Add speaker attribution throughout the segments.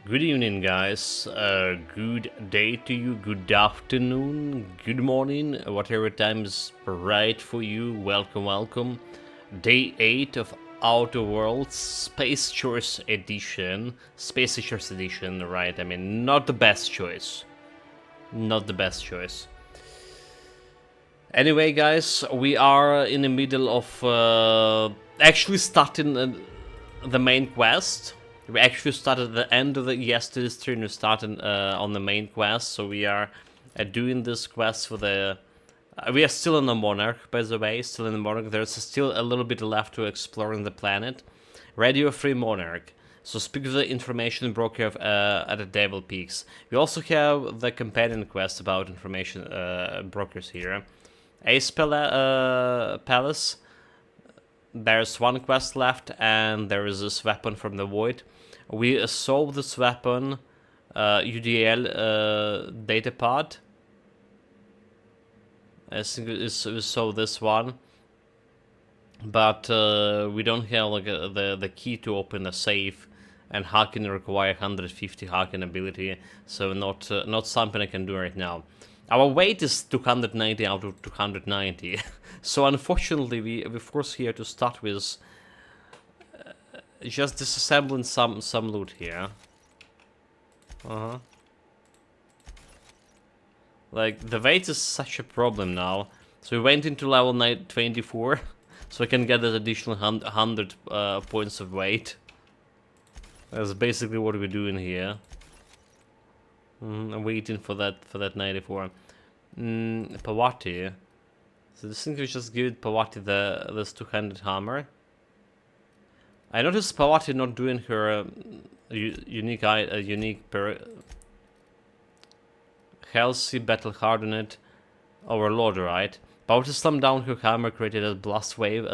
Speaker 1: Good evening, guys. Good day to you. Good afternoon. Good morning. Whatever time is right for you. Welcome, welcome. Day 8 of Outer Worlds Space Choice Edition. Space Choice Edition, right? I mean, not the best choice. Not the best choice. Anyway, guys, we are in the middle of actually starting the main quest. We actually started at the end of the yesterday's stream. We started on the main quest, so we are doing this quest for the. We are still in the Monarch, by the way. Still in the Monarch. There's still a little bit left to exploring the planet. Radio Free Monarch. So speak with the information broker at the Devil Peaks. We also have the companion quest about information brokers here. Ace Palace. There's one quest left, and there is this weapon from the void. We solved this weapon, UDL datapod. I think we solved this one, but we don't have like the key to open a safe, and hacking require 150 hacking ability, so not something I can do right now. Our weight is 290 out of 290, so unfortunately we force here to start with just disassembling some loot here. Like, the weight is such a problem now. So we went into level 24, so I can get that additional 100 points of weight. That's basically what we're doing here. I'm waiting for that 94. Pawati. So this thing we just give Pawati this 200 hammer. I noticed Pawati not doing her unique healthy battle hardened overload, right? Pawati slammed down her hammer, created a blast wave.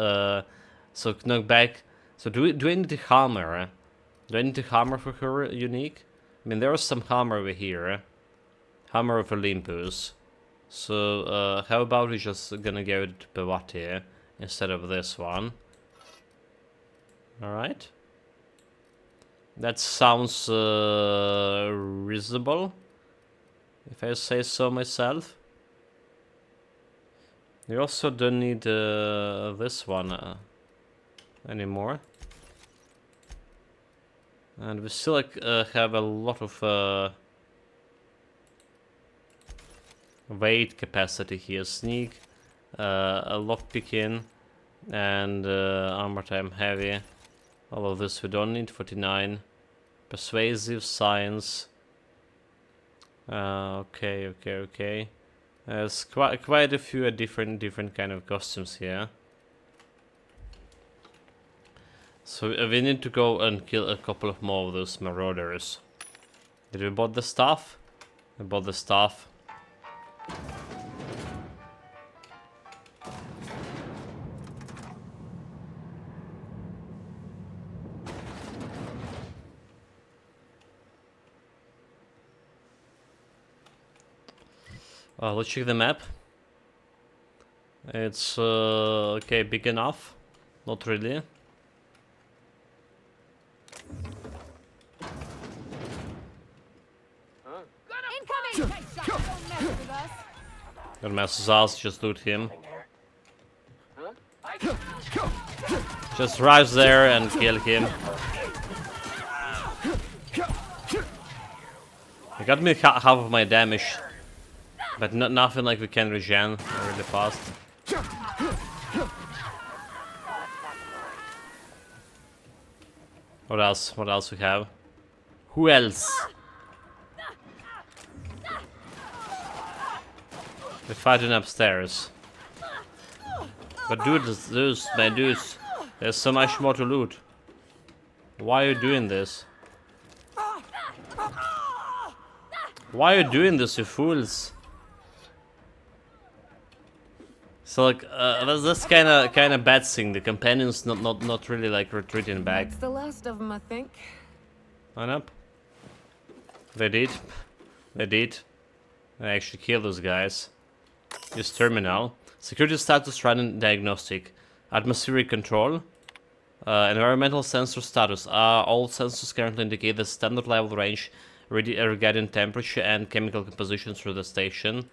Speaker 1: So knock back. So do I need the hammer? Do I need the hammer for her unique? I mean, there is some hammer over here. Hammer of Olympus. So, how about we just gonna give it to Pawati instead of this one? Alright. That sounds reasonable, if I say so myself. We also don't need this one anymore. And we still have a lot of weight capacity here. Sneak, a lockpicking, and armor time heavy. All of this we don't need. 49. Persuasive, science. Okay. There's quite a few different kind of costumes here. So we need to go and kill a couple of more of those marauders. Did we bought the stuff? We bought the stuff. Let's check the map. It's okay, big enough. Not really. Don't mess with us, just loot him. Just rise there and kill him. He got me half of my damage, but nothing like we can regen really fast. What else? What else we have? Who else? We're fighting upstairs. But dudes, my dudes, there's so much more to loot. Why are you doing this? Why are you doing this, you fools? So like, that's kind of bad thing. The companions not really like retreating back.
Speaker 2: That's the last of them, I think.
Speaker 1: Line up. They did. They did. I actually killed those guys. Use terminal. Security status running diagnostic. Atmospheric control. Environmental sensor status. All sensors currently indicate the standard level range regarding temperature and chemical composition through the station.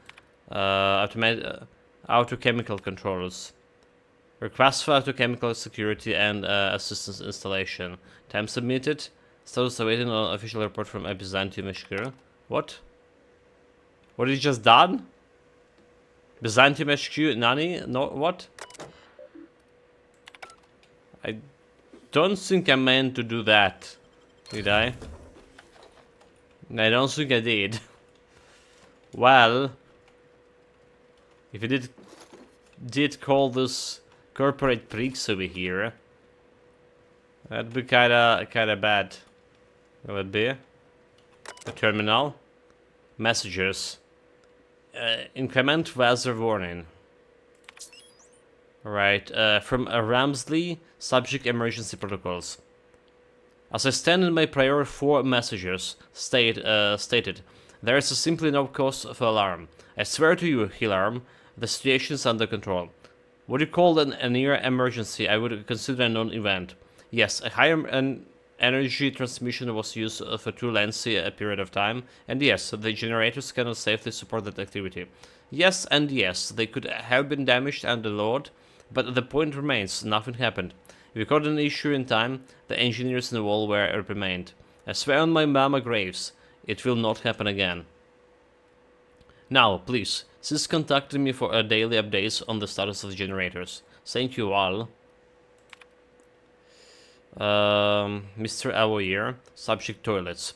Speaker 1: Auto chemical controllers. Request for auto chemical security and assistance installation. Time submitted. Status awaiting on official report from Byzantium HQ. What? What is just done? Byzantium HQ? Nani? No, what? I don't think I meant to do that. Did I? I don't think I did. Well, if you did call this corporate pricks over here, that'd be kinda bad. Will it be? A terminal. Messages. Increment weather warning. Right, from Ramsley, subject emergency protocols. As I stand in my prior 4 messages stated, there is simply no cause for alarm. I swear to you, Hilarm, the situation is under control. What you call a near emergency, I would consider a non-event. Yes, a higher energy transmission was used for too lengthy a period of time, and yes, the generators cannot safely support that activity. Yes and yes, they could have been damaged under load, but the point remains, nothing happened. If we caught an issue in time, the engineers involved were reprimanded. I swear on my mama graves, it will not happen again. Now, please, cease contacting me for daily updates on the status of the generators. Thank you all. Mr. Avoyer, subject toilets.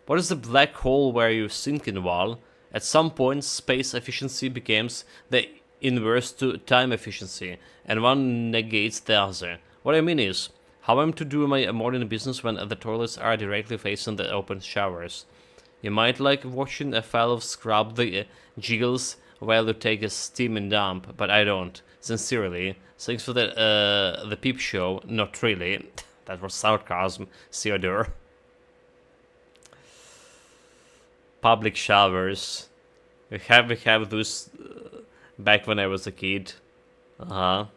Speaker 1: What is the black hole where you sink in, Wal? At some point, space efficiency becomes the inverse to time efficiency, and one negates the other. What I mean is, how am I to do my morning business when the toilets are directly facing the open showers? You might like watching a fellow scrub the jiggles while you take a steaming dump, but I don't. Sincerely, thanks for the peep show. Not really. That was sarcasm, Theodore. Public showers. We have those back when I was a kid. Well,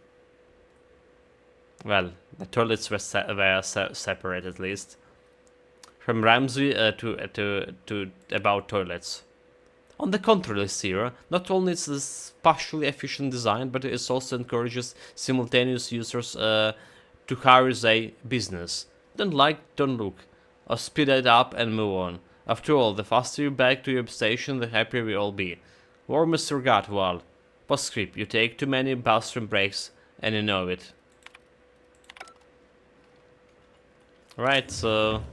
Speaker 1: the toilets were separate at least. From Ramsey to about toilets. On the contrary, Sierra, not only is this partially efficient design, but it also encourages simultaneous users to hurry their business. Don't like, don't look. Or speed it up and move on. After all, the faster you back to your station, the happier we all be. War Mr. Gatwal. Postscript, you take too many bathroom breaks, and you know it. Right, so...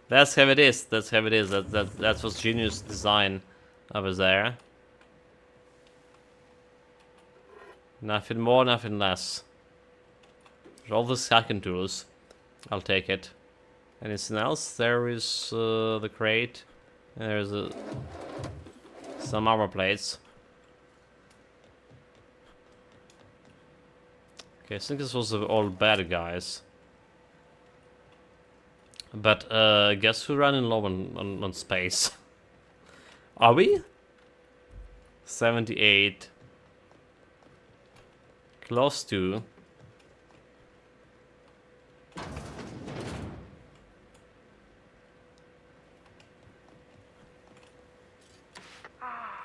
Speaker 1: That's how it is, that's how it is, that was genius design over there. Nothing more, nothing less. All the hacking tools, I'll take it. Anything else? There is the crate, there's some armor plates. Okay, I think this was all bad guys. But guess who running low on space? Are we? 78. Close to.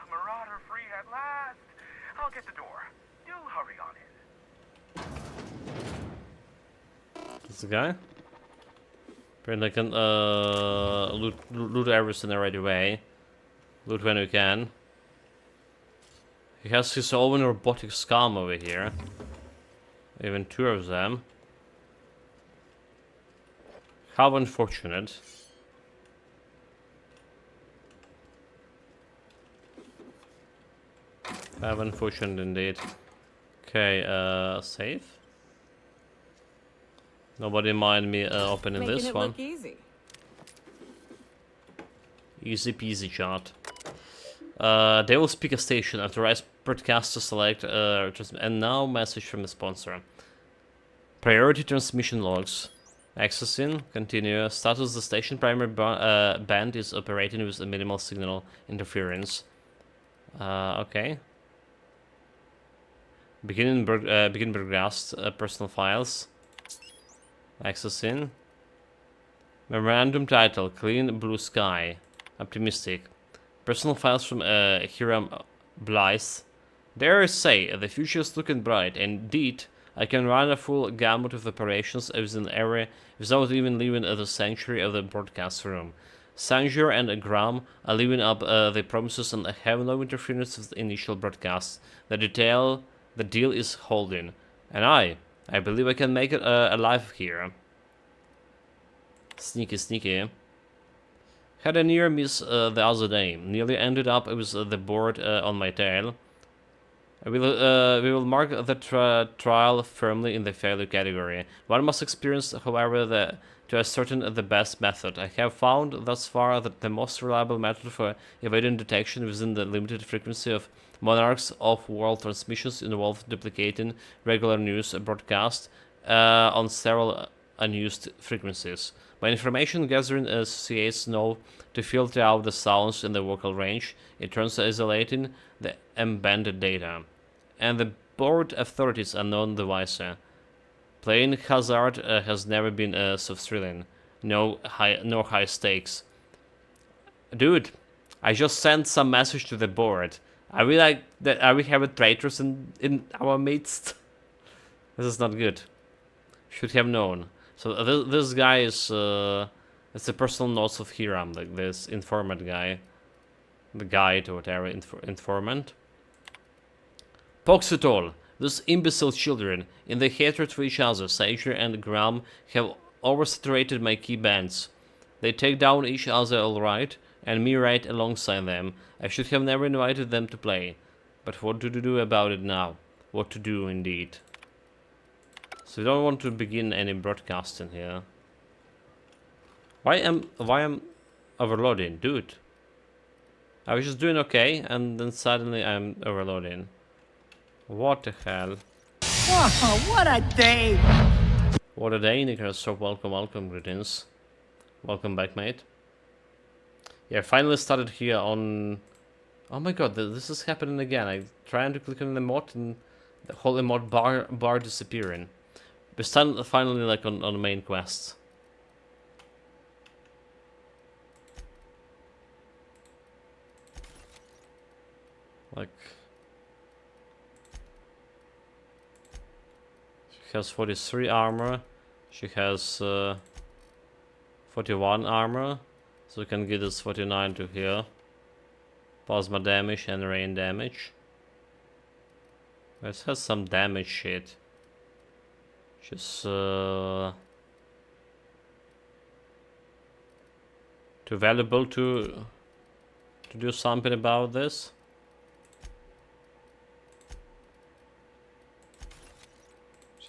Speaker 2: Marauder free at last. I'll get the door. Do hurry on in.
Speaker 1: This guy? Apparently I can loot everything right away. Loot when we can. He has his own robotic scum over here. Even 2 of them. How unfortunate. How unfortunate indeed. Okay, save. Nobody mind me opening
Speaker 3: Making
Speaker 1: this
Speaker 3: it
Speaker 1: one.
Speaker 3: Look easy.
Speaker 1: Easy peasy chat. They will speak a station. Authorize broadcaster select and now message from the sponsor. Priority transmission logs. Accessing. Continue. Status: the station primary band is operating with a minimal signal interference. Okay. Begin broadcast personal files. Access in. Memorandum title: Clean Blue Sky. Optimistic. Personal files from Hiram Blythe. Dare I say, the future is looking bright. Indeed, I can run a full gamut of operations within an area without even leaving the sanctuary of the broadcast room. Sanger and Graham are living up the promises and have no interference with the initial broadcast. The deal is holding. And I believe I can make it alive here. Sneaky, sneaky. Had a near miss the other day. Nearly ended up with the board on my tail. We will mark the trial firmly in the failure category. One must experience, however, to ascertain the best method. I have found thus far that the most reliable method for evading detection within the limited frequency of Monarch's off-world transmissions involves duplicating regular news broadcast on several unused frequencies. My information gathering associates know to filter out the sounds in the vocal range. It turns isolating the embedded data. And the board authorities are none the wiser. Playing hazard has never been so thrilling. No high stakes. Dude, I just sent some message to the board. Are we like that? Are we having traitors in our midst? This is not good. Should have known. So this guy is it's the personal notes of Hiram, like this informant guy, the guide or whatever, informant. Pokes it all. Those imbecile children, in their hatred for each other, Sager and Graham, have oversaturated my key bands. They take down each other alright, and me right alongside them. I should have never invited them to play. But what to do about it now? What to do, indeed. So we don't want to begin any broadcasting here. Why am overloading, dude? I was just doing okay, and then suddenly I'm overloading. What the hell?
Speaker 3: Oh, what a day!
Speaker 1: What a day, Nicholas. So welcome, greetings. Welcome back, mate. Yeah, finally started here on... Oh my god, this is happening again. I'm trying to click on the mod and the whole emote bar disappearing. We're finally like on the main quest. Like... She has 43 armor. She has 41 armor. So we can get this 49 to here. Plasma damage and rain damage. It has some damage shit. Just too valuable to do something about this.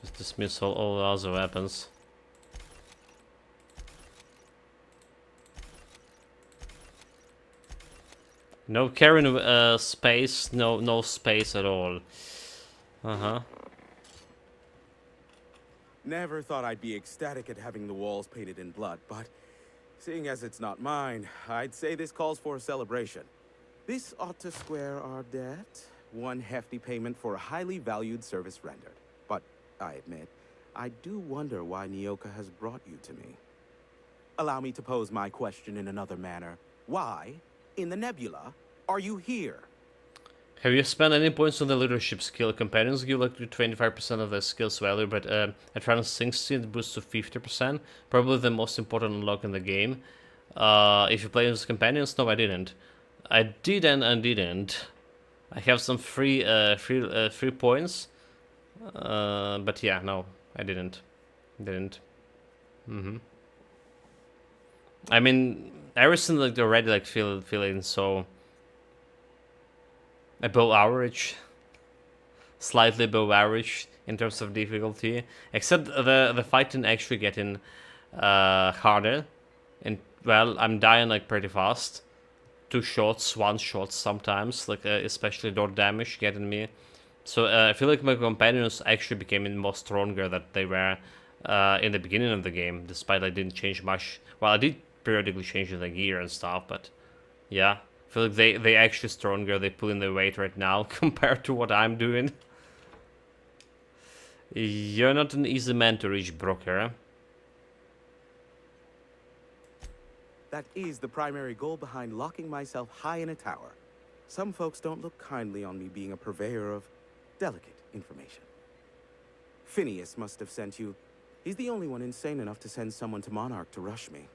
Speaker 1: Just dismiss all the other weapons. No carrying space, no space at all.
Speaker 4: Never thought I'd be ecstatic at having the walls painted in blood, but seeing as it's not mine, I'd say this calls for a celebration. This ought to square our debt. One hefty payment for a highly valued service rendered. But I admit, I do wonder why Nyoka has brought you to me. Allow me to pose my question in another manner. Why, in the nebula, are you here?
Speaker 1: Have you spent any points on the leadership skill? Companions give like 25% of the skill's value, but at round 60 it boosts to 50%. Probably the most important unlock in the game. If you play with companions, no, I didn't. I didn't. I have some free points, but yeah, no, I didn't. I mean, everything like already like feeling so above average, slightly above average in terms of difficulty, except the fighting actually getting harder, and well, I'm dying like pretty fast. 2 shots, 1 shot sometimes, like especially dot damage getting me. So I feel like my companions actually became more stronger than they were in the beginning of the game, despite I didn't change much. Well, I did periodically change the gear and stuff, but yeah. I feel like they actually stronger, they pull in their weight right now compared to what I'm doing. You're not an easy man to reach, broker.
Speaker 4: That is the primary goal behind locking myself high in a tower. Some folks don't look kindly on me being a purveyor of delicate information. Phineas must have sent you. He's the only one insane enough to send someone to Monarch to rush me.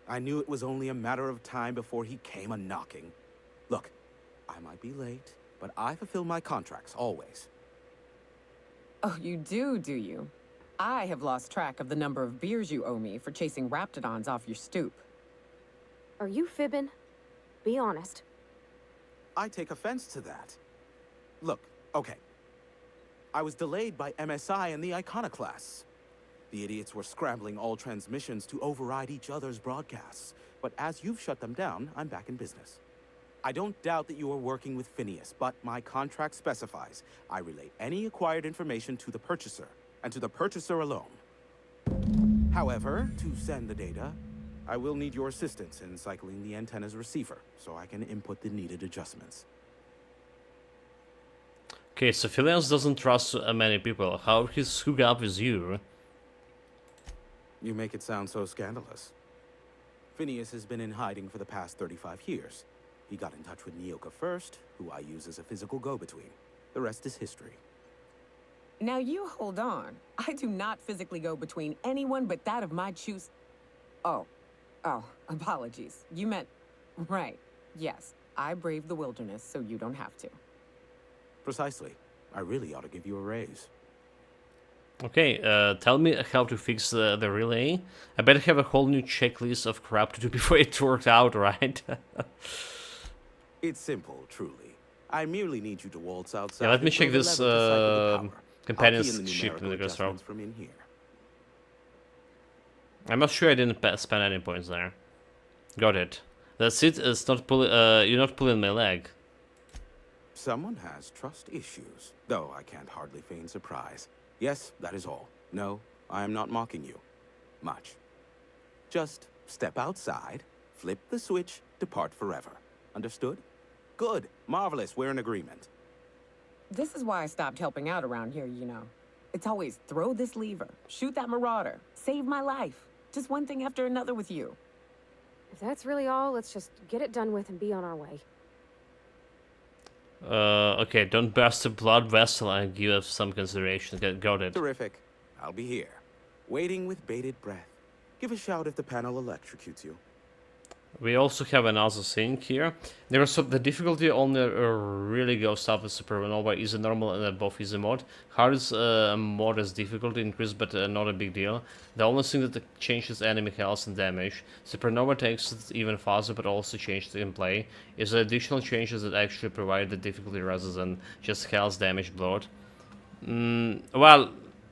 Speaker 4: I knew it was only a matter of time before he came a-knocking. Look, I might be late, but I fulfill my contracts, always.
Speaker 5: Oh, you do you? I have lost track of the number of beers you owe me for chasing Raptidons off your stoop.
Speaker 6: Are you fibbing? Be honest.
Speaker 4: I take offense to that. Look, okay. I was delayed by MSI and the Iconoclasts. The idiots were scrambling all transmissions to override each other's broadcasts. But as you've shut them down, I'm back in business. I don't doubt that you are working with Phineas, but my contract specifies I relay any acquired information to the purchaser, and to the purchaser alone. However, to send the data, I will need your assistance in cycling the antenna's receiver, so I can input the needed adjustments.
Speaker 1: Okay, so Phileas doesn't trust many people. How he's hooked up with you?
Speaker 4: You make it sound so scandalous. Phineas has been in hiding for the past 35 years. He got in touch with Nyoka first, who I use as a physical go-between. The rest is history.
Speaker 5: Now you hold on. I do not physically go between anyone but that of my choose. Oh, apologies. You meant, right. Yes, I braved the wilderness, so you don't have to.
Speaker 4: Precisely. I really ought to give you a raise.
Speaker 1: Okay, tell me how to fix the relay. I better have a whole new checklist of crap to do before it works out, right?
Speaker 4: It's simple, truly. I merely need you to waltz outside.
Speaker 1: Yeah, let me
Speaker 4: and
Speaker 1: check
Speaker 4: throw the
Speaker 1: this
Speaker 4: lever to cycle the power.
Speaker 1: companion's
Speaker 4: I'll key in the
Speaker 1: ship
Speaker 4: numerical
Speaker 1: in the Ghost
Speaker 4: adjustments from in here.
Speaker 1: I'm not sure I didn't spend any points there. Got it. That's it. It's not pulling. You're not pulling my leg.
Speaker 4: Someone has trust issues, though I can't hardly feign surprise. Yes, that is all. No, I am not mocking you. Much. Just step outside, flip the switch, depart forever. Understood? Good. Marvelous. We're in agreement.
Speaker 5: This is why I stopped helping out around here, you know. It's always throw this lever, shoot that marauder, save my life. Just one thing after another with you.
Speaker 6: If that's really all, let's just get it done with and be on our way.
Speaker 1: Okay, don't burst a blood vessel and give us some consideration. Got it.
Speaker 4: Terrific. I'll be here, waiting with bated breath. Give a shout if the panel electrocutes you.
Speaker 1: We also have another thing here. The difficulty only really goes up with Supernova. Easy, normal, and above easy mode. Hard is mod as difficulty increase, but not a big deal. The only thing that changes enemy health and damage. Supernova takes it even faster, but also changes the gameplay. Is the additional changes that actually provide the difficulty rather than just health, damage, blood. Well,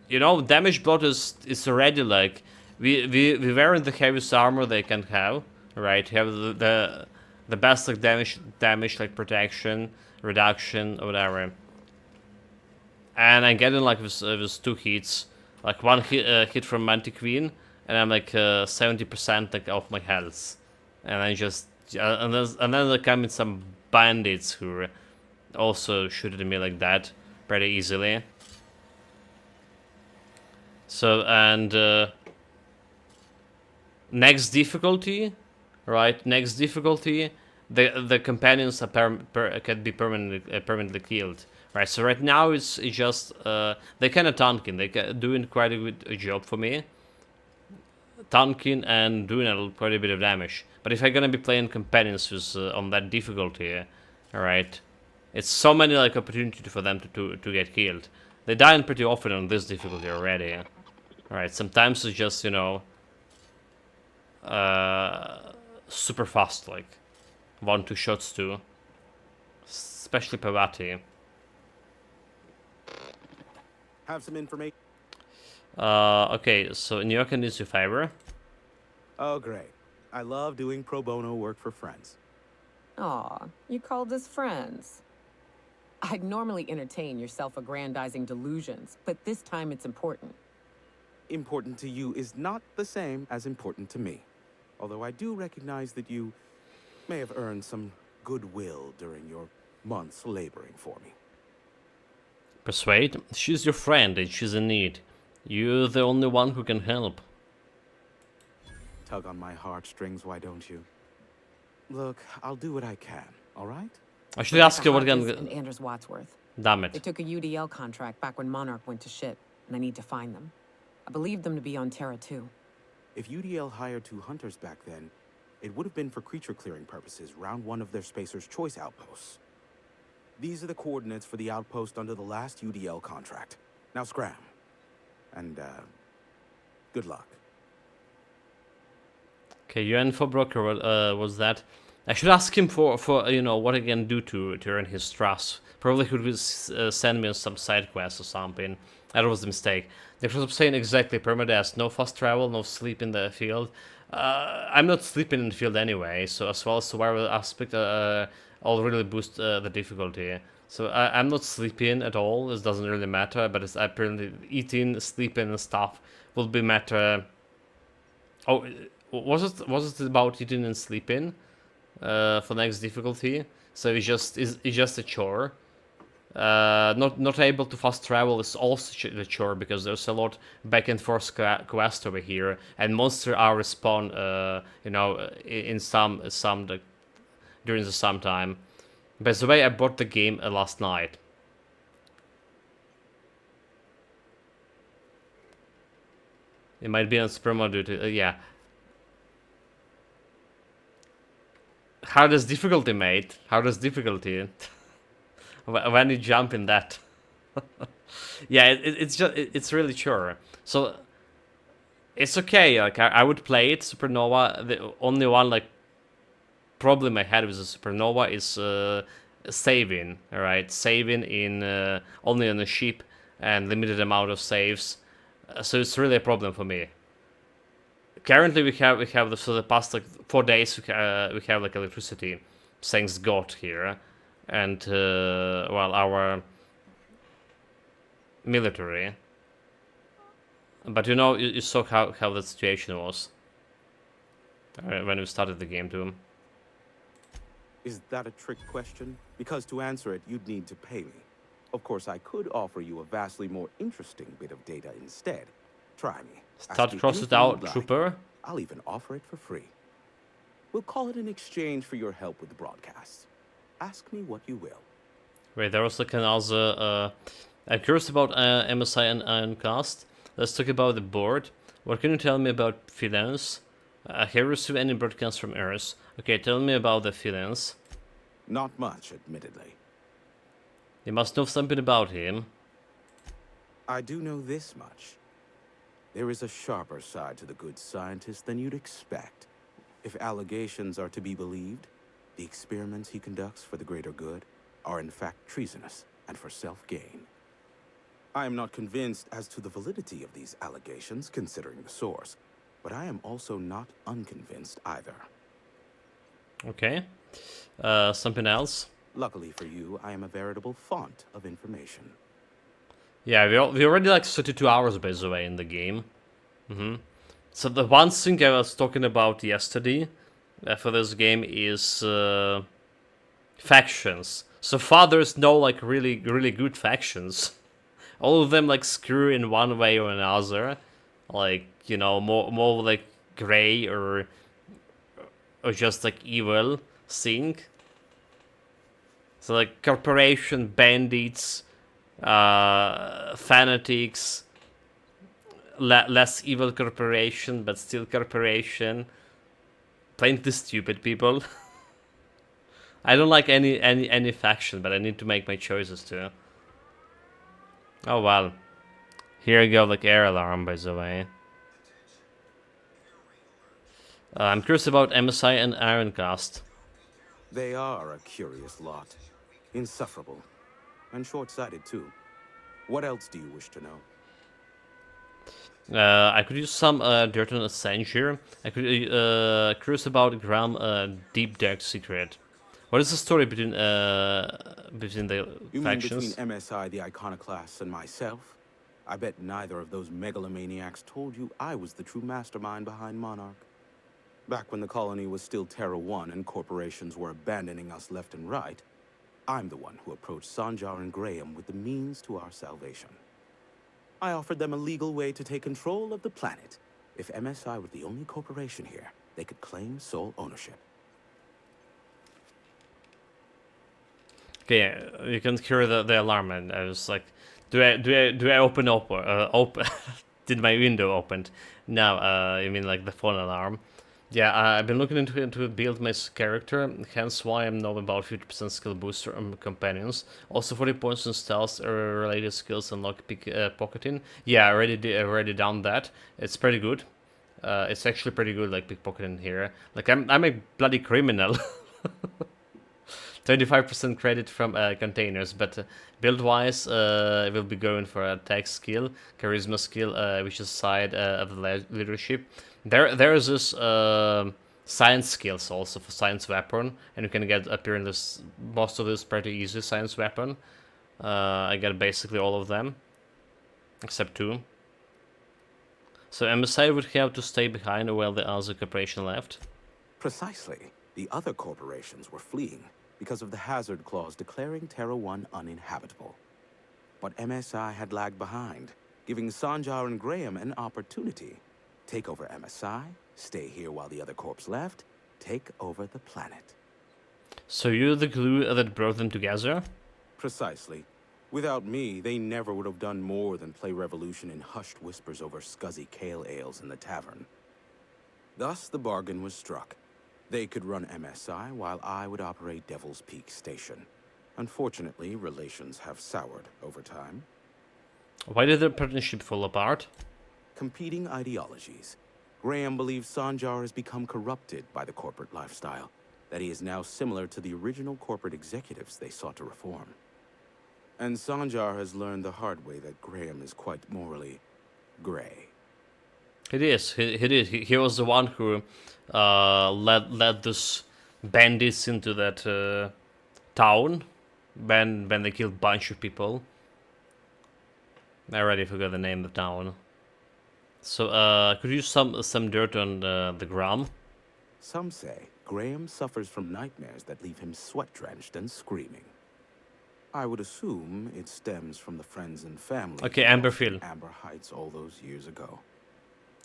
Speaker 1: you know, damage blood is already like we were in the heaviest armor they can have. Right, have the best like damage like protection, reduction, or whatever. And I'm getting like with 2 hits, like one hit from Mantiqueen, and I'm like 70% like of my health, and I just and then there come in some bandits who also shoot at me like that pretty easily. So and next difficulty. Right, next difficulty, the companions are can be permanently killed. Right, so right now it's just they kind of tanking. They doing quite a good job for me, tanking and doing quite a bit of damage. But if I'm gonna be playing companions with on that difficulty, right, it's so many like opportunity for them to get killed. They die pretty often on this difficulty already. Right, sometimes it's just, you know, super fast, like 1-2 shots too, especially Pavati.
Speaker 4: Have some information.
Speaker 1: Okay, so Nyoka needs your favor.
Speaker 4: Oh, great. I love doing pro bono work for friends.
Speaker 5: Aw, you called us friends. I'd normally entertain your self-aggrandizing delusions, but this time it's important.
Speaker 4: Important to you is not the same as important to me. Although I do recognize that you may have earned some goodwill during your months laboring for me.
Speaker 1: Persuade? She's your friend and she's in need. You're the only one who can help.
Speaker 4: Tug on my heartstrings, why don't you? Look, I'll do what I can, all right?
Speaker 1: I should ask you what
Speaker 5: Harkins
Speaker 1: can...
Speaker 5: and Anders Wadsworth.
Speaker 1: Damn
Speaker 5: They
Speaker 1: it.
Speaker 5: took a UDL contract back when Monarch went to shit, and I need to find them. I believe them to be on Terra 2.
Speaker 4: If UDL hired 2 hunters back then, it would have been for creature clearing purposes, round 1 of their Spacer's Choice outposts. These are the coordinates for the outpost under the last UDL contract. Now scram. And, good luck.
Speaker 1: Okay, your info broker was that. I should ask him for what I can do to earn his trust. Probably he would send me some side quests or something. That was the mistake. They should have saying exactly permadeath, no fast travel, no sleep in the field. I'm not sleeping in the field anyway, so as well as survival aspect, I'll really boost the difficulty. So I'm not sleeping at all. This doesn't really matter, but it's apparently eating, sleeping, and stuff will be matter. Oh, was it about eating and sleeping for next difficulty? So it's just a chore. Not able to fast travel is also the chore because there's a lot back and forth quest over here, and monsters are respawn in some during the summertime. By the way, I bought the game last night. It might be on Supremo duty. Yeah. Hardest difficulty, mate. Hardest difficulty. When you jump in that. Yeah, it's really sure. So it's okay. Like I would play it. Supernova. The only one like problem I had with the Supernova is saving. All right, saving in only on a ship and limited amount of saves. So it's really a problem for me. Currently, we have the past like 4 days we have like electricity, thanks God here, and well our military. But you saw how the situation was when we started the game too.
Speaker 4: Is that a trick question? Because to answer it, you'd need to pay me. Of course, I could offer you a vastly more interesting bit of data instead. Try me. Ask
Speaker 1: Start
Speaker 4: me
Speaker 1: cross it
Speaker 4: anything
Speaker 1: out,
Speaker 4: you'd like.
Speaker 1: trooper.
Speaker 4: I'll even offer it for free. We'll call it in exchange for your help with the broadcasts. Ask me what you will.
Speaker 1: Wait, there was like another. I'm curious about MSI and Ironcast. Let's talk about the board. What can you tell me about Filens? Have you received any broadcasts from Earth? Okay, tell me about the Filens.
Speaker 4: Not much, admittedly.
Speaker 1: You must know something about him.
Speaker 4: I do know this much. There is a sharper side to the good scientist than you'd expect. If allegations are to be believed, the experiments he conducts for the greater good are in fact treasonous and for self-gain. I am not convinced as to the validity of these allegations, considering the source, but I am also not unconvinced either.
Speaker 1: Okay. Something else?
Speaker 4: Luckily for you, I am a veritable font of information.
Speaker 1: Yeah, we already like 32 hours by the way in the game. So the one thing I was talking about yesterday for this game is factions. So far there's no like really good factions. All of them like screw in one way or another. Like, more like gray or just like evil thing. So like corporation, bandits, fanatics, less evil corporation, but still corporation. Plenty stupid people. I don't like any faction, but I need to make my choices too. Oh well. Here we go, like air alarm, by the way. I'm curious about MSI and Ironcast.
Speaker 4: They are a curious lot. Insufferable. And short-sighted, too. What else do you wish to know?
Speaker 1: I could use some dirt on Assange here. I could curious about Graham Deep Dark Secret. What is the story between the
Speaker 4: You
Speaker 1: factions?
Speaker 4: mean between MSI, the Iconoclasts, and myself? I bet neither of those megalomaniacs told you I was the true mastermind behind Monarch. Back when the colony was still Terra 1 and corporations were abandoning us left and right, I'm the one who approached Sanjar and Graham with the means to our salvation. I offered them a legal way to take control of the planet. If MSI were the only corporation here, they could claim sole ownership.
Speaker 1: Okay, you can hear the alarm, and I was like, do I open up? Open? Did my window opened? No, you mean like the phone alarm? Yeah, I've been looking into build my character, hence why I'm now about 50% skill booster on companions. Also 40 points in stealth related skills and lock pocketing. Yeah, I already done that. It's pretty good. It's actually pretty good, like pickpocketing here. Like I'm a bloody criminal. 25% credit from containers, but build-wise, we'll be going for a tech skill, charisma skill, which is side of the leadership. There's this science skills also for science weapon, and you can get appearing this most of this pretty easy science weapon. I got basically all of them, except 2. So MSI would have to stay behind while the other corporation left.
Speaker 4: Precisely. The other corporations were fleeing because of the hazard clause declaring Terra 1 uninhabitable. But MSI had lagged behind, giving Sanjar and Graham an opportunity. Take over MSI, stay here while the other corps left, take over the planet.
Speaker 1: So you're the glue that brought them together?
Speaker 4: Precisely. Without me, they never would have done more than play Revolution in hushed whispers over scuzzy kale ales in the tavern. Thus, the bargain was struck. They could run MSI while I would operate Devil's Peak Station. Unfortunately, relations have soured over time.
Speaker 1: Why did the partnership fall apart?
Speaker 4: Competing ideologies. Graham believes Sanjar has become corrupted by the corporate lifestyle, that he is now similar to the original corporate executives they sought to reform. And Sanjar has learned the hard way that Graham is quite morally gray.
Speaker 1: It is. He was the one who led this bandits into that town when they killed a bunch of people. I already forgot the name of the town. So could you use some dirt on the Gram?
Speaker 4: Some say Graham suffers from nightmares that leave him sweat-drenched and screaming. I would assume it stems from the friends and family.
Speaker 1: Okay, Amberfield.
Speaker 4: Amber Heights all those years ago.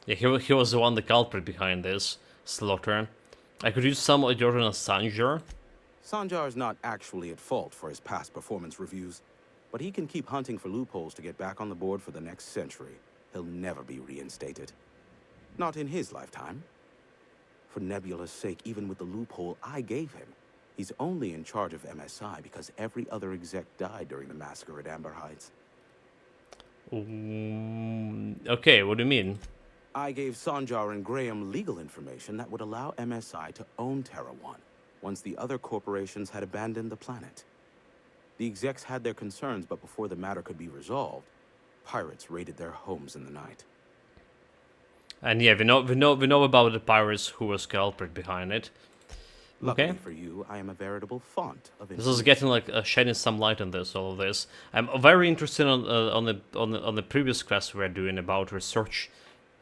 Speaker 1: Yeah, he was the one, the culprit behind this slaughter. I could use some dirt on Sanjar.
Speaker 4: Sanjar is not actually at fault for his past performance reviews, but he can keep hunting for loopholes to get back on the board for the next century. He'll never be reinstated. Not in his lifetime. For Nebula's sake, even with the loophole I gave him, he's only in charge of MSI because every other exec died during the massacre at Amber Heights.
Speaker 1: Okay, what do you mean?
Speaker 4: I gave Sanjar and Graham legal information that would allow MSI to own Terra 1 once the other corporations had abandoned the planet. The execs had their concerns, but before the matter could be resolved, pirates raided their homes in the night.
Speaker 1: And yeah, we know about the pirates who was culprit behind it.
Speaker 4: Luckily
Speaker 1: Okay.
Speaker 4: for you, I am a veritable font of
Speaker 1: This is getting like shedding some light on this, all of this. I'm very interested on the previous quest we were doing about research.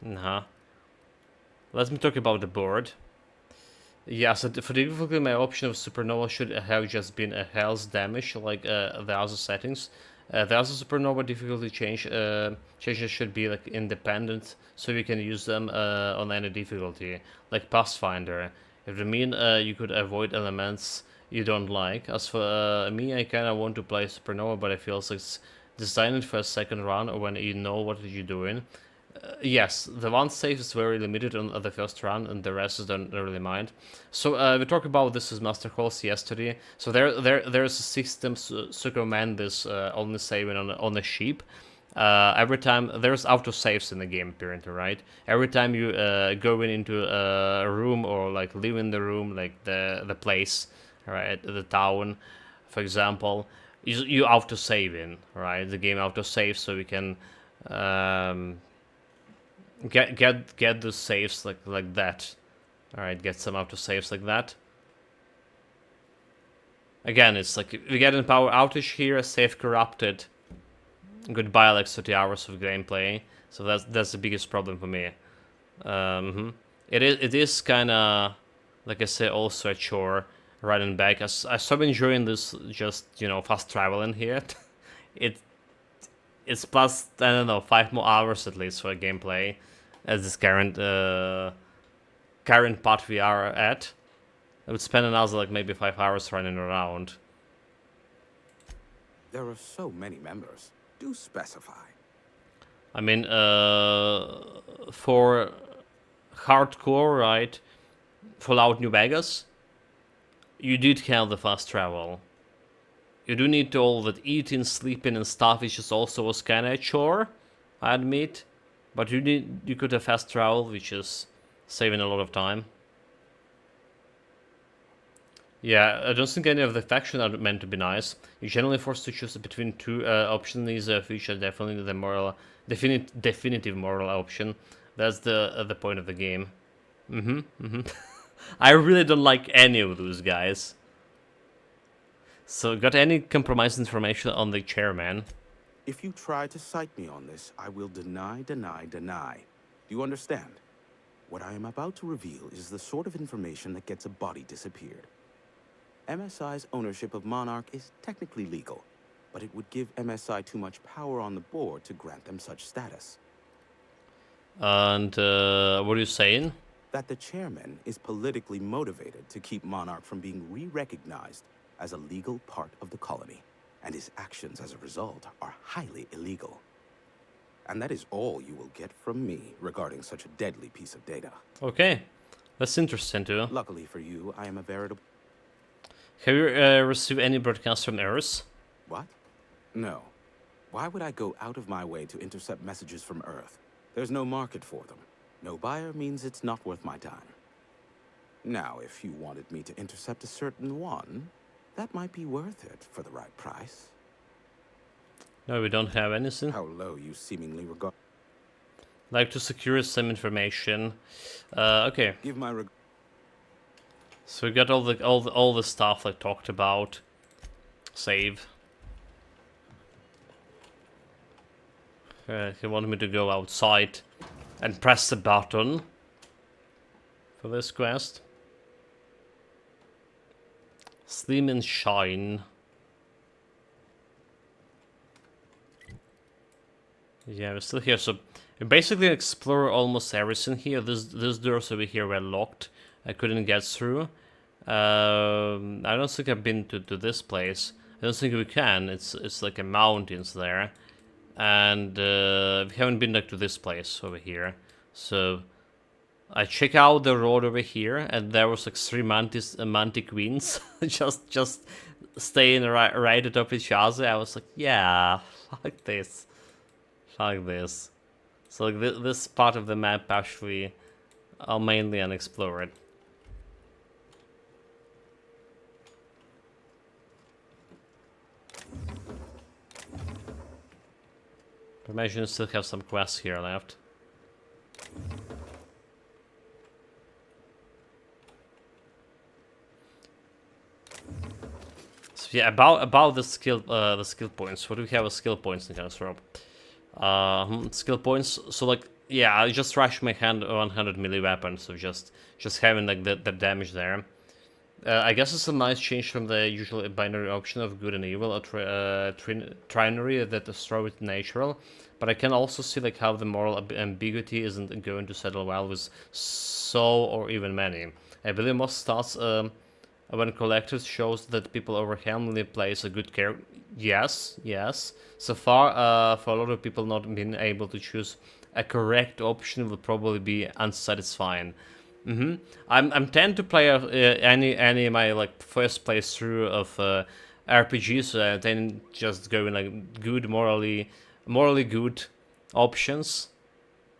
Speaker 1: Let me talk about the board. Yeah, so for difficulty, my option of supernova should have just been a health damage, like the other settings. The other supernova difficulty changes should be like independent, so you can use them on any difficulty, like Pathfinder. If you mean you could avoid elements you don't like. As for me, I kind of want to play supernova, but I feel like it's designed for a second run when you know what you're doing. Yes, the one save is very limited on the first run, and the rest don't really mind. So we talked about this with Master Halls yesterday. So there's a system to command this only saving on a ship. Every time there's auto saves in the game, apparently, right? Every time you go into a room or like live in the room, like the place, right, the town, for example, you auto save in, right? The game auto saves, so we can. Get the saves like that. Alright, get some auto saves like that. Again, it's like we get a power outage here, save corrupted. Goodbye, like 30 hours of gameplay. So that's the biggest problem for me. It is kinda, like I say, also a chore riding back. I so enjoying this, just, you know, fast traveling here. It's plus, I don't know, 5 more hours at least for gameplay, as this current part we are at. I would spend another like maybe 5 hours running around.
Speaker 4: There are so many members. Do specify.
Speaker 1: I mean, for hardcore, right, Fallout New Vegas, you did have the fast travel. You do need all that eating, sleeping, and stuff, which is also was kinda a chore, I admit. But you could have fast travel, which is saving a lot of time. Yeah, I don't think any of the factions are meant to be nice. You're generally forced to choose between two options, these of which are definitely the moral, definitive moral option. That's the point of the game. I really don't like any of those guys. So, got any compromise information on the chairman?
Speaker 4: If you try to cite me on this, I will deny. Do you understand? What I am about to reveal is the sort of information that gets a body disappeared. MSI's ownership of Monarch is technically legal, but it would give MSI too much power on the board to grant them such status.
Speaker 1: And what are you saying?
Speaker 4: That the chairman is politically motivated to keep Monarch from being re-recognized as a legal part of the colony, and his actions as a result are highly illegal. And that is all you will get from me regarding such a deadly piece of data.
Speaker 1: Okay, that's interesting too.
Speaker 4: Luckily for you, I am a veritable...
Speaker 1: Have you received any broadcasts from Earth?
Speaker 4: What? No. Why would I go out of my way to intercept messages from Earth? There's no market for them. No buyer means it's not worth my time. Now, if you wanted me to intercept a certain one, that might be worth it for the right price.
Speaker 1: No, we don't have anything.
Speaker 4: How low you seemingly regard...
Speaker 1: Like to secure some information. Okay.
Speaker 4: Give my
Speaker 1: So we got all the stuff like talked about. Save. He wanted me to go outside and press the button for this quest. Slim and shine. Yeah, we're still here. So we basically explore almost everything here. These doors over here were locked. I couldn't get through. I don't think I've been to this place. I don't think we can. It's like a mountains there, and we haven't been like to this place over here. So I check out the road over here, and there was like 3 mantis queens just staying right atop each other. I was like, yeah, like this. So like this part of the map actually are mainly unexplored. Imagine you still have some quests here left. So yeah, about the skill points. What do we have as skill points in Castle? Skill points. So like, yeah, I just rushed my hand 100 melee weapon, so just having like the damage there. I guess it's a nice change from the usual binary option of good and evil, or trinary that is throw it natural. But I can also see like how the moral ambiguity isn't going to settle well with so or even many. I believe most stats when collected shows that people overwhelmingly plays a good character. Yes. So far, for a lot of people not being able to choose a correct option will probably be unsatisfying. I'm tend to play any of my like first playthrough of RPGs, then just go in like good morally good options,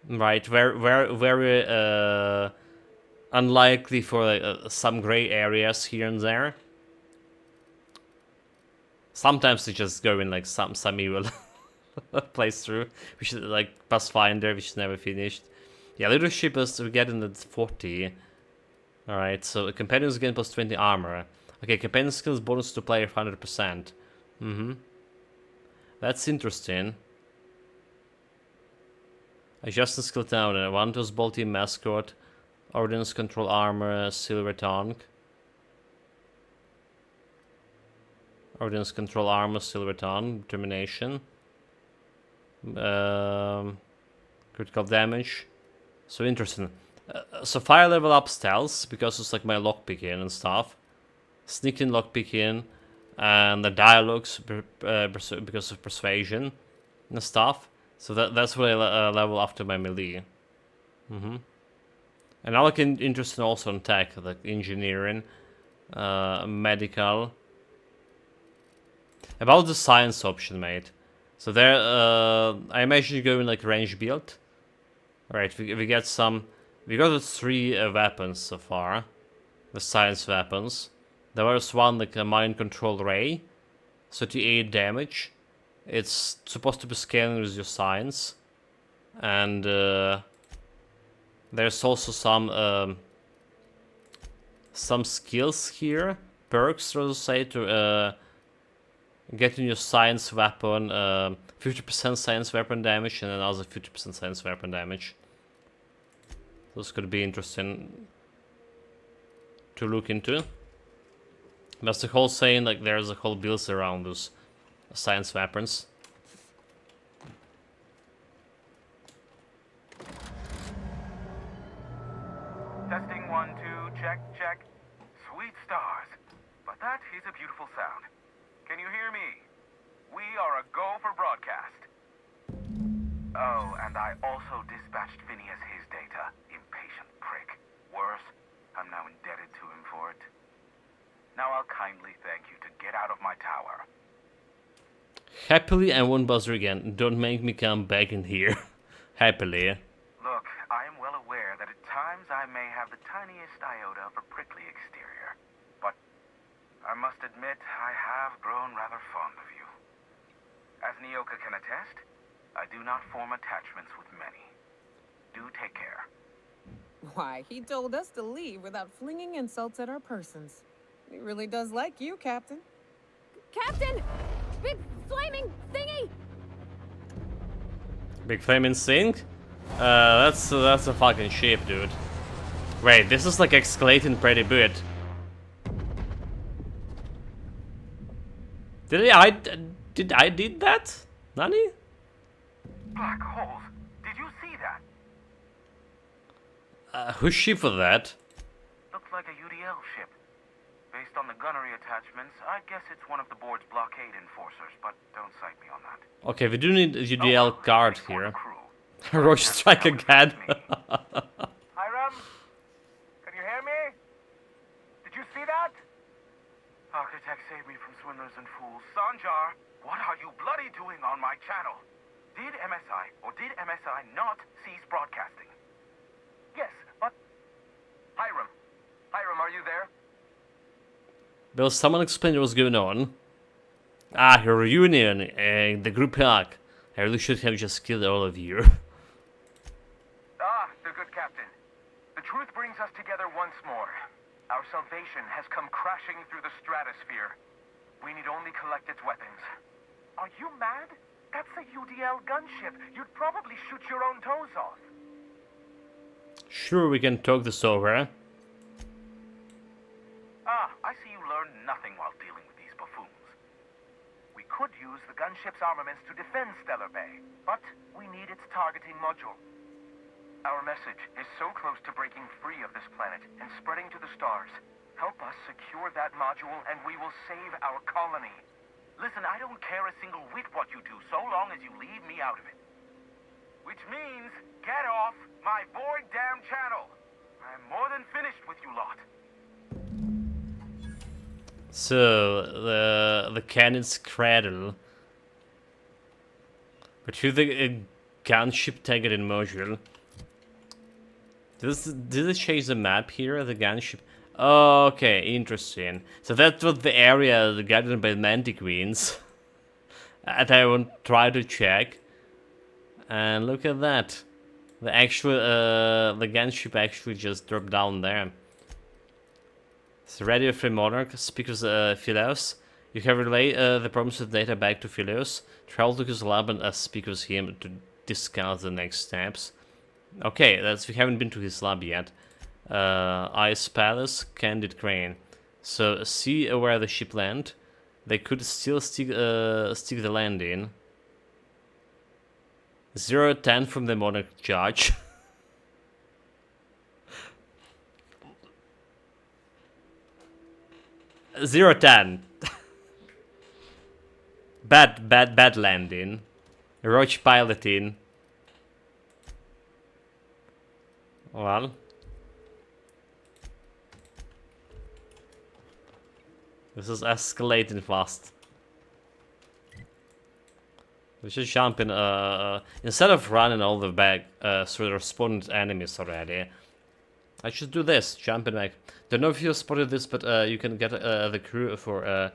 Speaker 1: right? Very unlikely for like, some gray areas here and there. Sometimes they just go in like some evil playthrough, which is like Pathfinder, which is never finished. Yeah, leadership is we get in the 40. Alright, so companions gain plus 20 armor. Okay, companion skills bonus to player 100%. That's interesting. Adjusting skill down. One to ball team escort, ordnance control armor, silver tongue. Ordnance control armor, silver ton, determination. Critical damage. So interesting. So fire level up stealth because it's like my lockpicking and stuff. Sneaking lockpicking, and the dialogues because of persuasion and stuff. So that's what I level after my melee. And I look interested also in tech, like engineering, medical. About the science option, mate. So there, I imagine you go in like range build. Alright, we get some. We got the 3 weapons so far, the science weapons. There was one like a mind control ray, 38 damage. It's supposed to be scaling with your science, and there's also some skills here, perks, so to say, to getting your science weapon, 50% science weapon damage, and another 50% science weapon damage. This could be interesting to look into. That's the whole saying, like there's a whole build around those science weapons.
Speaker 2: Testing 1, 2, check, check. Sweet stars. But that is a beautiful sound. Can you hear me? We are a go for broadcast. Oh, and I also dispatched Phineas his data. Impatient prick. Worse, I'm now indebted to him for it. Now I'll kindly thank you to get out of my tower.
Speaker 1: Happily, I won't buzzer again. Don't make me come back in here. Happily.
Speaker 2: Look, I am well aware that at times I may have the tiniest iota of a prickly exterior. But I must admit I have grown rather fond of you. As Nyoka can attest, I do not form attachments with many. Do take care.
Speaker 5: Why, he told us to leave without flinging insults at our persons. He really does like you, Captain.
Speaker 6: Captain! Big flaming thingy!
Speaker 1: Big flaming sink? That's a fucking ship, dude. Wait, this is like escalating pretty good. Did I did that? Nani?
Speaker 2: Black holes. Did you see that?
Speaker 1: Who's ship for that?
Speaker 2: Looks like a UDL ship. Based on the gunnery attachments, I guess it's one of the board's blockade enforcers, but don't cite me on that.
Speaker 1: Okay, we do need a UDL guard
Speaker 2: For
Speaker 1: here.
Speaker 2: the crew.
Speaker 1: Roche strike again.
Speaker 2: Hiram? Can you hear me? Did you see that? Architect saved me from swindlers and fools. Sanjar, what are you bloody doing on my channel? Did MSI or did MSI not cease broadcasting? Yes, but... Hiram, are you there?
Speaker 1: Will someone explain what's going on? Ah, your reunion, the group hack. I really should have just killed all of you.
Speaker 2: Ah, the good captain. The truth brings us together once more. Our salvation has come crashing through the stratosphere. We need only collect its weapons. Are you mad? That's a UDL gunship. You'd probably shoot your own toes off.
Speaker 1: Sure, we can talk this over.
Speaker 2: Ah, I see you learned nothing while dealing with these buffoons. We could use the gunship's armaments to defend Stellar Bay, but we need its targeting module. Our message is so close to breaking free of this planet and spreading to the stars. Help us secure that module and we will save our colony. Listen, I don't care a single whit what you do, so long as you leave me out of it. Which means, get off my bored damn channel. I'm more than finished with you lot.
Speaker 1: So, the cannon's cradle. But who the gunship targeted module? Did it change the map here, the gunship? Oh, okay, interesting. So that was the area guarded by Mantiqueens. And I will try to check. And look at that. The actual, the gunship actually just dropped down there. So Radio Free Monarch, speakers Phileos. You have relayed the promise of data back to Phileos. Travel to his lab and speak with him to discuss the next steps. Okay, we haven't been to his lab yet. Ice Palace, Candid Crane. So see where the ship land. they could still stick the landing. 0-10 from the Monarch Judge. Zero 10. bad landing. Roach piloting. Well. This is escalating fast. We should jump in, instead of running all the back through the responding enemies already. I should do this, jump in back. Don't know if you spotted this, but you can get the crew for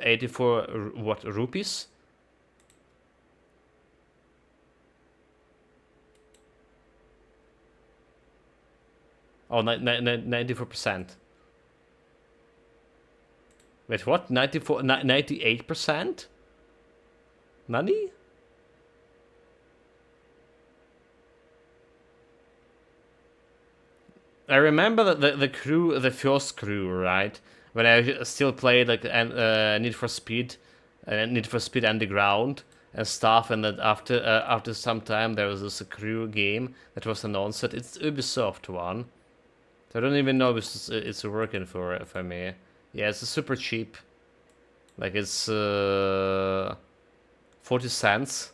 Speaker 1: 84 what rupees? Oh, 94%. Wait, what? 98%? Nani? I remember that the crew, the first crew, right? When I still played like Need for Speed Underground and stuff, and that after some time there was this crew game that was announced. It's Ubisoft one. So I don't even know if it's working for me. Yeah, it's super cheap. Like it's 40 cents.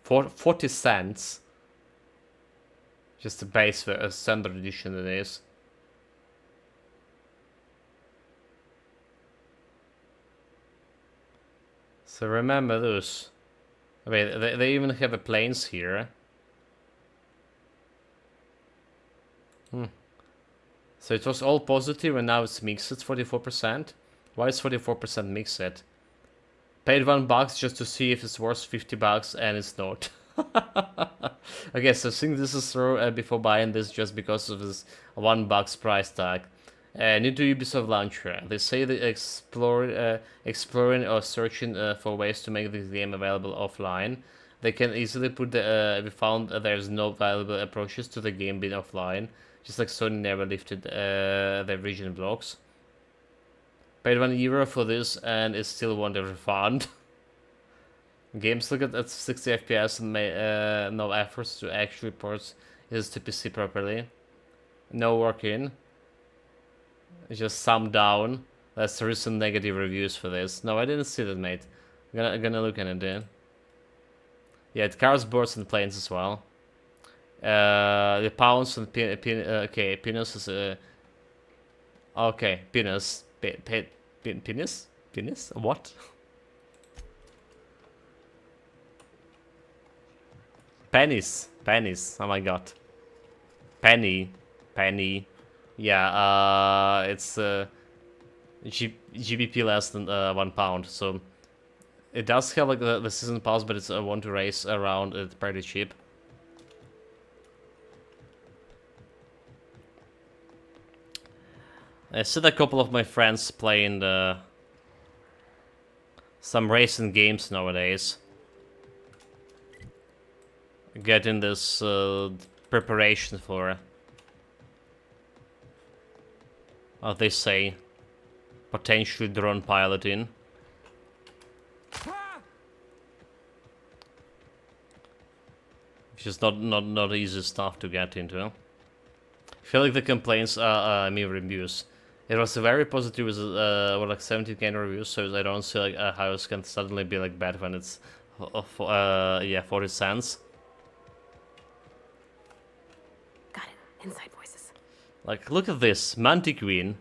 Speaker 1: 40 cents. Just the base standard edition it is. So remember those. Wait, they even have a planes here. So it was all positive and now it's mixed, it's 44%. Why is 44% mixed? Paid $1 just to see if it's worth $50 and it's not. Okay, so I think this is through before buying this just because of this $1 price tag. New to Ubisoft launcher. They say they exploring or searching for ways to make this game available offline. They can easily put we found there's no valuable approaches to the game being offline. Just like Sony never lifted their region blocks. Paid €1 for this and it still won't have refund. Games look at 60 FPS and no efforts to actually port this to PC properly. No working. Just thumb down. That's the recent negative reviews for this. No, I didn't see that, mate. I'm gonna look at it then. Yeah, it cars, boards, and planes as well. The pounds and okay, penis is okay, penis, penis, what? Pennies. Oh my god, penny. Yeah, it's GBP less than £1. So it does have like the season pass, but it's one to race around. It's pretty cheap. I see a couple of my friends playing some racing games nowadays. Getting this preparation for, how they say, potentially drone piloting. Which is not easy stuff to get into. I feel like the complaints are me reviews. It was very positive with like 17k reviews, so I don't see like how it can suddenly be like bad when it's yeah, 40 cents.
Speaker 6: Got it. Inside voices.
Speaker 1: Like, look at this, Mantiqueen.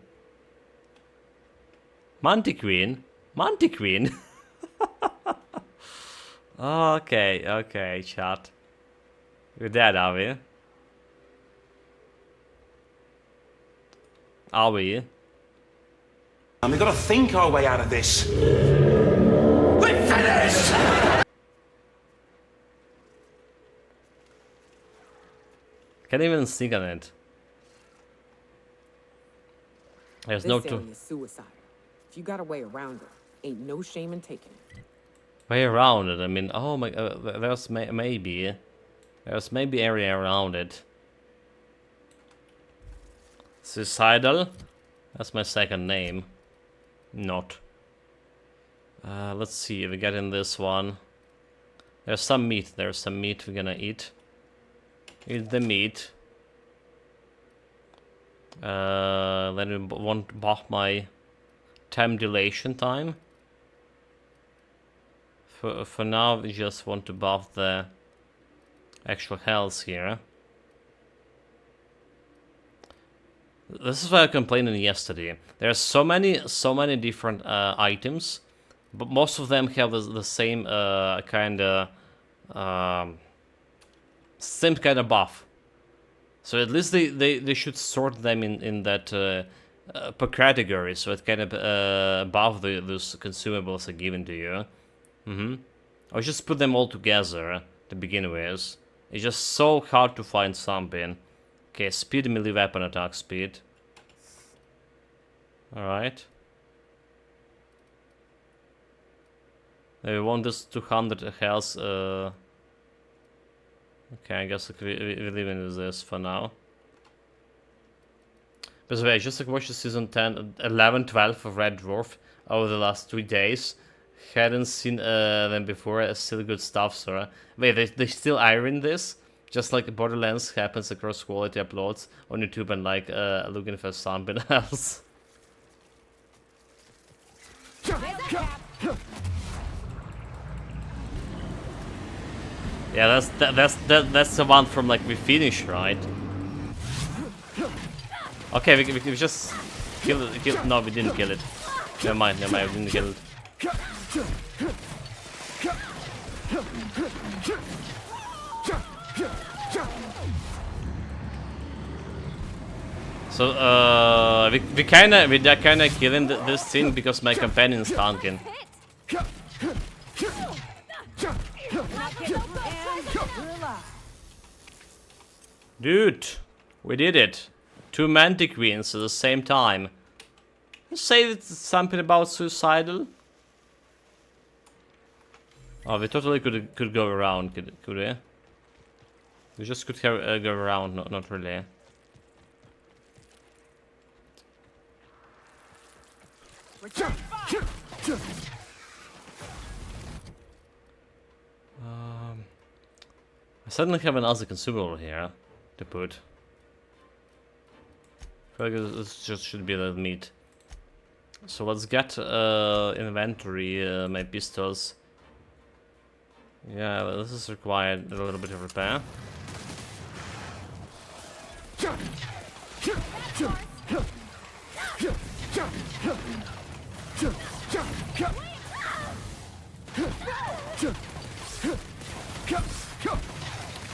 Speaker 1: Okay, chat. You're dead, are we? Are we?
Speaker 7: And we've got to think our way out of this. We're finished!
Speaker 1: Can't even sneak on it. There's no
Speaker 5: This area is suicide. If you got a way around it, ain't no shame in taking it.
Speaker 1: way around it. I mean, oh my, there's maybe area around it. Suicidal. That's my second name. Not. Let's see if we get in this one. There's some meat. There's some meat we're gonna eat. Eat the meat. Then we want buff my time dilation time. For now, we just want to buff the actual health here. This is why I complained yesterday. There are so many different items, but most of them have the same kind of buff. So at least they should sort them in that per category, so it kind of buff those consumables are given to you. Or just put them all together to begin with. It's just so hard to find something. Okay, speed, melee weapon attack speed. Alright. We want this 200 health. Okay, I guess we leave it with this for now. By the way, I just watched the season 10, 11, 12 of Red Dwarf over the last 3 days. Hadn't seen them before. Still good stuff, sir. Wait, they still iron this? Just like Borderlands happens across quality uploads on YouTube and like looking for something else. Yeah, that's the one from like we finished, right? Okay, we just killed it. No, we didn't kill it. Never mind, we didn't kill it. So we're kinda killing this thing because my companion's tanking. Dude, we did it. 2 Mantic Queens at the same time. You say it's something about suicidal? Oh, we totally could go around, could we? We just could go around, not really. I suddenly have another consumable here to put. I feel like this just should be the meat. So let's get inventory, my pistols. Yeah, this is required a little bit of repair.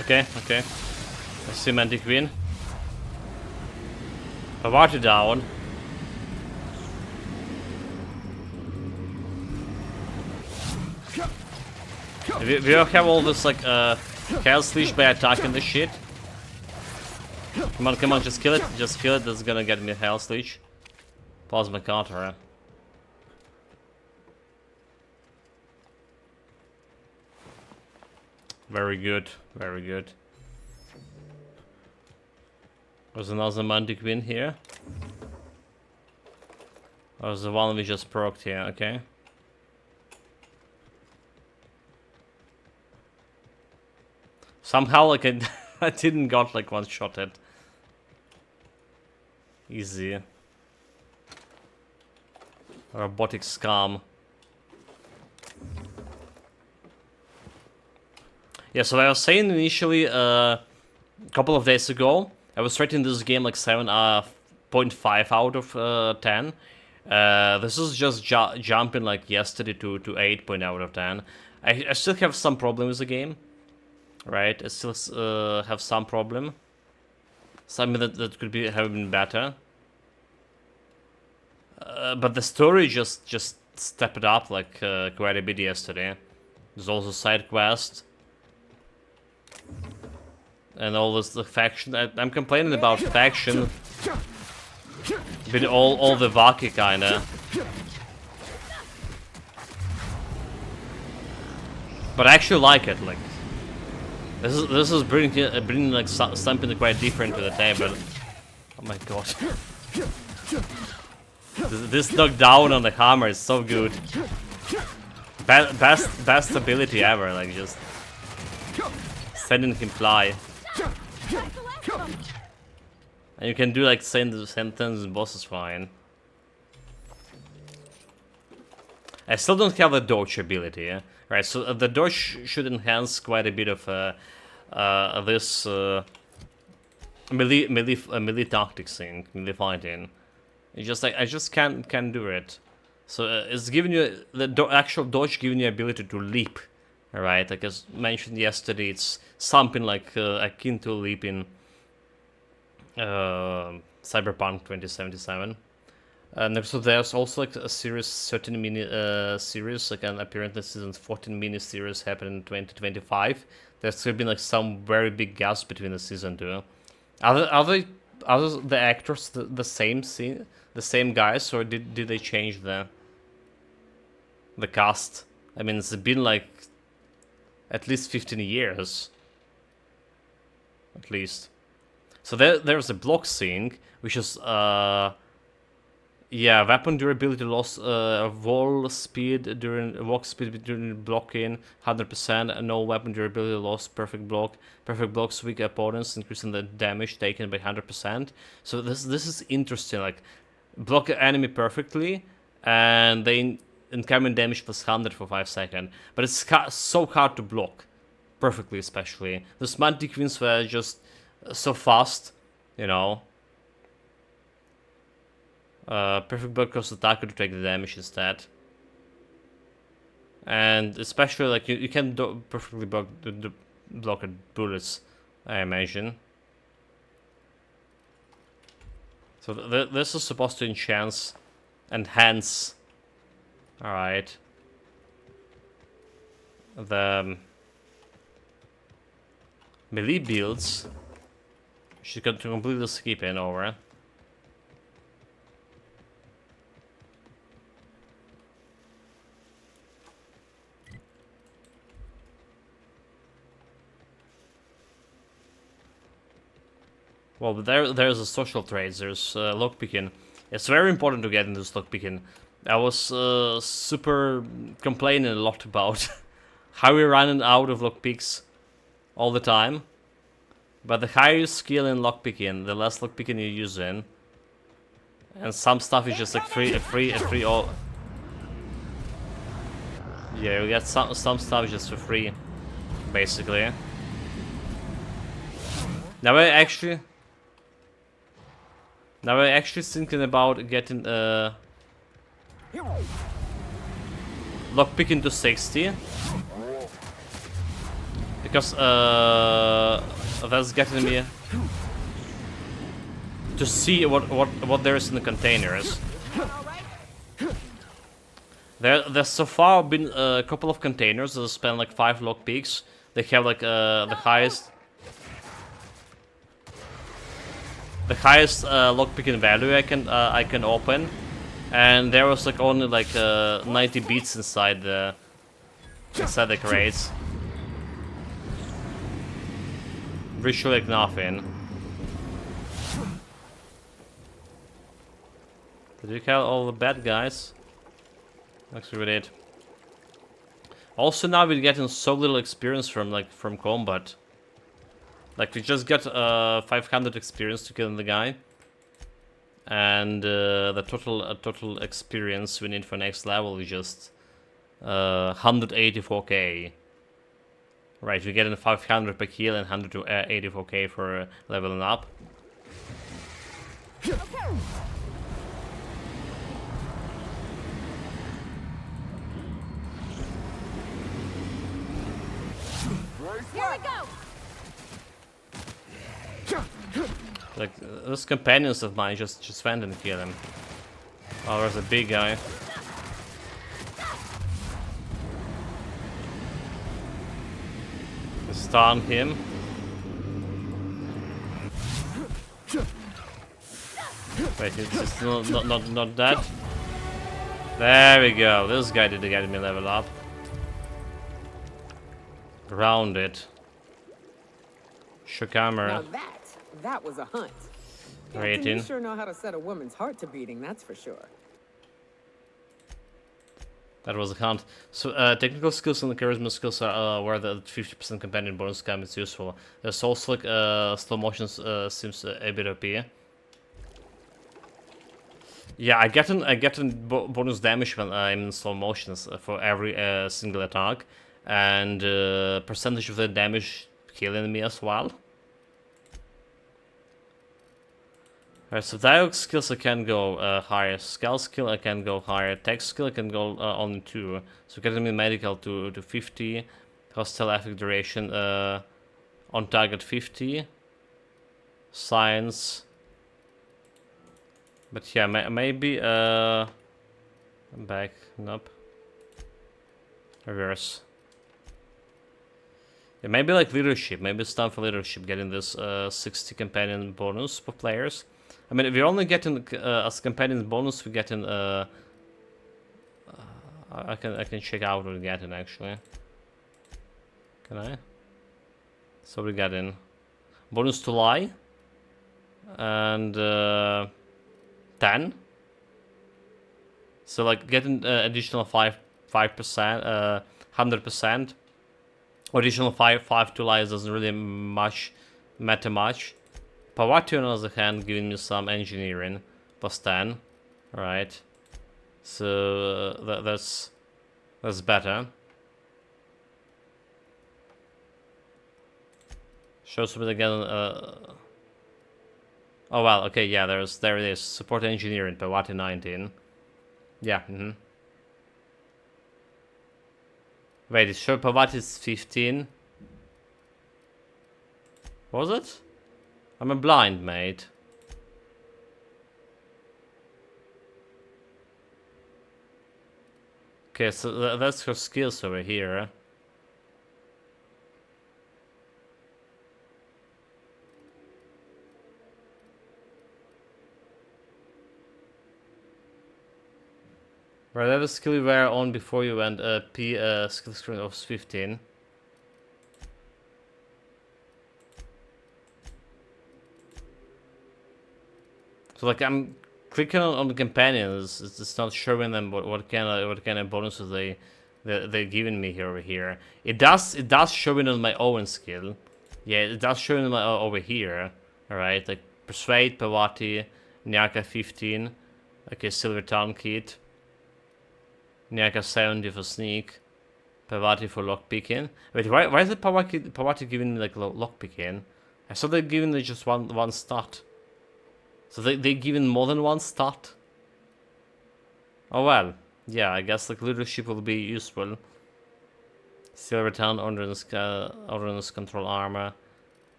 Speaker 1: Okay. I see Mantic Queen. Parvati down. We all have all this like Chaos Leash by attacking this shit. Come on, just kill it. That's gonna get me a Chaos Leash. Plasma counter. Very good. There's another Mantic Queen here. There's the one we just procced here, okay. Somehow like I didn't got like one shot at. Easy. Robotic scum. Yeah, so I was saying initially a couple of days ago, I was rating this game like 7.5 out of 10. This is just jumping like yesterday to 8 out of 10. I still have some problem with the game, right? I still have some problem. Something that could have been better. But the story just stepped it up like quite a bit yesterday. There's also side quest. And all this, the faction. I'm complaining about faction. With all the Vaki kinda. But I actually like it, like. This is bringing like something quite different to the table. Oh my god. This knockdown on the hammer is so good. Best ability ever, like just sending him fly. And you can do like sentence and boss is fine. I still don't have the dodge ability, yeah? Right? So the dodge should enhance quite a bit of this melee tactics thing, melee fighting. It's just like I just can't do it. So it's giving you the actual dodge, giving you ability to leap. All right, like as mentioned yesterday, it's something like akin to a leap in Cyberpunk 2077. And so there's also like a series, certain mini series, like an apparently season 14 mini series happened in 2025. There's still been like some very big gaps between the season two. Are the actors the same guys, or did they change the cast? I mean, it's been like at least 15 years, at least. So there's a block scene, which is yeah, weapon durability loss, walk speed during blocking, 100%, and no weapon durability loss, perfect blocks weak opponents, increasing the damage taken by 100%. So this is interesting, like block an enemy perfectly, and they incoming damage plus 100 for 5 seconds. But it's so hard to block perfectly, especially. The Smarty Queens were just so fast, you know. Perfect block costs attacker to take the damage instead. And especially like you can perfectly block bullets, I imagine. So this is supposed to enhance. Alright. The melee builds. She can completely skip in over. Well, but there's a social trades, there's lockpicking. It's very important to get into this lockpicking. I was super complaining a lot about how we're running out of lockpicks all the time. But the higher you skill in lockpicking, the less lockpicking you're using. And some stuff is just like free all. Yeah, you get some stuff just for free, basically. Now we're actually thinking about getting lockpicking to 60. Because that's getting me to see what there is in the containers. There's so far been a couple of containers that spend like 5 lockpicks. They have like the highest lockpicking value I can open, and there was like only like 90 beats inside the crates. Virtually like nothing. Did we kill all the bad guys? Actually we did. Also now we're getting so little experience from combat. Like we just got 500 experience to killing the guy, and the total experience we need for next level is just 184k. Right, we're getting 500 per kill and 184k for leveling up.
Speaker 6: Here we go.
Speaker 1: Like those companions of mine just went and killed him. Oh, there's a big guy. Stun him. Wait, it's not that. There we go. This guy did get me level up. Round it.
Speaker 5: Now
Speaker 1: Shokamura.
Speaker 5: that was a hunt. Captain, you
Speaker 1: Rating.
Speaker 5: sure know how to set a woman's heart to beating, that's for sure.
Speaker 1: That was a count. So, technical skills and the charisma skills are where the 50% companion bonus is useful. There's also like slow motions seems a bit OP. Yeah, I get an bonus damage when I'm in slow motions for every single attack, and percentage of the damage killing me as well. Alright, so dialogue skills I can go higher, scale skill I can go higher, text skill I can go only 2. So getting me medical to 50, hostile effect duration on target 50, science. But yeah, maybe back, nope. Reverse. Yeah, maybe like leadership, maybe it's time for leadership, getting this 60 companion bonus for players. I mean, if we're only getting as companion bonus, we get in. I can check out what we get in actually. Can I? So we got in bonus to lie and 10. So like getting additional 5%, 100%. Additional 5 to lies doesn't really matter much. Pawati on the other hand giving me some engineering plus 10. Alright. So that's better. Shows me again oh well, okay, yeah, there it is. Support engineering, Pawati 19. Yeah, Wait, it showed Pawati is 15. Was it? I'm a blind mate. Okay, so that's her skills over here. Right, that was skill you were on before you went P skill screen of 15. So like I'm clicking on the companions, it's not showing them what kind of bonuses they're giving me over here. It does show it on my own skill. Yeah, it does show it on my over here. All right, like persuade, Pawati, Nyaka 15. Okay, silver town kit. Nyaka 70 for sneak. Pawati for lockpicking. Wait, why is it Pawati giving me like lockpicking? I thought they're giving me just one stat. So they given more than one stat? Oh well, yeah, I guess like leadership will be useful. Silver town, ordnance control armor.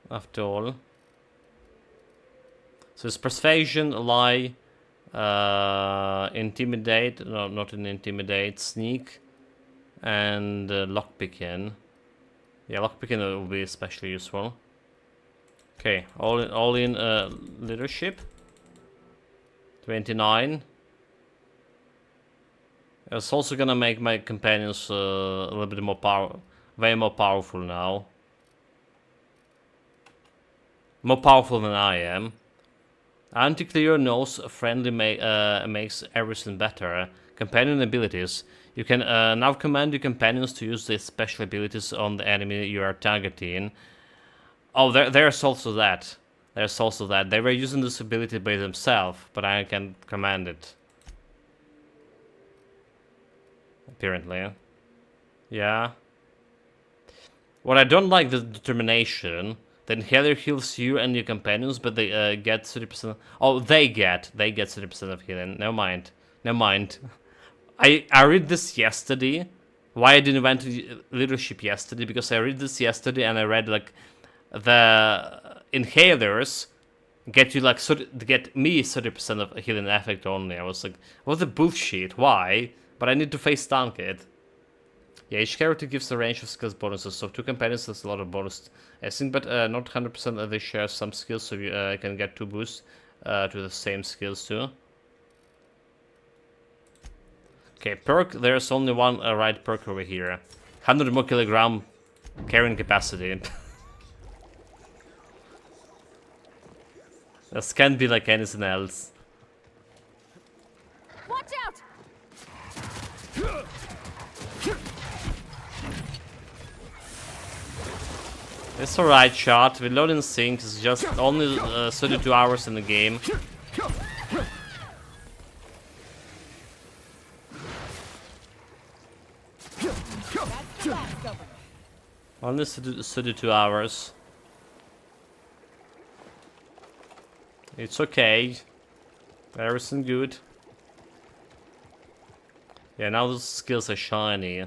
Speaker 1: After all. So it's persuasion, lie, intimidate, no, not an intimidate, sneak, and lockpicking. Yeah, lockpicking will be especially useful. Okay, all in leadership. 29. It's also gonna make my companions a little bit more way more powerful now. More powerful than I am. Anti-clear knows friendly makes everything better. Companion abilities. You can now command your companions to use their special abilities on the enemy you are targeting. Oh, there's also that. There's also that. They were using this ability by themselves, but I can command it. Apparently. Yeah. What I don't like the determination. The inhaler heals you and your companions, but they get 30%. Oh, they get 30% of healing. Never mind. I read this yesterday. Why I didn't went to leadership yesterday? Because I read this yesterday and I read like the inhalers get you like get me 30% of healing effect only. I was like, what the bullshit? Why? But I need to face tank it. Yeah, each character gives a range of skills bonuses, so 2 companions has a lot of bonus. I think, but not 100% they share some skills, so you can get 2 boosts to the same skills too. Okay, perk, there's only one right perk over here. 100 more kilogram carrying capacity. This can't be like anything else.
Speaker 6: Watch out!
Speaker 1: It's alright, chat. We load in sync. It's just only 32 hours in the game. Only 32 hours. It's okay. Everything good. Yeah, now the skills are shiny.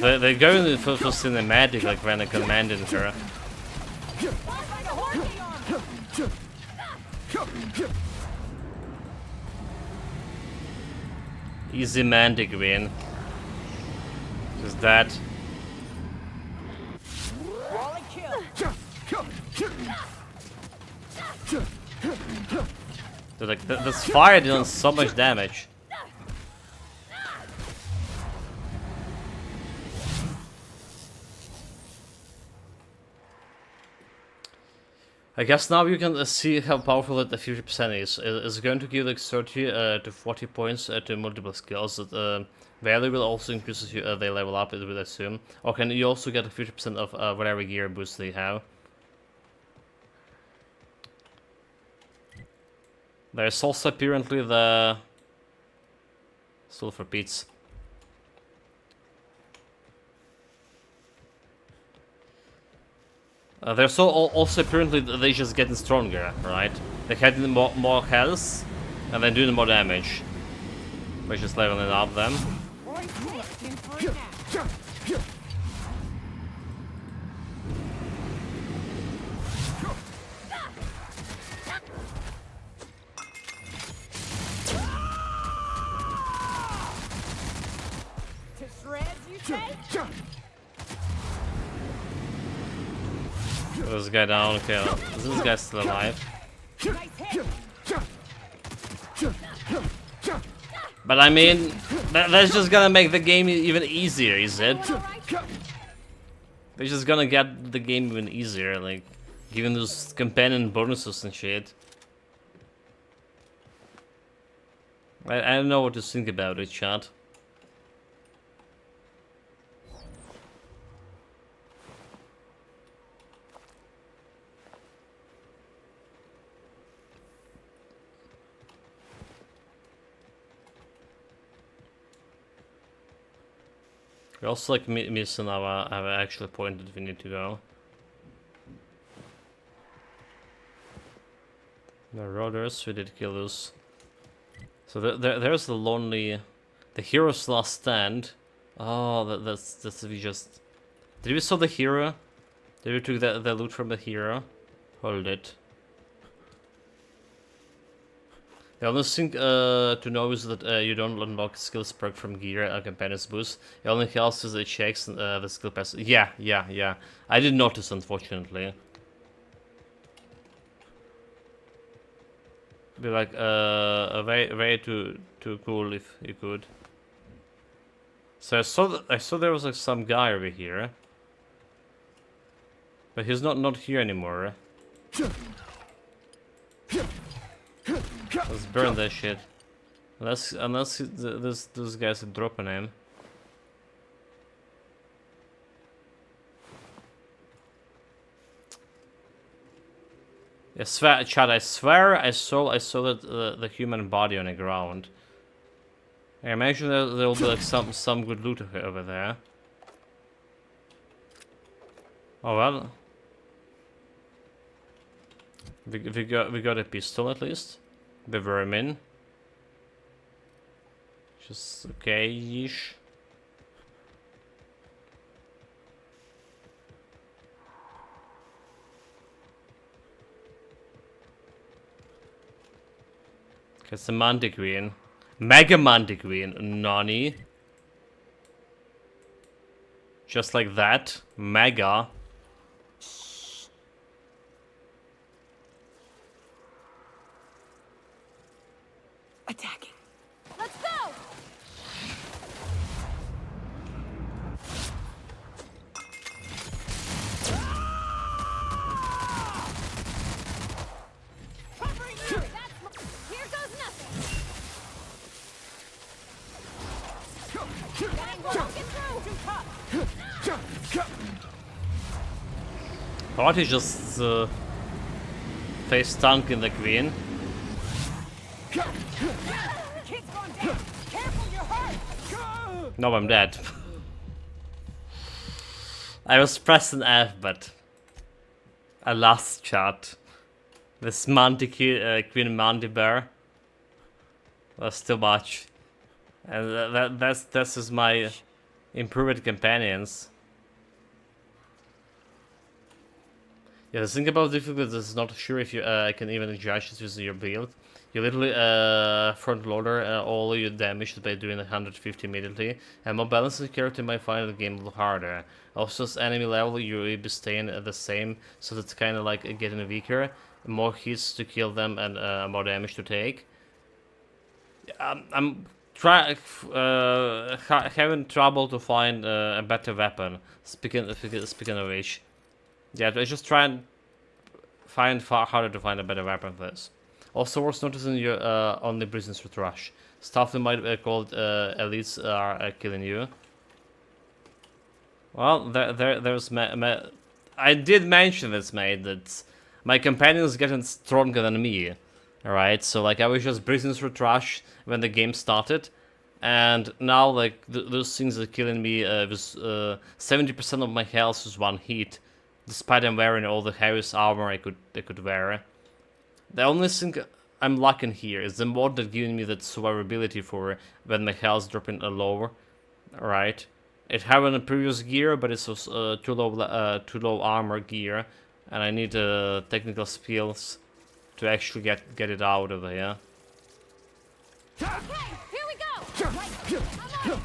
Speaker 1: They're going for cinematic, like when I commanded her. Easy mantic win. Just that. Dude, like this fire deals so much damage. I guess now you can see how powerful the 50% is. It's going to give like 30 to 40 points to multiple skills. That value will also increase as they level up, I would assume. Or can you also get 50% of whatever gear boost they have? There's also apparently the sulfur pits. They're also apparently they just getting stronger, right? They had more health and then doing more damage. We're just leveling up them.
Speaker 5: To shreds, you say?
Speaker 1: This guy down, okay. Is this guy still alive? But I mean, that's just gonna make the game even easier, is it? They're just gonna get the game even easier, like, giving those companion bonuses and shit. I don't know what to think about it, chat. We're also like missing our actual point that we need to go. The Roders, we did kill those. So there's the lonely, the hero's last stand. Oh, that's we just. Did we saw the hero? Did we took the loot from the hero? Hold it. The only thing to know is that you don't unlock skills perk from gear companion's boost. It only helps with the checks the skill pass. Yeah. I did notice, unfortunately. Be like a way too cool if you could. So I saw there was like some guy over here, but he's not here anymore. Let's burn that shit. Unless those guys are dropping him. I swear, Chad, I swear I saw that the human body on the ground. I imagine there will be like some good loot over there. Oh well. We got a pistol at least. The vermin. Just okay-ish. It's a Mantiqueen. Mega Mantiqueen. Nani? Just like that. Mega. Party just face tanking the queen.
Speaker 5: The kid's gone down. Careful, you're hurt.
Speaker 1: No, I'm dead. I was pressing F, but I lost shot. This Queen Mandy Bear was too much, and this is my improved companions. Yeah, the thing about difficulty is not sure if you can even judge this with your build. You literally front loader all your damage by doing 150 immediately, and more balanced character might find the game a little harder. Also, as enemy level, you will be staying the same, so that's kind of like getting weaker. More hits to kill them and more damage to take. I'm having trouble to find a better weapon. Speaking of which, yeah, I just try and find far harder to find a better weapon for this. Also worth noticing you're only Prisoners with Rush. Stuff that might be called elites are killing you. Well, there's I did mention this, mate, that my companion is getting stronger than me. Alright, so like I was just Prisoners with Rush when the game started, and now like those things are killing me with 70% of my health is one hit, despite I'm wearing all the heaviest armor I could wear. The only thing I'm lacking here is the mod that giving me that survivability for when my health dropping lower. Alright, it had in the previous gear, but it's too low armor gear, and I need technical skills to actually get it out of here.
Speaker 6: Okay, here we go! Right, come on!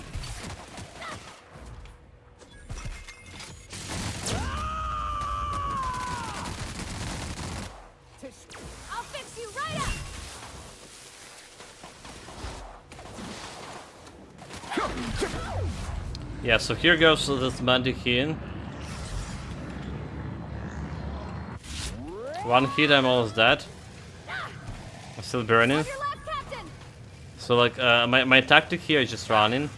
Speaker 6: I'll fix you right up!
Speaker 1: Yeah, so here goes this Mantiquean. One hit, I'm almost dead. I'm still burning.
Speaker 6: Your left, Captain!
Speaker 1: So like, my tactic here is just running.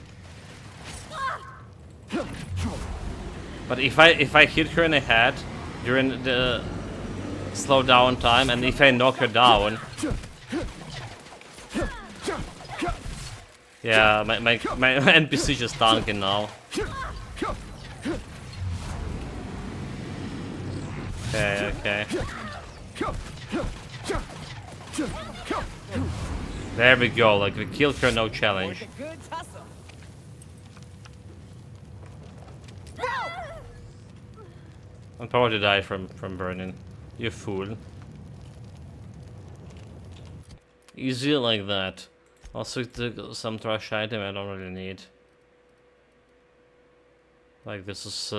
Speaker 1: But if I hit her in the head during the slow down time, and if I knock her down, yeah, my NPC just tanking now. Okay. There we go, like we killed her, no challenge.
Speaker 5: Good tussle.
Speaker 1: I'm probably die from burning. You fool. Easy like that. Also some trash item I don't really need. Like this is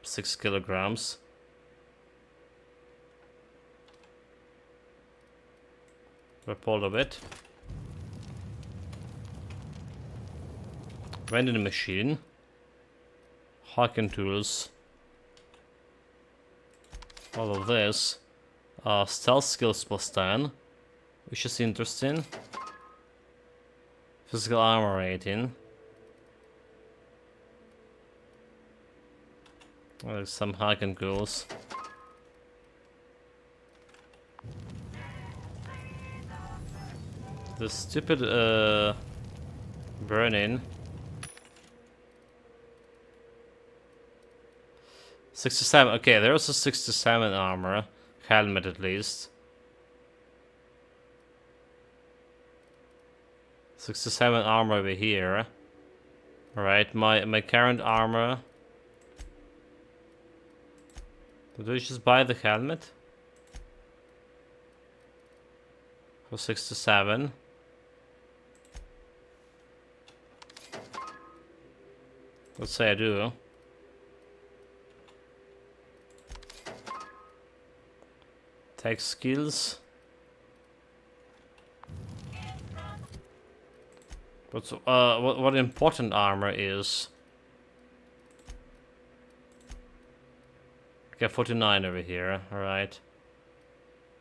Speaker 1: 6 kilograms. Report a bit. Vending machine. Hacking tools. All of this. Stealth skills plus 10. Which is interesting. Physical armor rating. There's some hacking tools. The stupid burn-in. 67. Okay, there's a 67 armor. Helmet at least. 67 armor over here. Alright, my current armor. Did we just buy the helmet? For 67. Let's say I do. Tech skills. What important armor is? Okay, 49 over here. All right.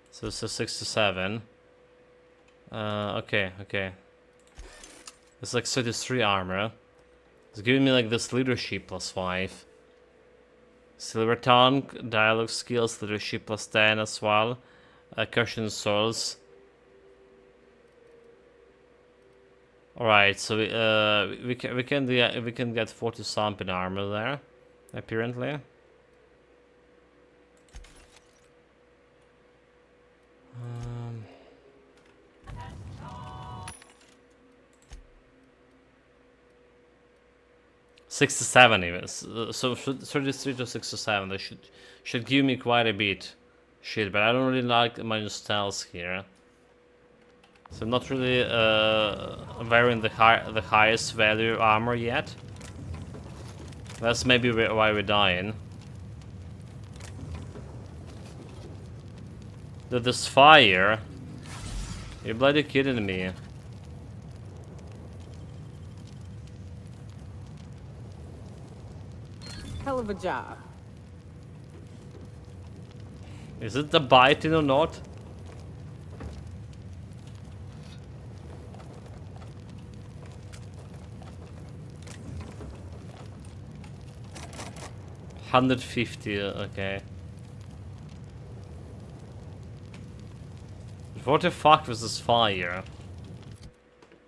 Speaker 1: So this is 67. Okay. It's like 33 armor. It's giving me like this leadership plus 5. Silver tongue, dialogue skills, leadership plus 10 as well. Cushion souls. Alright, so we can get 40 something armor there, apparently. 67 even. So 33 to 67. They should give me quite a bit. Shit, but I don't really like my styles here. So I'm not really wearing the highest value armor yet. That's maybe why we're dying. This fire. You're bloody kidding me.
Speaker 5: Hell of a job.
Speaker 1: Is it the biting or not? $150, okay. What the fuck was this fire?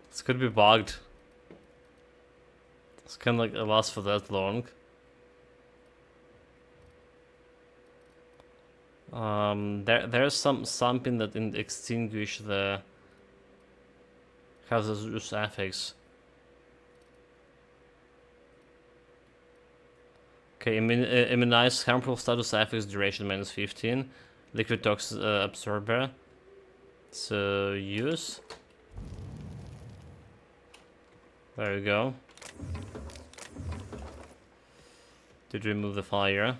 Speaker 1: This could be bugged. This can like last for that long. There's something that didn't extinguish the hazardous effects. Okay, immunize harmful status effects duration -15. Liquid toxin absorber. So use. There we go. Did remove the fire.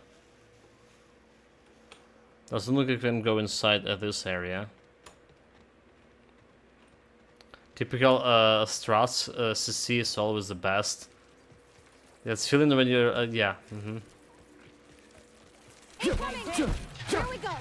Speaker 1: Doesn't look like we can go inside this area. Typical Strats CC is always the best. It's feeling when you're yeah.
Speaker 6: Incoming! Here we go!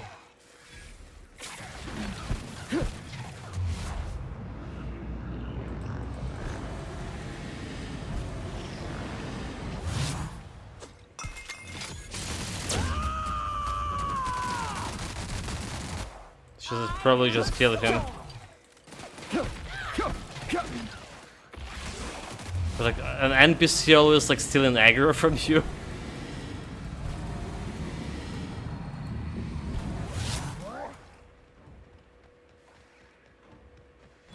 Speaker 1: Should probably just kill him. But like an NPC always like stealing aggro from you.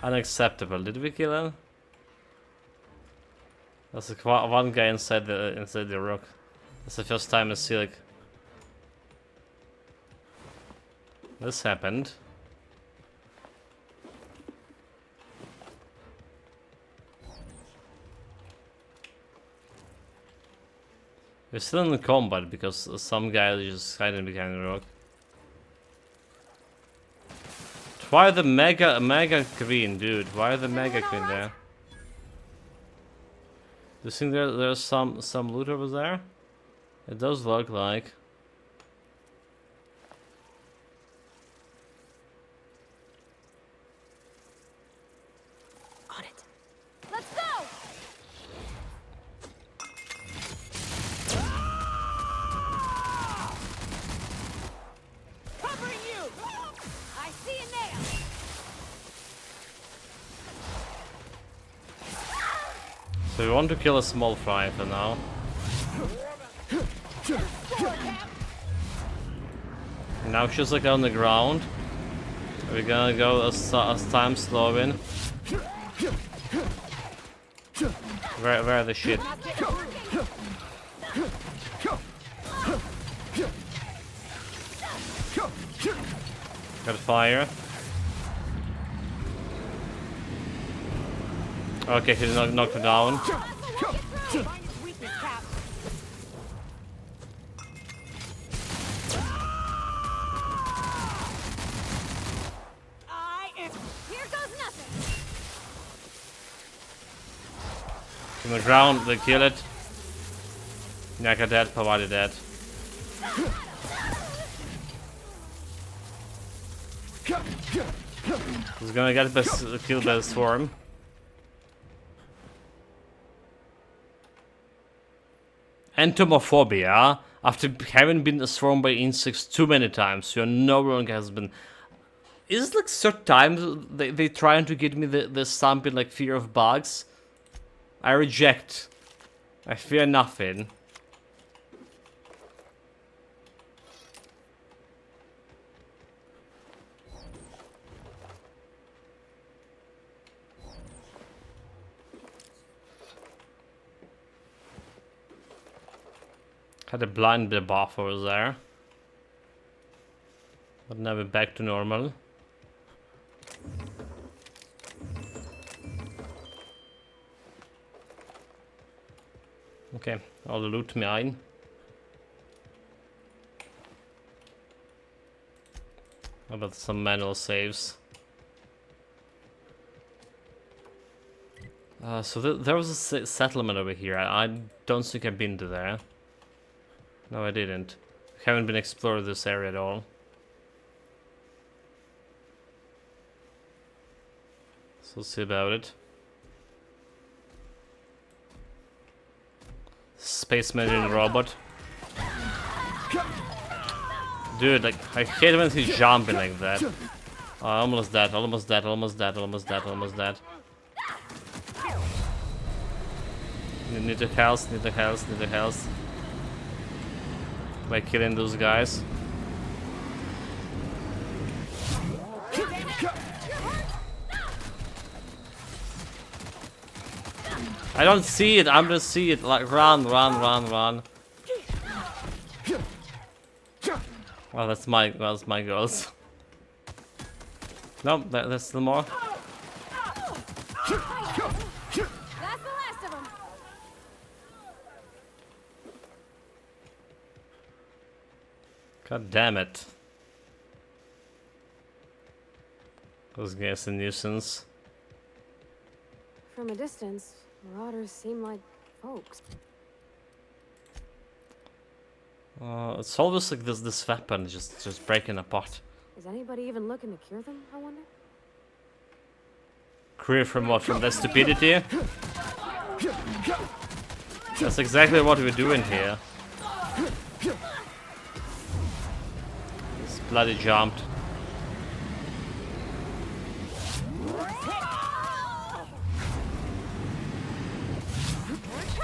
Speaker 1: Unacceptable. Did we kill him? There's like one guy inside the rock. That's the first time I see like this happened. We're still in combat because some guy is just hiding behind the rock. Why the mega queen, dude? Why the mega queen there? Do you think there's some loot over there? It does look like.
Speaker 6: On it. Let's go! Covering you! I see a nail!
Speaker 1: So we want to kill a small fry for now. Now she's like on the ground. We're gonna go as time slowing. Where are the shit? Got fire. Okay, he knocked her down.
Speaker 6: Here goes nothing!
Speaker 1: On the ground, they kill it. Nyaka dead, Pawadi dead. He's gonna get killed by the swarm. Entomophobia. After having been swarmed by insects too many times, you no longer has been... Is it like certain times they trying to get me the something like fear of bugs? I reject. I fear nothing. Had a blind buff over there. But now we're back to normal. Okay, all the loot mine. How about some manual saves? So there was a settlement over here. I don't think I've been to there. No, I didn't. Haven't been explored this area at all. So we'll see about it. Space Marine robot. Dude, like, I hate when he's jumping like that. Almost dead, almost dead, almost dead, almost dead, almost dead. Need the health, need the health, need the health. By killing those guys. I don't see it, I'm just see it. Like, run, run, run, run. Well, that's my girls. Nope, there's still more.
Speaker 6: That's the last of them.
Speaker 1: God damn it. Those guys are a nuisance.
Speaker 6: From a distance, marauders seem like folks.
Speaker 1: It's always like this weapon just breaking apart.
Speaker 6: Is anybody even looking to cure them, I wonder?
Speaker 1: Cure from what? From that stupidity? That's exactly what we're doing here. This bloody jumped.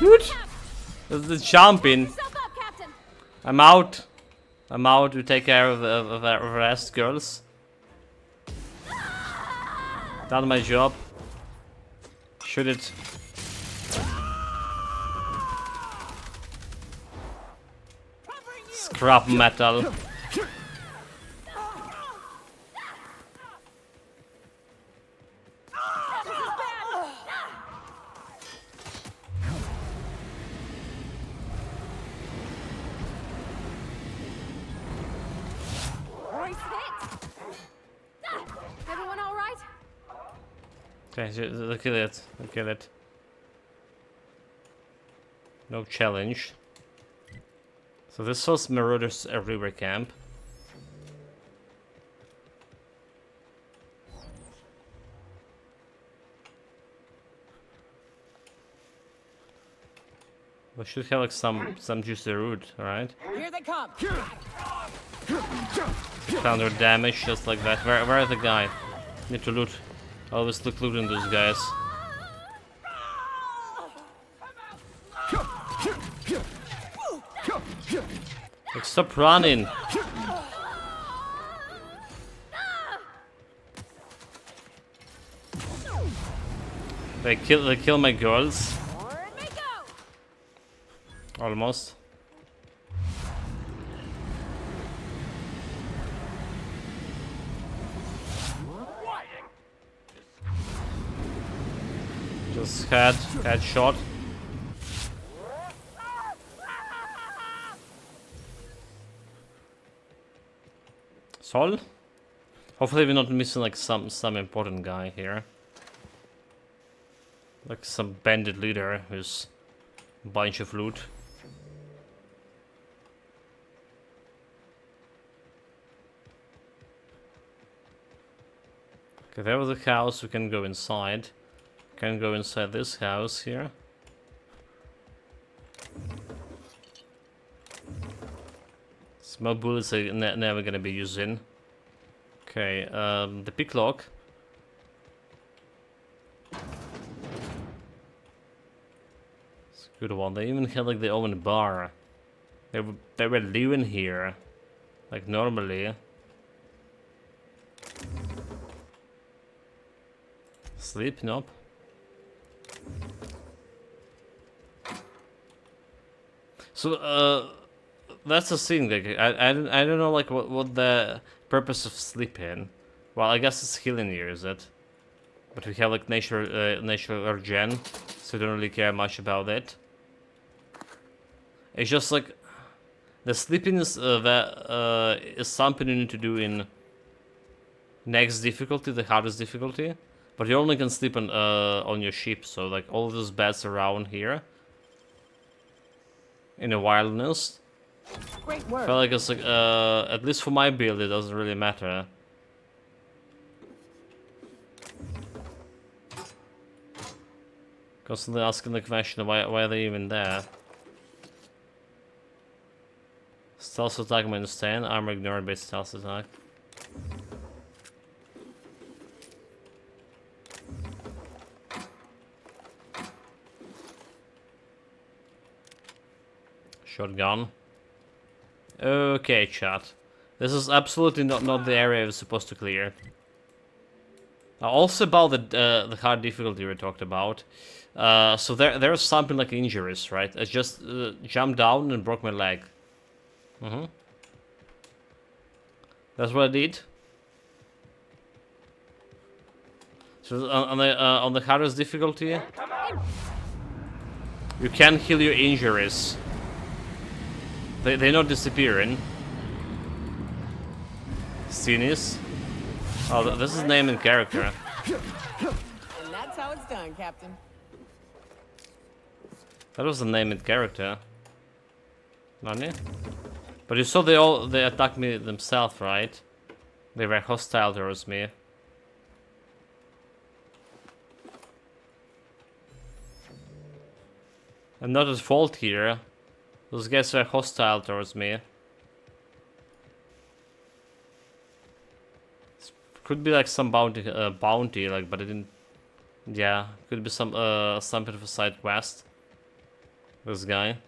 Speaker 1: Dude! The jumping.
Speaker 6: Yourself up, Captain!
Speaker 1: I'm out. I'm out to take care of the rest, girls. Done my job. Shoot it. Scrap metal.
Speaker 6: Everyone all right?
Speaker 1: Okay, look at it. Look at it. No challenge. So this was Marauders Everywhere camp. We should have like some juicy root, alright?
Speaker 5: Here they come.
Speaker 1: Thunder damage, just like that. Where are the guy? Need to loot. Always looting those guys. Like, stop running! They kill my girls.
Speaker 6: Forward we go!
Speaker 1: Almost. Just headshot. Sol? Hopefully we're not missing like some important guy here. Like some bandit leader who's a bunch of loot. Okay, there was a house, we can go inside. Can go inside this house here. Small bullets are never gonna be using. Okay, the picklock. It's a good one. They even had like their own bar. They were living here, like normally. Sleep? Nope. So that's the thing. Like I don't know like what the purpose of sleeping. Well, I guess it's healing here, is it? But we have like natural regen, so we don't really care much about it. It's just like the sleeping is is something you need to do in next difficulty, the hardest difficulty. But you only can sleep on your ship, so like all those beds around here in the wilderness.
Speaker 5: Great
Speaker 1: I
Speaker 5: work.
Speaker 1: feel like it's like at least for my build, it doesn't really matter. Constantly asking the question why are they even there? Stealth attack -10, armor ignored by stealth attack. Shotgun. Okay, chat. This is absolutely not the area I was supposed to clear. Also about the hard difficulty we talked about. So there's something like injuries, right? I just jumped down and broke my leg. That's what I did. So on the hardest difficulty, you can heal your injuries. They're not disappearing. Sinis. Oh, this is name and character.
Speaker 5: And that's how it's done, Captain.
Speaker 1: That was the name and character. Nani? But you saw they attacked me themselves, right? They were hostile towards me. I'm not at fault here. Those guys were hostile towards me. Could be like some bounty, like, but it didn't. Yeah, could be some bit of a side quest. This guy.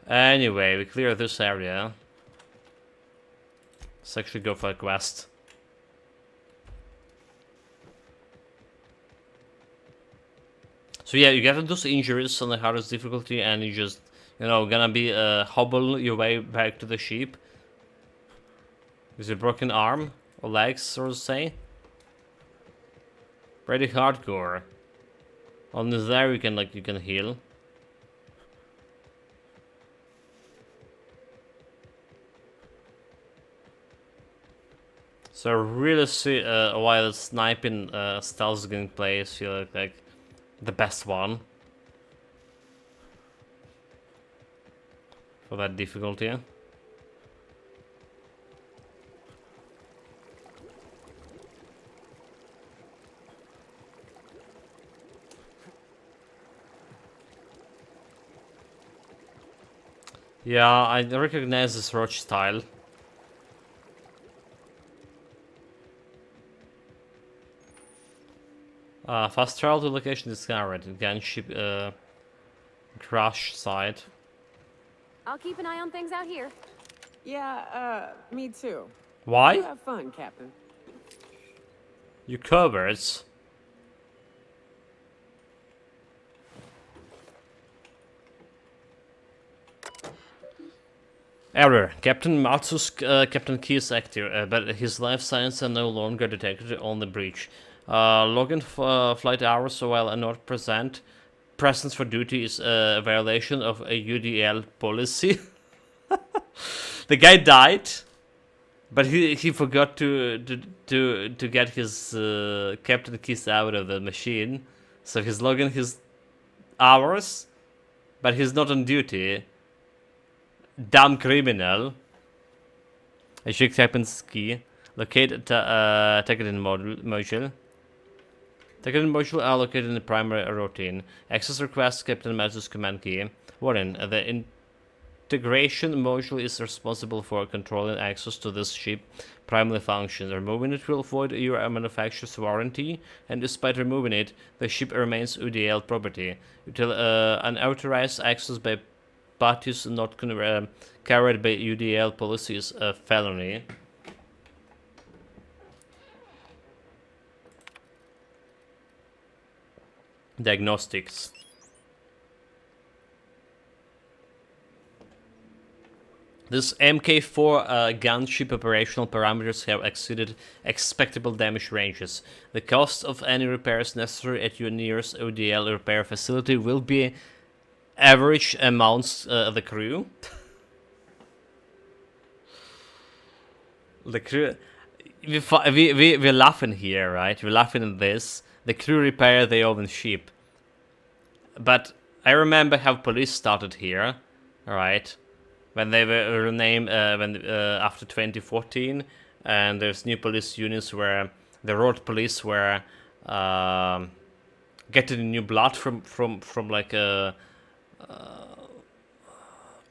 Speaker 1: Anyway, we clear this area. Let's actually go for a quest. So yeah, you get those injuries on the hardest difficulty, and you just, you know, gonna be hobble your way back to the ship. With your broken arm or legs, so to say. Pretty hardcore. On there you can heal. So I really see why the sniping stealth gameplay is feel like the best one for that difficulty. Yeah, I recognize this roach style. Fast travel to location discovered. Gunship crash site.
Speaker 6: I'll keep an eye on things out here.
Speaker 5: Yeah, me too.
Speaker 1: Why?
Speaker 5: You have fun, Captain.
Speaker 1: You cowards. Error. Captain Matsu's Captain Key is active, but his life signs are no longer detected on the breach. Login flight hours while not presence for duty is a violation of a UDL policy. The guy died, but he forgot to get his Captain Keys out of the machine, so he's logging his hours, but he's not on duty. Dumb criminal. I should Captain's key. Locate Tekkadan module. Tekkadan module are located in the primary routine. Access request Captain Matsu's command key. Warning, the integration module is responsible for controlling access to this ship primary function. Removing it will void your manufacturer's warranty, and despite removing it, the ship remains UDL property. Until unauthorized access by parties not carried by UDL policy is a felony. Diagnostics. This MK4 gunship operational parameters have exceeded expectable damage ranges. The cost of any repairs necessary at your nearest ODL repair facility will be average amounts of the crew. The crew... We're laughing here, right? We're laughing at this. The crew repair their own ship. But I remember how police started here, right? When they were renamed after 2014, and there's new police units where the road police were getting new blood from like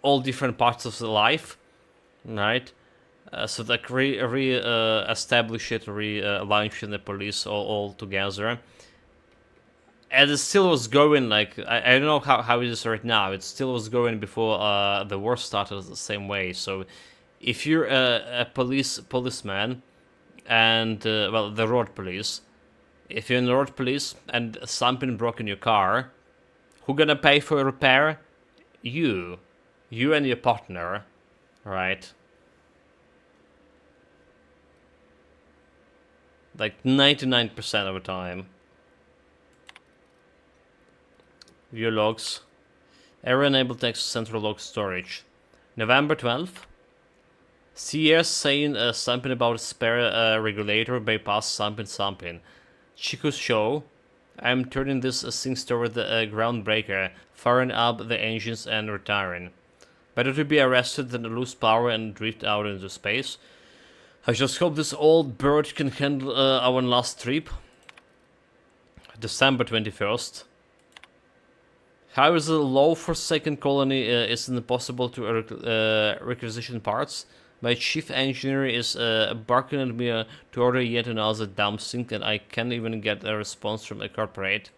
Speaker 1: all different parts of the life, right? So like establish it, launching the police all together. And it still was going, like, I don't know how it is right now. It still was going before the war started the same way. So if you're a policeman and, well, the road police, if you're in the road police and something broke in your car, who gonna pay for a repair? You and your partner, right? Like 99% of the time. View logs. Error enabled to access central log storage. November 12th. CS saying something about a spare regulator bypass something. Chico's show. I'm turning this things toward the groundbreaker, firing up the engines and retiring. Better to be arrested than to lose power and drift out into space. I just hope this old bird can handle our last trip. December 21st. How is the law for second colony isn't possible to requisition parts? My chief engineer is barking at me to order yet another dump sink, and I can't even get a response from a corporate.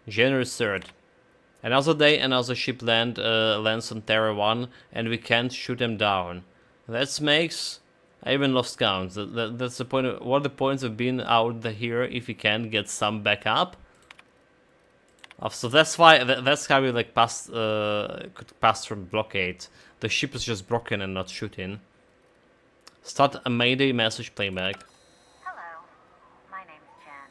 Speaker 1: January 3rd. Another day, another ship lands on Terra 1, and we can't shoot them down. That makes... I even lost count. That's the point of... What the points of being out here if we can't get some backup? So that's why, that's how we like could pass through blockade. The ship is just broken and not shooting. Start a Mayday message playback.
Speaker 8: Hello, my name's Jen.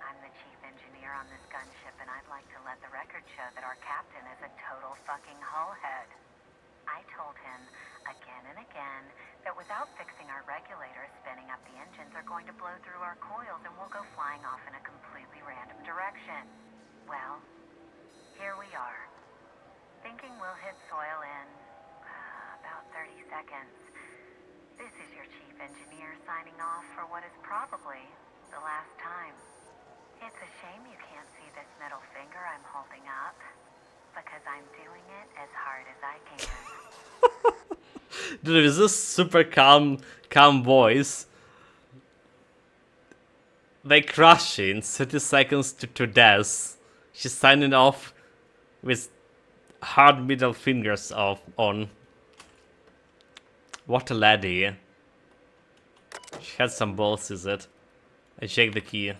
Speaker 8: I'm the chief engineer on this gunship, and I'd like to let the record show that our captain is a total fucking hullhead. I told him again and again that without fixing our regulators, spinning up the engines are going to blow through our coils and we'll go flying off in a completely random direction. Well, here we are. Thinking we'll hit soil in about 30 seconds. This is your chief engineer signing off for what is probably the last time. It's a shame you can't see this middle finger I'm holding up, because I'm doing it as hard as I can.
Speaker 1: Dude, with this super calm voice, they crush in 30 seconds to death. She's signing off with hard middle fingers on. What a laddie. She had some balls, is it? I check the key.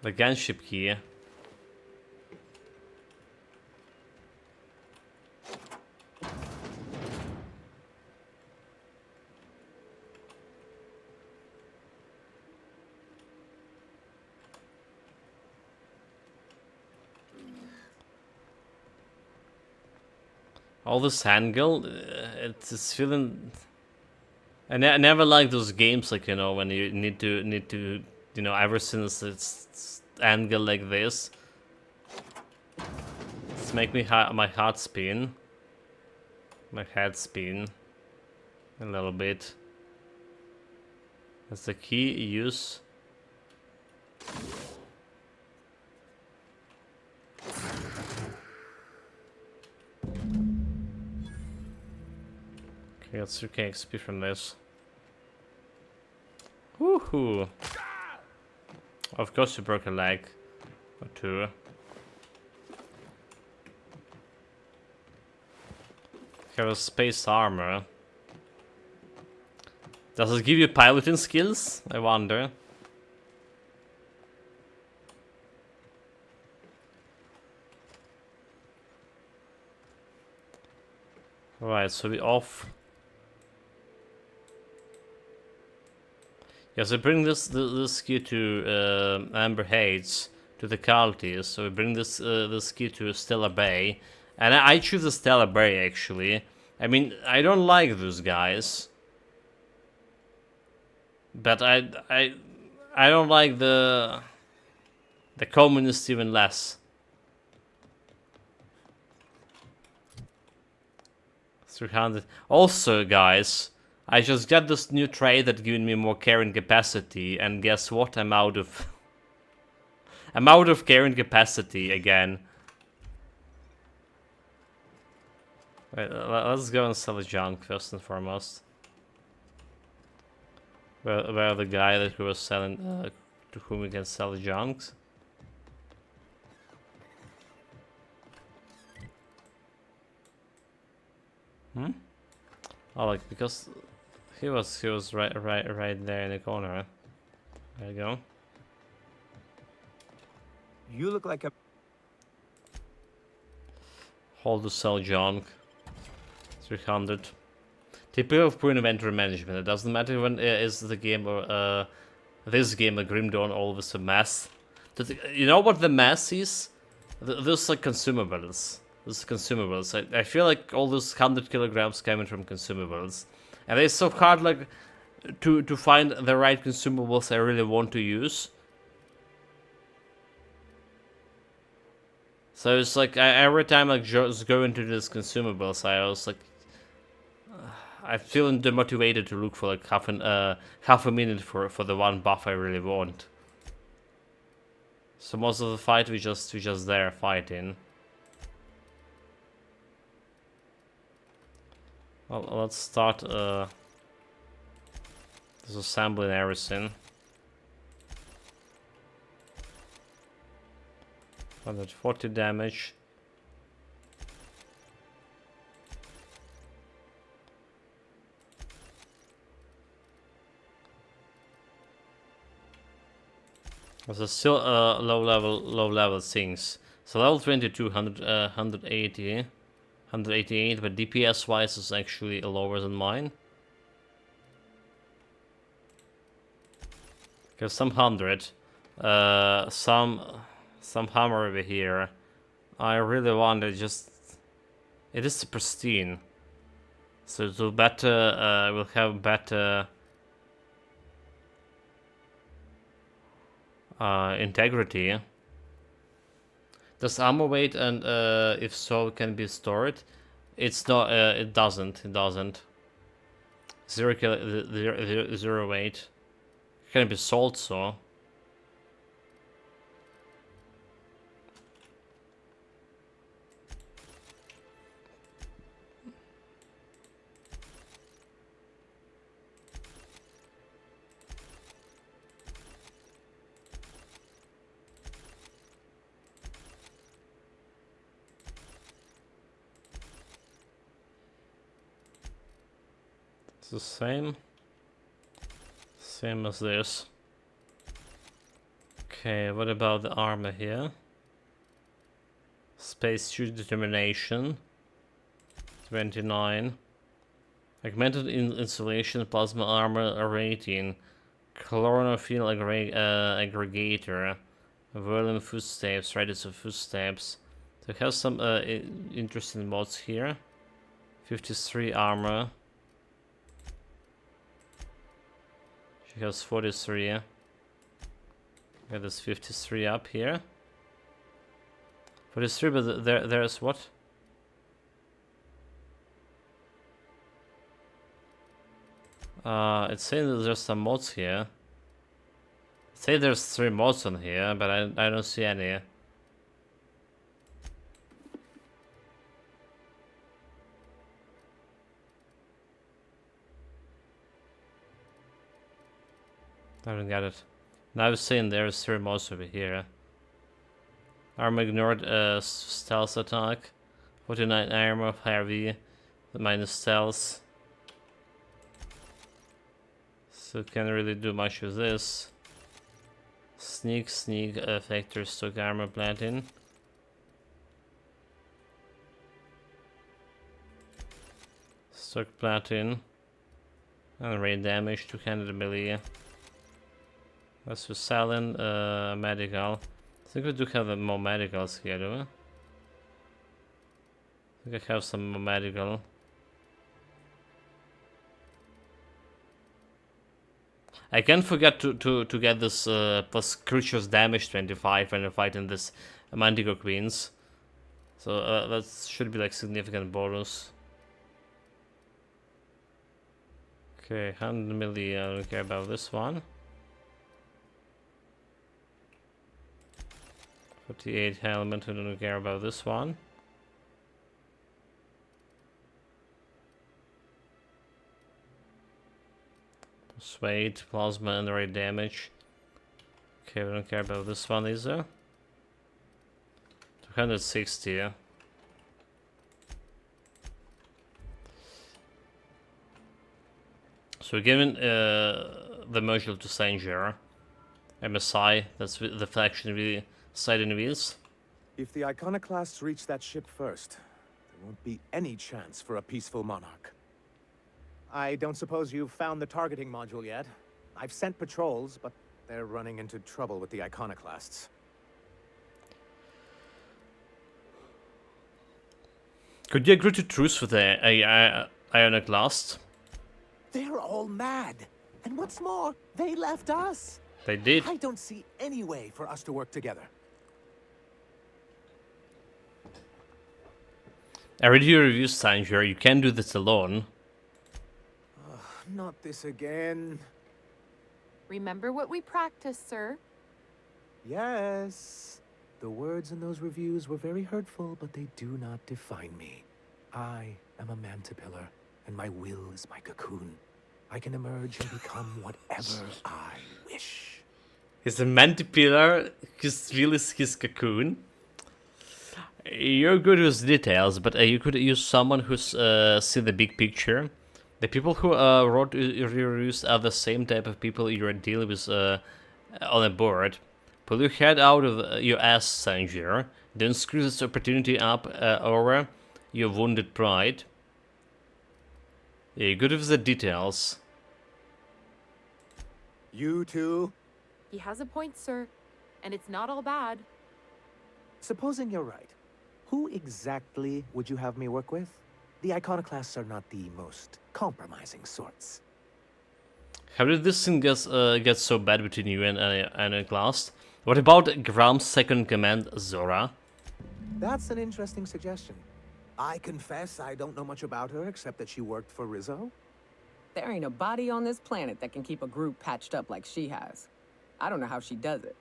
Speaker 1: The gunship key. All this angle, it's feeling. I never liked those games, like, you know, when you need to, you know, ever since it's angle like this, it's make me my heart spin, my head spin, a little bit. That's the key. Use. Got 3k XP from this. Woohoo! Of course you broke a leg. Or two. Have a space armor. Does it give you piloting skills? I wonder. Right, so we off. Yeah, so bring this key to Amber Heights, to the Calties. So we bring this key to Stellar Bay, and I choose the Stellar Bay actually. I mean, I don't like those guys, but I don't like the communists even less. 300. Also, guys, I just got this new trade that giving me more carrying capacity, and guess what? I'm out of carrying capacity again. Wait, let's go and sell the junk first and foremost. Where the guy that we were selling, to whom we can sell the junks? Oh, like because he was right there in the corner. There you go.
Speaker 3: You look like a...
Speaker 1: Hold to sell junk. 300. Typical of poor inventory management. It doesn't matter when is the game or this game a Grim Dawn always a mess. You know what the mess is? Those like consumables. Those consumables. I feel like all those 100 kilograms coming from consumables, and it's so hard like to find the right consumables I really want to use. So it's like every time I just go into these consumables, I was like, I feel demotivated to look for like half a minute for the one buff I really want. So most of the fight we just there fighting. Well, let's start disassembling everything. 140 damage. There's still low level things. So level 22, 180. 188, but DPS wise is actually lower than mine. Because some 100, some hammer over here. I really want to just. It is pristine, so it will better. Will have better integrity. Does ammo weight and if so can be stored? It's not. It doesn't. It doesn't. Zero weight. Can be sold so. The same as this. Okay, what about the armor here? Space suit determination 29. Augmented insulation, plasma armor rating, chlorophyll aggregator, whirling footsteps, radius of footsteps. So it has some interesting mods here. 53 armor. She has 43. Got this 53 up here. 43, but there's what? It's saying that there's some mods here. Say there's 3 mods on here, but I don't see any. I don't get it. Now I've seen there's 3 most over here. Armor ignored stealth attack. 49 armor, heavy, minus stealth. So can't really do much with this. Sneak, factor, stock armor plating. Stock plating. And rain damage, 200 melee. That's for selling, medical. I think we do have more medicals here, do we? I think I have some more medical. I can't forget to get this plus creatures damage 25 when you're fighting this Manticore Queens. So that should be like significant bonus. Okay, 100 milli, I don't care about this one. 48 helmet, I don't care about this one. Persuade, plasma and rate damage. Okay, we don't care about this one either. 260, yeah. So we're giving the module to Sanger. MSI, that's the faction we side in wheels.
Speaker 4: If the Iconoclasts reach that ship first, there won't be any chance for a peaceful monarch.
Speaker 9: I don't suppose you've found the targeting module yet. I've sent patrols, but they're running into trouble with the Iconoclasts.
Speaker 1: Could you agree to truce with the Iconoclast?
Speaker 9: They're all mad. And what's more, they left us.
Speaker 1: They did.
Speaker 9: I don't see any way for us to work together.
Speaker 1: I read your review, Sanger. You can't do this alone.
Speaker 9: Not this again.
Speaker 6: Remember what we practiced, sir.
Speaker 9: Yes. The words in those reviews were very hurtful, but they do not define me. I am a Mantipillar, and my will is my cocoon. I can emerge and become whatever I wish.
Speaker 1: He's a Mantipillar, his will is his cocoon. You're good with details, but you could use someone who's seen the big picture. The people who wrote your reviews are the same type of people you're dealing with on a board. Pull your head out of your ass, Sanger. Don't screw this opportunity up over your wounded pride. Yeah, you're good with the details.
Speaker 9: You too?
Speaker 6: He has a point, sir. And it's not all bad.
Speaker 9: Supposing you're right, who exactly would you have me work with? The Iconoclasts are not the most compromising sorts.
Speaker 1: How did this thing get so bad between you and Iconoclast? What about Gram's second command, Zora?
Speaker 9: That's an interesting suggestion. I confess I don't know much about her except that she worked for Rizzo.
Speaker 5: There ain't a body on this planet that can keep a group patched up like she has. I don't know how she does it.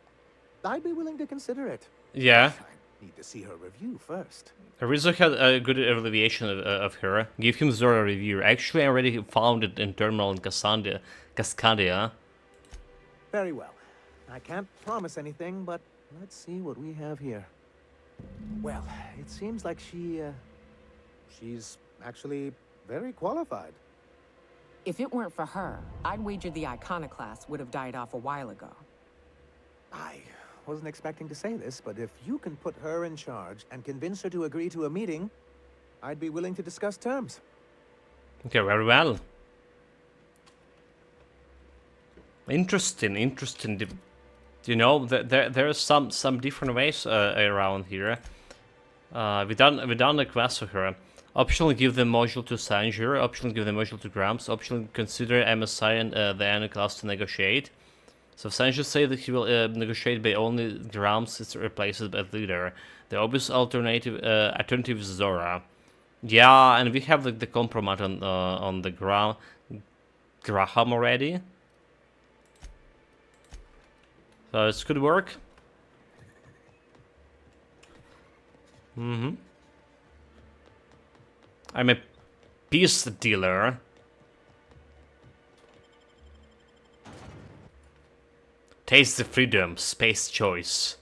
Speaker 9: I'd be willing to consider it.
Speaker 1: Yeah.
Speaker 9: I need to see her review first.
Speaker 1: Rizzo had a good evaluation of her. Give him Zora review. Actually, I already found it in Terminal in Cascadia.
Speaker 9: Very well. I can't promise anything, but let's see what we have here. Well, it seems like she's actually very qualified.
Speaker 5: If it weren't for her, I'd wager the Iconoclast would have died off a while ago.
Speaker 9: I wasn't expecting to say this, but if you can put her in charge and convince her to agree to a meeting, I'd be willing to discuss terms.
Speaker 1: Okay, very well. Interesting. You know, there are some different ways around here. We done the quest for her. Optionally give the module to Sanger. Optionally give the module to Grams. Optionally consider MSI and the Iconoclast to negotiate. So Sanger say that he will negotiate by only Grams is replaced as leader. The obvious alternative is Zora. Yeah, and we have like the compromise on the Graham already. So this could work. I'm a peace dealer. Taste the freedom, space choice.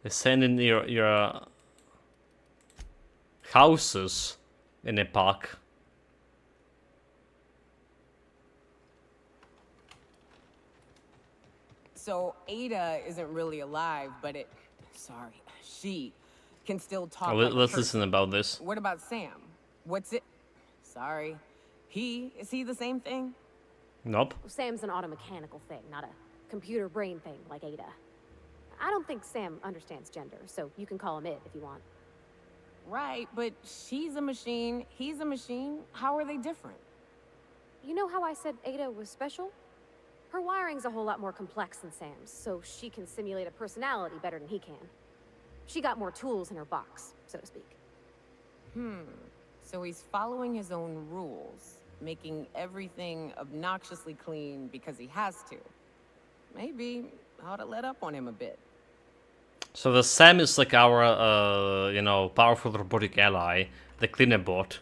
Speaker 1: They send in your houses in a park.
Speaker 5: So Ada isn't really alive, but she can still talk.
Speaker 1: Let's
Speaker 5: like a person.
Speaker 1: listen about this.
Speaker 5: What about Sam? What's it? Sorry. Is he the same thing?
Speaker 1: Nope.
Speaker 6: Sam's an automechanical thing, not a computer brain thing like Ada. I don't think Sam understands gender, so you can call him it if you want.
Speaker 5: Right, but she's a machine, he's a machine. How are they different?
Speaker 6: You know how I said Ada was special? Her wiring's a whole lot more complex than Sam's, so she can simulate a personality better than he can. She got more tools in her box, so to speak.
Speaker 5: So he's following his own rules, making everything obnoxiously clean because he has to. Maybe I ought to let up on him a bit.
Speaker 1: So the Sam is like our, you know, powerful robotic ally, the cleaner bot,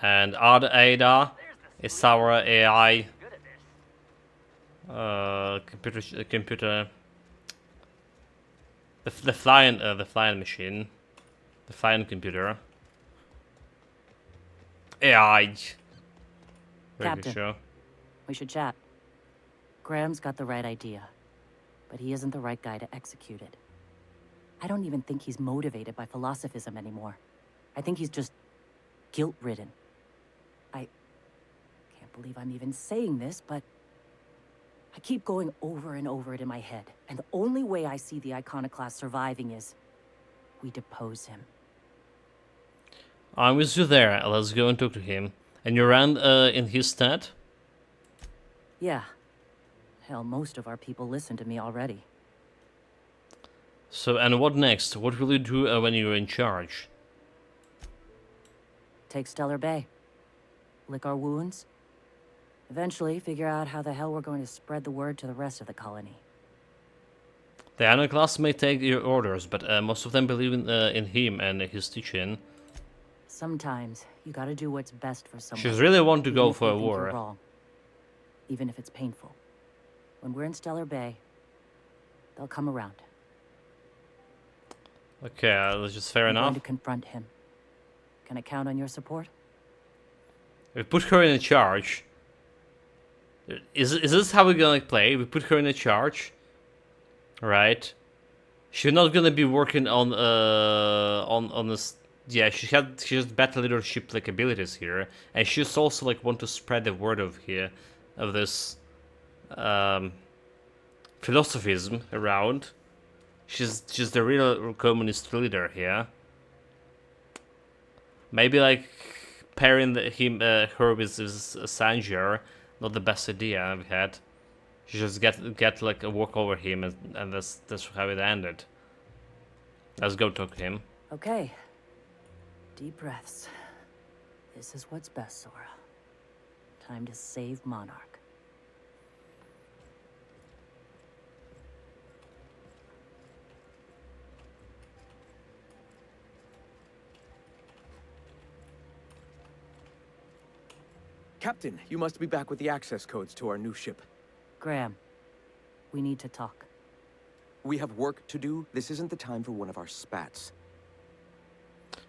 Speaker 1: and Ada is our AI computer. The flying machine, the flying computer. AI. Very good
Speaker 10: Captain.
Speaker 1: show.
Speaker 10: We should chat. Graham's got the right idea, but he isn't the right guy to execute it. I don't even think he's motivated by philosophism anymore. I think he's just guilt-ridden. I can't believe I'm even saying this, but I keep going over and over it in my head, and the only way I see the Iconoclast surviving is we depose him.
Speaker 1: I'm with you there. Let's go and talk to him. And you ran in his stead?
Speaker 10: Yeah. Hell, most of our people listen to me already.
Speaker 1: So, and what next? What will you do when you're in charge?
Speaker 10: Take Stellar Bay. Lick our wounds. Eventually, figure out how the hell we're going to spread the word to the rest of the colony.
Speaker 1: The Iconoclast may take your orders, but most of them believe in him and his teaching.
Speaker 10: Sometimes, you gotta do what's best for someone.
Speaker 1: She's really want to
Speaker 10: even
Speaker 1: go
Speaker 10: if
Speaker 1: for
Speaker 10: they
Speaker 1: a
Speaker 10: think you're
Speaker 1: war.
Speaker 10: wrong. Even if it's painful. When we're in Stellar Bay, they'll come around.
Speaker 1: Okay, that's just fair
Speaker 10: I'm going
Speaker 1: enough.
Speaker 10: to confront him. Can I count on your support?
Speaker 1: We put her in charge. Is this how we're gonna play? We put her in charge, right? She's not gonna be working on this. Yeah, she has better leadership like abilities here, and she's also like want to spread the word of this philosophism around. She's the real communist leader here. Maybe like pairing her with Sanger, not the best idea we had. She just get like a walk over him, and that's how it ended. Let's go talk to him.
Speaker 10: Okay. Deep breaths. This is what's best, Sora. Time to save Monarch.
Speaker 9: Captain, you must be back with the access codes to our new ship.
Speaker 10: Graham, we need to talk.
Speaker 9: We have work to do. This isn't the time for one of our spats.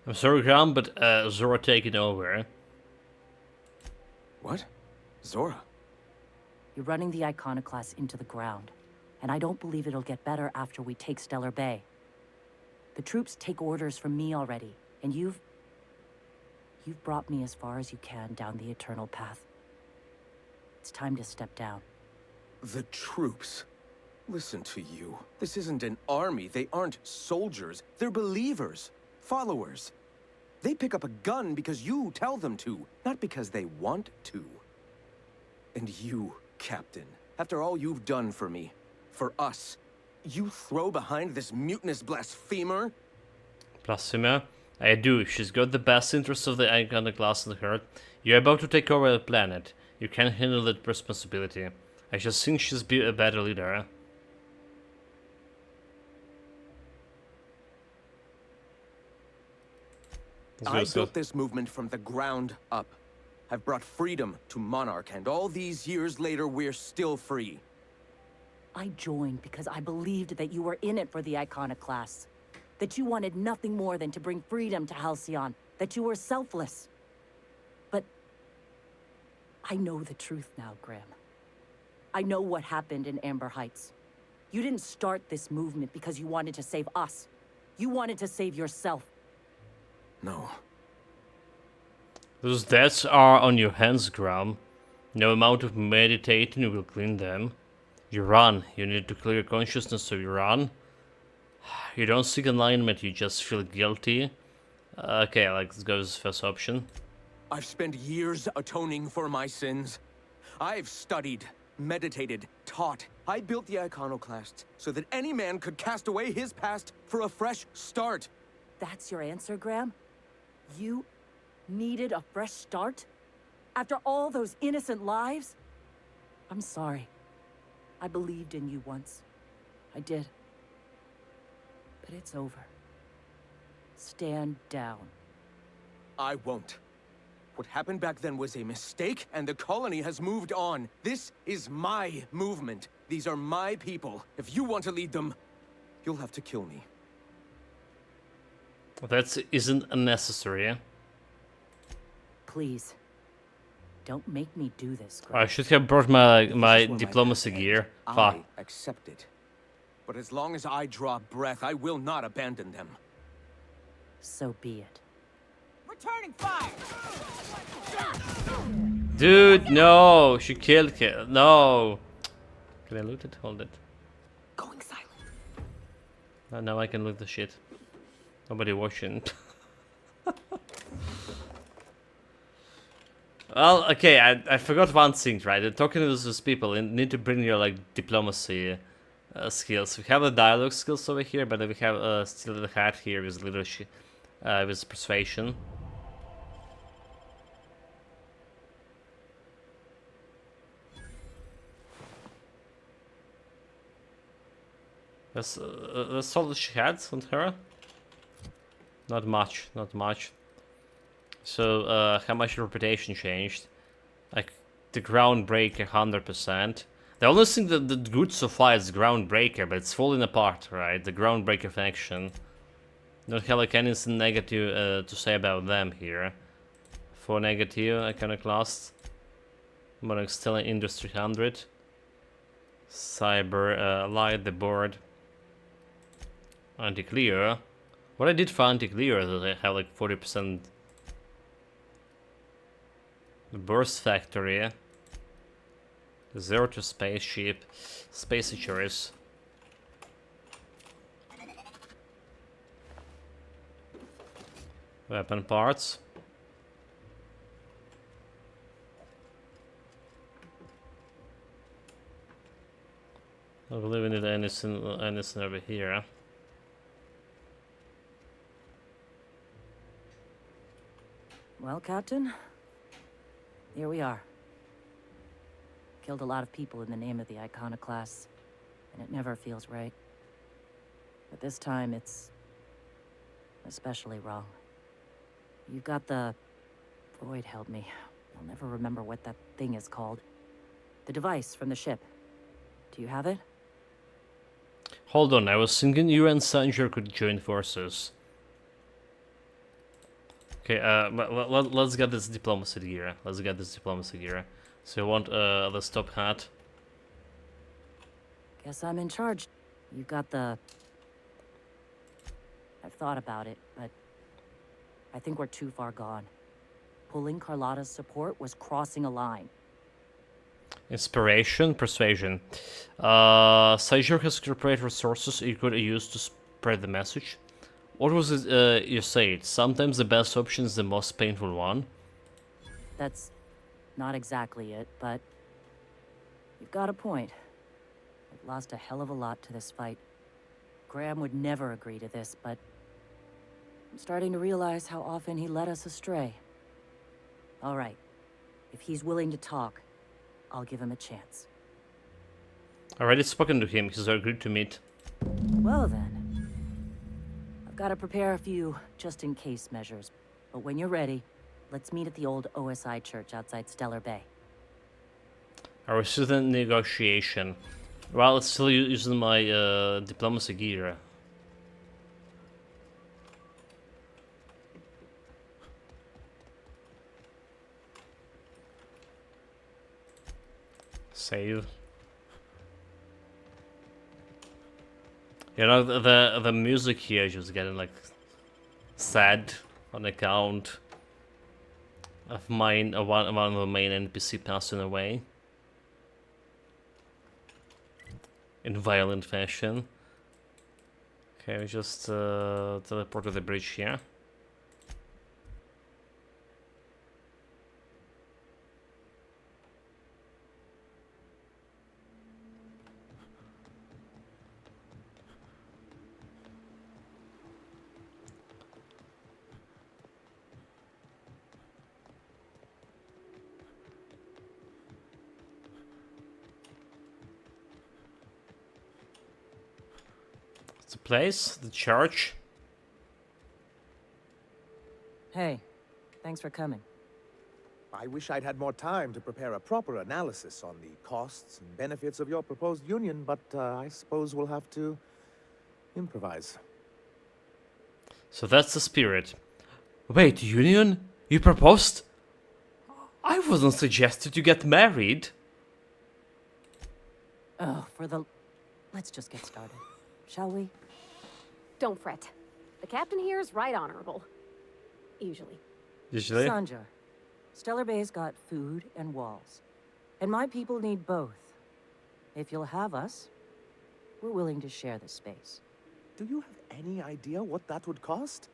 Speaker 1: I'm sorry, Graham, but Zora taking over.
Speaker 9: What? Zora?
Speaker 10: You're running the Iconoclast into the ground, and I don't believe it'll get better after we take Stellar Bay. The troops take orders from me already, and you've brought me as far as you can down the Eternal Path. It's time to step down.
Speaker 9: The troops? Listen to you. This isn't an army. They aren't soldiers. They're believers. Followers. They pick up a gun because you tell them to, not because they want to. And you, Captain, after all you've done for me, for us, you throw behind this mutinous blasphemer?
Speaker 1: Blasphemer? I do. She's got the best interests of the Iconoclast in her. You're about to take over the planet. You can't handle that responsibility. I just think she's be a better leader.
Speaker 9: I built this movement from the ground up.
Speaker 11: I've brought freedom to Monarch, and all these years later, we're still free.
Speaker 10: I joined because I believed that you were in it for the Iconoclasts. That you wanted nothing more than to bring freedom to Halcyon. That you were selfless. But I know the truth now, Graham. I know what happened in Amber Heights. You didn't start this movement because you wanted to save us. You wanted to save yourself.
Speaker 11: No.
Speaker 1: Those deaths are on your hands, Graham. No amount of meditating will clean them. You run. You need to clear consciousness, so you run. You don't seek alignment, you just feel guilty. Okay, let's go with the first option.
Speaker 11: I've spent years atoning for my sins. I've studied, meditated, taught. I built the Iconoclasts so that any man could cast away his past for a fresh start.
Speaker 10: That's your answer, Graham? You needed a fresh start? After all those innocent lives? I'm sorry. I believed in you once. I did. But it's over. Stand down.
Speaker 11: I won't. What happened back then was a mistake, and the colony has moved on. This is my movement. These are my people. If you want to lead them, you'll have to kill me.
Speaker 1: That isn't unnecessary.
Speaker 10: Please. Don't make me do this, Graham.
Speaker 1: I should have brought my
Speaker 11: This is where
Speaker 1: diplomacy
Speaker 11: path
Speaker 1: gear.
Speaker 11: ends.
Speaker 1: Fuck.
Speaker 11: I accept it. But as long as I draw breath, I will not abandon them.
Speaker 10: So be it.
Speaker 3: Returning fire!
Speaker 1: Dude, no! She killed him. No! Can I loot it? Hold it.
Speaker 5: Going silent.
Speaker 1: Now I can loot the shit. Nobody watching. Well, okay, I forgot one thing, right? Talking to those people, you need to bring your, like, diplomacy skills. We have the dialogue skills over here, but we have still the hat here with leadership, with persuasion. That's all that she had on her. Not much, not much. So, how much reputation changed? Like, the Groundbreaker, 100%. The only thing that's good so far is Groundbreaker, but it's falling apart, right? The Groundbreaker faction. Don't have, like, anything negative to say about them here. 4 negative, Iconoclast. Monarch still in Industry 100. Cyber, Light, the board. Anti-Clear. What I did for Anti-Clear is that I have, like, 40%. The Burst Factory. 0 to Spaceship. Space Choice. Weapon parts. I believe we need anything over here.
Speaker 10: Well, Captain, here we are. Killed a lot of people in the name of the Iconoclasts, and it never feels right. But this time, it's especially wrong. You've got the... Void help me. I'll never remember what that thing is called. The device from the ship. Do you have it?
Speaker 1: Hold on, I was thinking you and Sanjur could join forces. Okay, let's get this diplomacy gear. Let's get this diplomacy gear. So you want the stop hat?
Speaker 10: Guess I'm in charge. You've got the... I've thought about it, but I think we're too far gone. Pulling Carlotta's support was crossing a line.
Speaker 1: Inspiration, persuasion. Sanjur has corporate resources you could use to spread the message. What was it you said? Sometimes the best option is the most painful one.
Speaker 10: That's not exactly it, but you've got a point. I've lost a hell of a lot to this fight. Graham would never agree to this, but I'm starting to realize how often he led us astray. All right, if he's willing to talk, I'll give him a chance.
Speaker 1: I already spoken to him, he's agreed to meet.
Speaker 10: Well then. I've got to prepare a few just-in-case measures, but when you're ready, Let's meet at the old OSI church outside Stellar Bay.
Speaker 1: Our student negotiation. Well, it's still using my diplomacy gear. Save. You know, the music here is just getting like sad on account of one of the main NPC passing away in violent fashion. Okay, we just teleport to the bridge here. The place, the church.
Speaker 10: Hey, thanks for coming.
Speaker 9: I wish I'd had more time to prepare a proper analysis on the costs and benefits of your proposed union, but I suppose we'll have to improvise.
Speaker 1: So that's the spirit. Wait, union? You proposed? I wasn't suggested you get married.
Speaker 10: Oh, let's just get started, shall we?
Speaker 6: Don't fret. The captain here is right honorable. Usually.
Speaker 1: Usually?
Speaker 10: Sanjar, Stellar Bay's got food and walls. And my people need both. If you'll have us, we're willing to share the space.
Speaker 9: Do you have any idea what that would cost?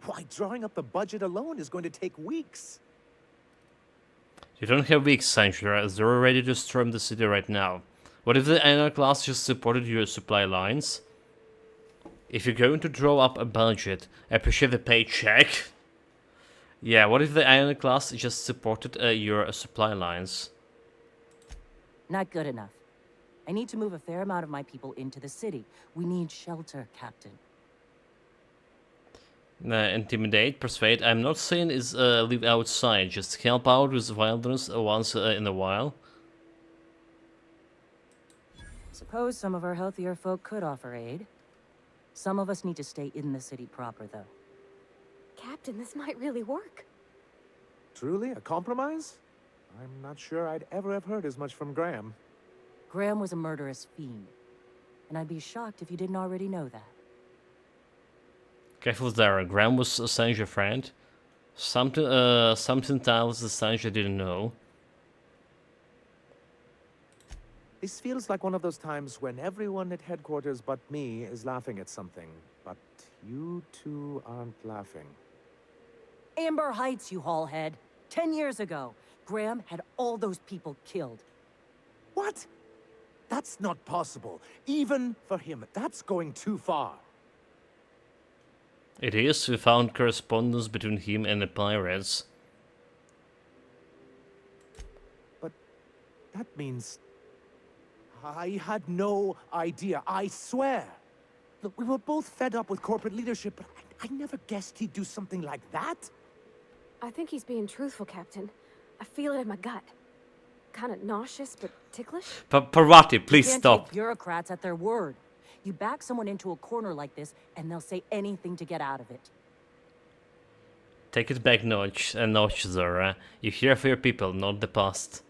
Speaker 9: Why, drawing up the budget alone is going to take weeks.
Speaker 1: You don't have weeks, Sanjar, as they're ready to storm the city right now. What if the Iron class just supported your supply lines? If you're going to draw up a budget, appreciate the paycheck. Yeah, what if the Iron class just supported your supply lines?
Speaker 10: Not good enough. I need to move a fair amount of my people into the city. We need shelter, Captain.
Speaker 1: Intimidate, persuade. I'm not saying is live outside. Just help out with wilderness once in a while.
Speaker 10: Suppose some of our healthier folk could offer aid. Some of us need to stay in the city proper, though.
Speaker 6: Captain, this might really work.
Speaker 9: Truly, a compromise? I'm not sure I'd ever have heard as much from Graham.
Speaker 10: Graham was a murderous fiend, and I'd be shocked if you didn't already know that.
Speaker 1: Careful there, Graham was a Sanjar friend. Something else the Sanjar didn't know.
Speaker 9: This feels like one of those times when everyone at headquarters but me is laughing at something, but you two aren't laughing.
Speaker 10: Amber Heights, you haulhead. 10 years ago, Graham had all those people killed.
Speaker 9: What? That's not possible. Even for him, that's going too far.
Speaker 1: It is. We found correspondence between him and the pirates.
Speaker 9: But that means I had no idea, I swear. Look, we were both fed up with corporate leadership, but I never guessed he'd do something like that.
Speaker 6: I think he's being truthful, Captain. I feel it in my gut. Kind of nauseous, but ticklish.
Speaker 1: Parvati, please
Speaker 10: You can't
Speaker 1: stop.
Speaker 10: take bureaucrats at their word. You back someone into a corner like this, and they'll say anything to get out of it.
Speaker 1: Take it back notch, Zora. You're here for your people, not the past.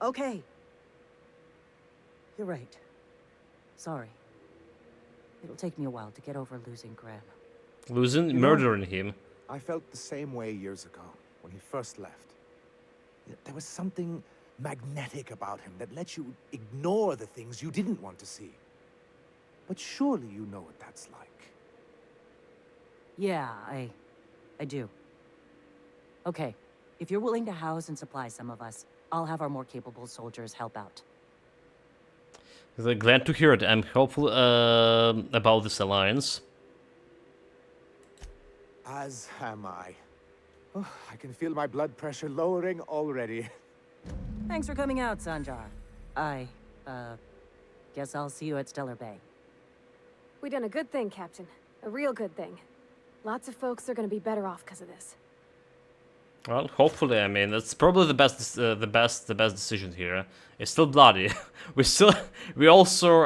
Speaker 10: Okay. You're right. Sorry. It'll take me a while to get over losing Graham.
Speaker 1: Losing, murdering him.
Speaker 9: I felt the same way years ago, when he first left. There was something magnetic about him that let you ignore the things you didn't want to see. But surely you know what that's like.
Speaker 10: Yeah, I do. Okay, if you're willing to house and supply some of us, I'll have our more capable soldiers help out.
Speaker 1: Glad to hear it. I'm hopeful about this alliance.
Speaker 9: As am I. Oh, I can feel my blood pressure lowering already.
Speaker 10: Thanks for coming out, Sanjar. I, guess I'll see you at Stellar Bay.
Speaker 6: We done a good thing, Captain. A real good thing. Lots of folks are gonna be better off because of this.
Speaker 1: Well, hopefully, I mean, that's probably the best decision here. It's still bloody. we also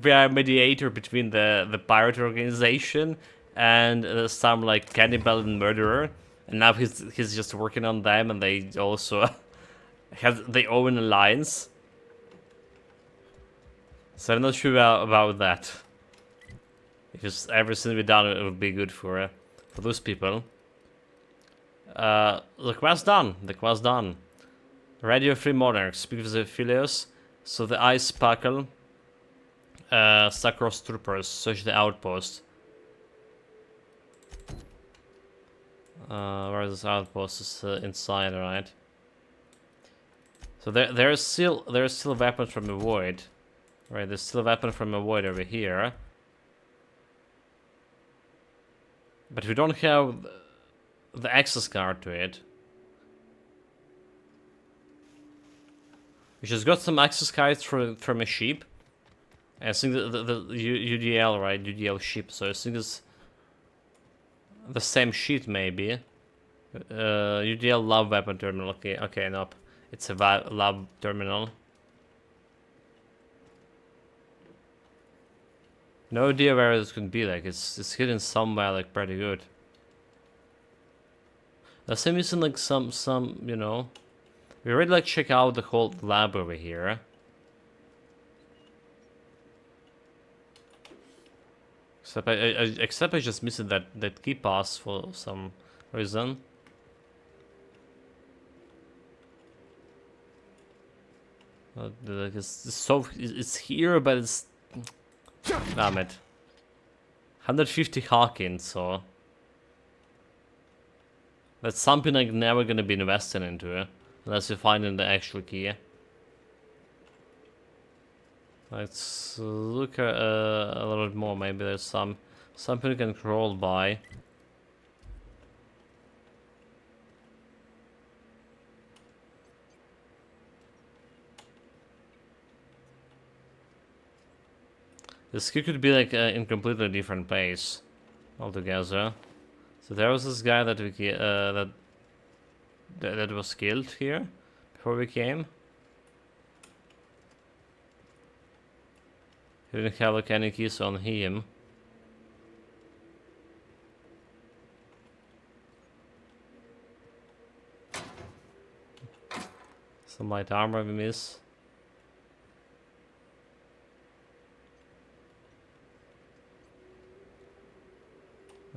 Speaker 1: we are a mediator between the pirate organization and some like cannibal and murderer, and now he's just working on them, and they also have their own alliance. So I'm not sure about that. Because everything we done, it would be good for those people. The quest done. The quest done. Radio Free Monarchs. Speak with the Phileos. So the Ice Sparkle. Sacros Troopers. Search the outpost. Where is this outpost? It's inside, right? So there's still weapons from the void. Right, there's still a weapon from a void over here. But we don't have the access card to it. We just got some access cards from a ship. I think the UDL, right? UDL ship. So I think it's the same sheet, maybe. UDL lab weapon terminal. Okay, nope. It's a lab terminal. No idea where this could be. Like it's hidden somewhere, like pretty good. Let's say missing like some you know. We already like check out the whole lab over here. Except I just missed that key pass for some reason. Like it's here, but it's damn it. 150 Hawkins, so that's something I'm never gonna be investing into, unless you find in the actual key. Let's look a little bit more. Maybe there's something you can crawl by. This key could be like in completely different place altogether. So there was this guy that we that was killed here before we came. He didn't have like any keys on him. Some light armor we miss.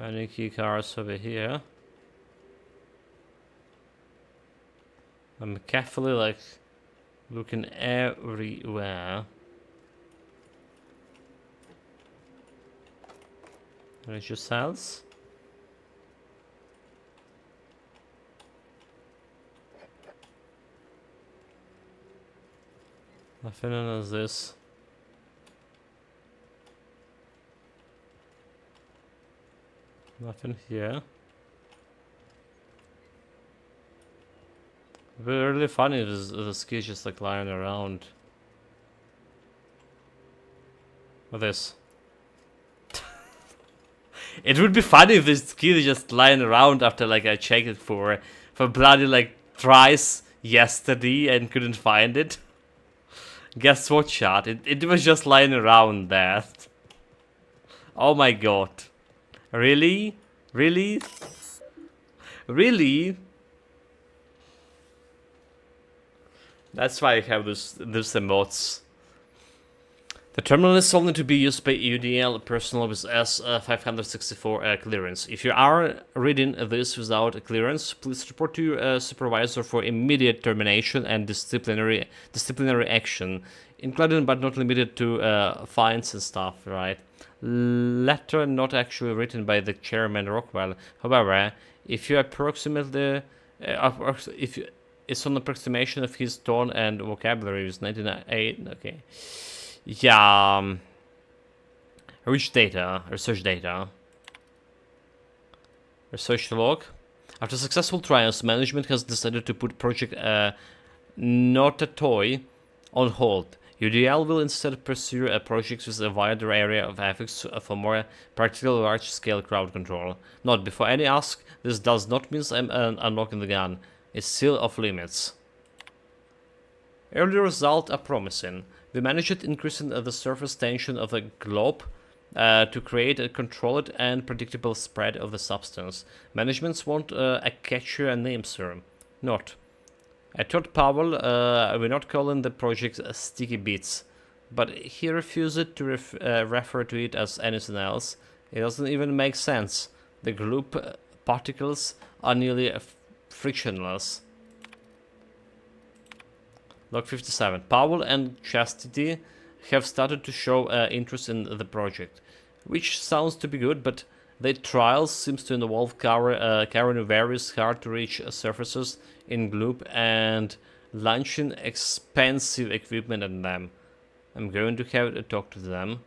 Speaker 1: Any key cards over here? I'm carefully like looking everywhere. There's your cells. Nothing as this. Nothing here. It'd be really funny if this key is just like lying around. With this. It would be funny if this key is just lying around after like I checked it for bloody like thrice yesterday and couldn't find it. Guess what, chat? It was just lying around there. Oh my god. Really? Really? Really? That's why I have those emotes. The terminal is only to be used by UDL personnel with S564 clearance. If you are reading this without a clearance, please report to your supervisor for immediate termination and disciplinary action, including but not limited to fines and stuff, right? Letter not actually written by the chairman Rockwell. However, if you approximately, if it's an approximation of his tone and vocabulary is 1998. Okay. Yeah. Research data. Research log. After successful trials, management has decided to put Project Not a Toy on hold. UDL will instead pursue projects with a wider area of ethics for more practical large-scale crowd control. Note, before any ask, this does not mean I'm unlocking the gun. It's still off limits. Early results are promising. We managed increasing the surface tension of the globe to create a controlled and predictable spread of the substance. Managements want a catchier name, sir. Not. I told Powell we're not calling the project Sticky Bits, but he refused to refer to it as anything else. It doesn't even make sense. The gloop particles are nearly frictionless. Log 57. Powell and Chastity have started to show interest in the project, which sounds to be good, but their trials seems to involve carrying various hard-to-reach surfaces in gloop and launching expensive equipment at them. I'm going to have to talk to them.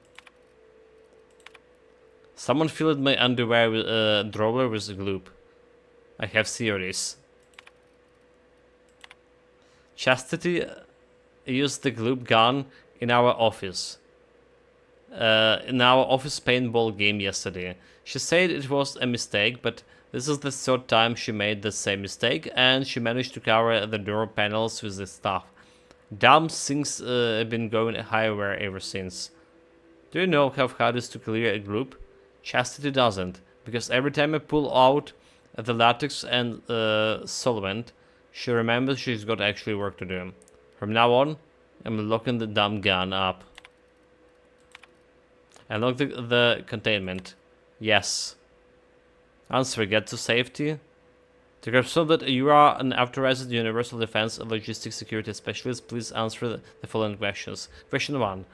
Speaker 1: Someone filled my underwear with, drawer with gloop. I have theories. Chastity used the gloop gun in our office. In our office paintball game yesterday. She said it was a mistake, but this is the third time she made the same mistake, and she managed to cover the door panels with the stuff. Damn things have been going higher ever since. Do you know how hard it is to clear a gloop? Chastity doesn't, because every time I pull out the latex and solvent, she remembers she's got actually work to do. From now on, I'm locking the damn gun up. And lock the containment. Yes. Answer, get to safety. To confirm that you are an authorized Universal Defense Logistics Security Specialist, please answer the following questions. Question 1.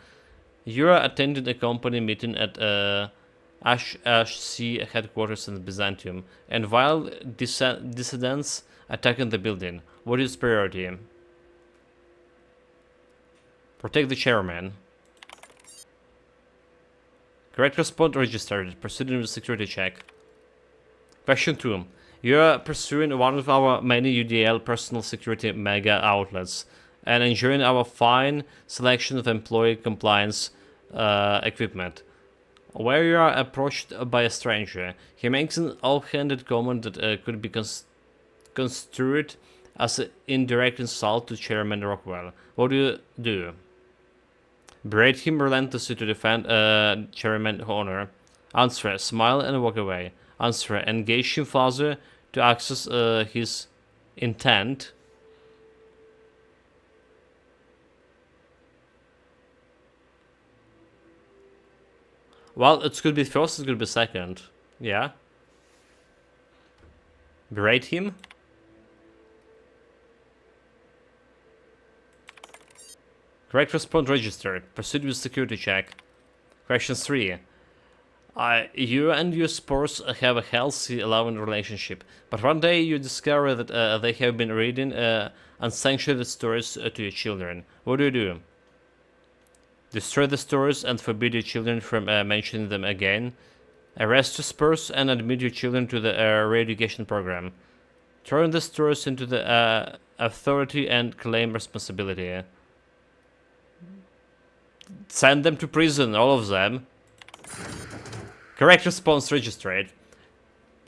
Speaker 1: You are attending a company meeting at HC headquarters in Byzantium, and while dissidents attacking the building, what is priority? Protect the chairman. Correct response registered. Proceeding with security check. Question 2. You are pursuing one of our many UDL personal security mega outlets and enjoying our fine selection of employee compliance equipment. Where you are approached by a stranger, he makes an offhanded comment that could be construed as an indirect insult to Chairman Rockwell. What do you do? Berate him relentlessly to defend Chairman's honor. Answer, smile and walk away. Answer, engage him further to access his intent. Well, it could be first, it could be second. Yeah. Berate him. Correct response registered. Proceed with security check. Question 3. You and your spouse have a healthy, loving relationship, but one day you discover that they have been reading unsanctioned stories to your children. What do you do? Destroy the stories and forbid your children from mentioning them again. Arrest your spouse and admit your children to the re-education program. Turn the stories into the authority and claim responsibility. Send them to prison, all of them. Correct response registered.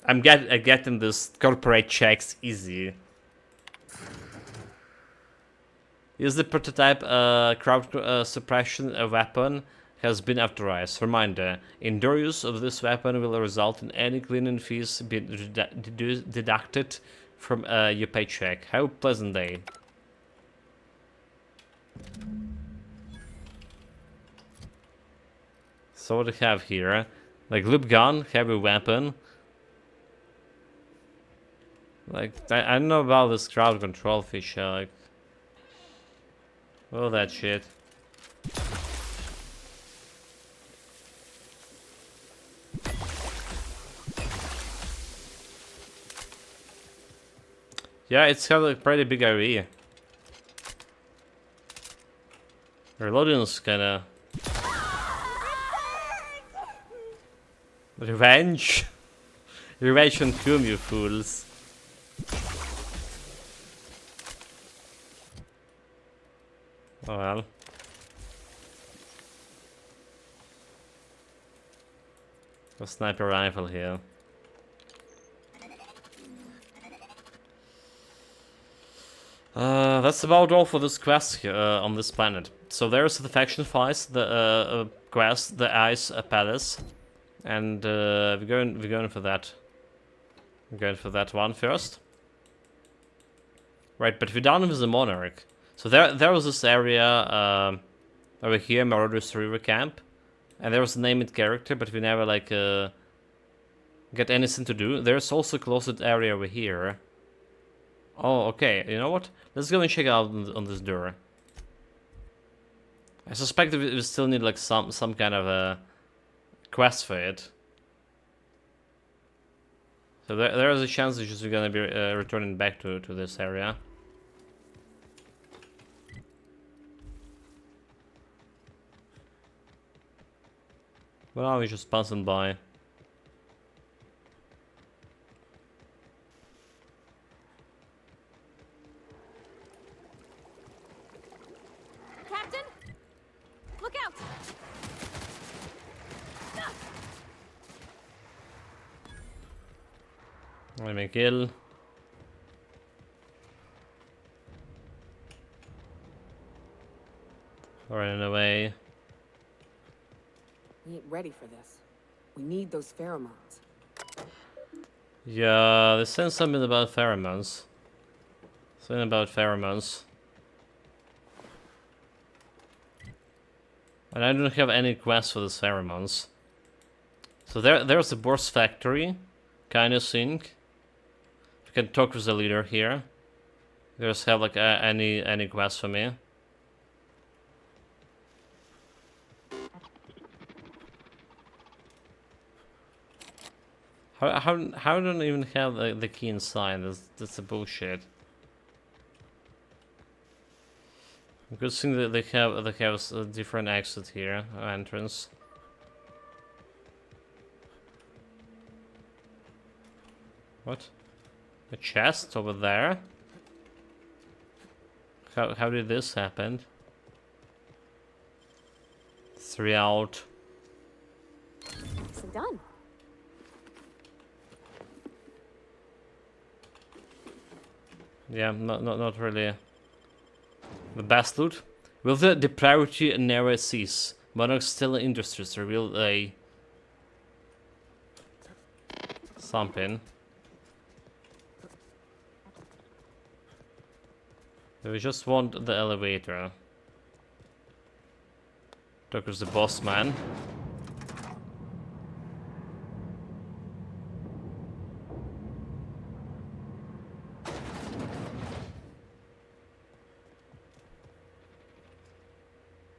Speaker 1: I'm getting this corporate checks easy. Use the prototype crowd suppression weapon has been authorized. Reminder, indoor use of this weapon will result in any cleaning fees being deducted from your paycheck. Have a pleasant day. So what do we have here? Like loop gun, heavy weapon. Like I don't know about this crowd control feature. Like, all that shit. Yeah, it's got a pretty big area. Reloading is kinda... Revenge! Revenge on whom, you fools? Oh well. A sniper rifle here. That's about all for this quest here on this planet. So there's the faction fights, the quest, the Ice Palace, and we're going for that. We're going for that one first. Right, but we're down with the Monarch. So there was this area over here, Marauders River Camp, and there was a named character, but we never like get anything to do. There's also a closet area over here. Oh, okay. You know what? Let's go and check out on this door. I suspect that we still need like some kind of a quest for it. So there is a chance that we're gonna be returning back to this area. But now we're just passing by.
Speaker 6: Captain? Look out!
Speaker 1: Let me kill. Running away.
Speaker 5: We ain't ready for this. We need those pheromones.
Speaker 1: Yeah, they said something about pheromones. Something about pheromones. And I don't have any quests for these pheromones. So there's the Boar's factory, kind of think. You can talk with the leader here. There's have like any quests for me. How don't I even have the key inside? That's a bullshit. Good thing that they have a different exit here, entrance. What? A chest over there? How did this happen? 3 out.
Speaker 6: Nicely done.
Speaker 1: Yeah, not really the best loot. Will the depravity never cease? Monarch Still Industries revealed a something. We just want the elevator. Talk with the boss man.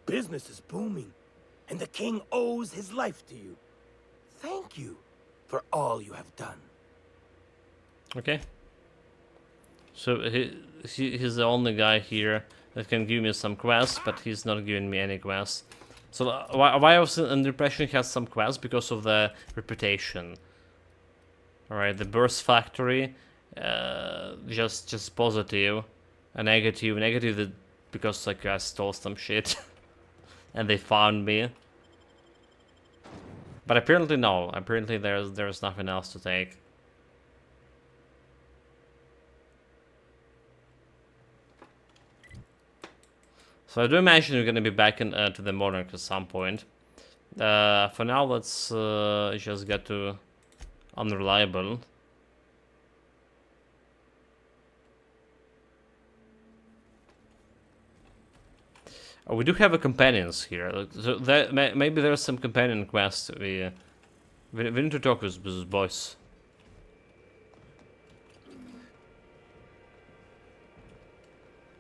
Speaker 12: Business is booming, and the king owes his life to you. Thank you for all you have done.
Speaker 1: Okay. So he's the only guy here that can give me some quests, but he's not giving me any quests. So why I was under the impression he has some quests? Because of the reputation. Alright, the Burst Factory, just positive, a negative. Negative that because like I stole some shit. And they found me. But apparently no. Apparently there's nothing else to take. So I do imagine we're gonna be back in to the Monarch at some point. For now, let's just get to Unreliable. Oh, we do have a companions here. So maybe there's some companion quests. We need to talk with this boss.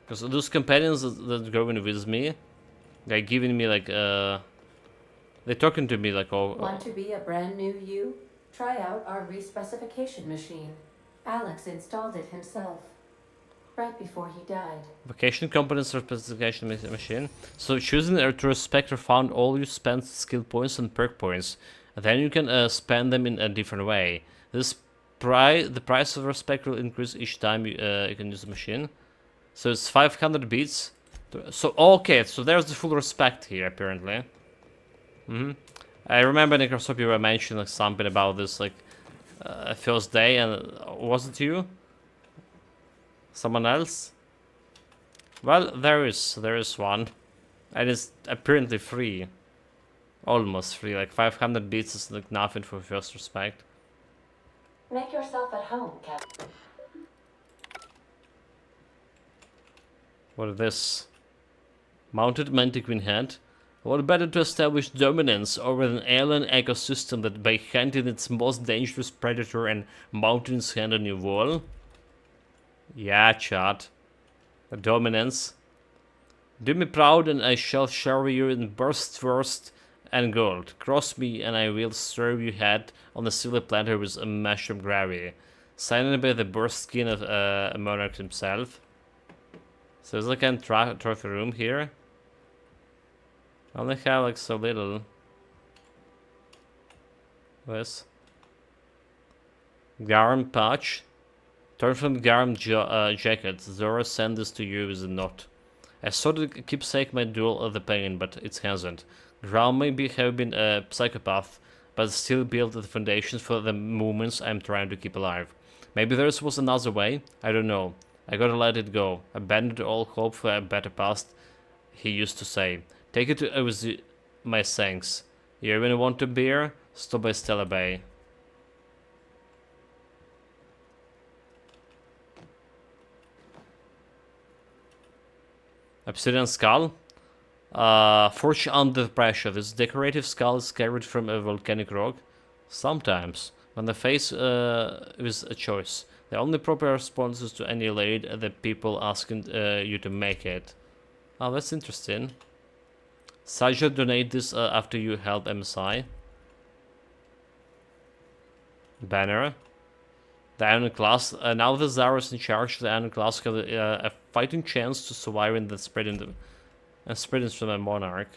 Speaker 1: Because those companions that going with me, they're giving me like they're talking to me like
Speaker 13: Want to be a brand new you? Try out our respecification machine. Alex installed it himself right before he died.
Speaker 1: Vacation components specification machine. So choosing a retrospector found all you spent skill points and perk points. And then you can spend them in a different way. The price of respect will increase each time you can use the machine. So it's 500 beats. So okay, so there's the full respect here apparently. I remember Necrosop you were mentioning like, something about this like first day, and was it you? Someone else? Well, there is one, and it's apparently free, almost free. Like 500 bits is like nothing for first respect.
Speaker 13: Make yourself at home, Captain.
Speaker 1: What is this? Mounted Mantiquine head. What better to establish dominance over an alien ecosystem that by hunting its most dangerous predator and mounting its hand on your wall? Yeah, chat. The dominance. Do me proud and I shall shower you in burst first and gold. Cross me and I will serve you head on the silver platter with a mushroom gravy. Signed by the burst skin of a monarch himself. So there's like a trophy room here. I only have like so little. This. Garum pouch. Turn from Garum jacket. Zora sent this to you with a note. I saw the keepsake might duel the pain, but it hasn't. Garum may have been a psychopath, but still built the foundations for the movements I'm trying to keep alive. Maybe there was another way. I don't know. I gotta let it go. Abandon all hope for a better past, he used to say. Take it with my thanks. You even want a beer? Stop by Stellar Bay. Obsidian skull. Forged under pressure. This decorative skull is carried from a volcanic rock. Sometimes, when the face is a choice. The only proper response is to annihilate the people asking you to make it. Oh, that's interesting. Saja, donate this after you help MSI. Banner. The Iron Class. Now the Zara's in charge, the Iron Class have a fighting chance to survive in the spreading from a monarch.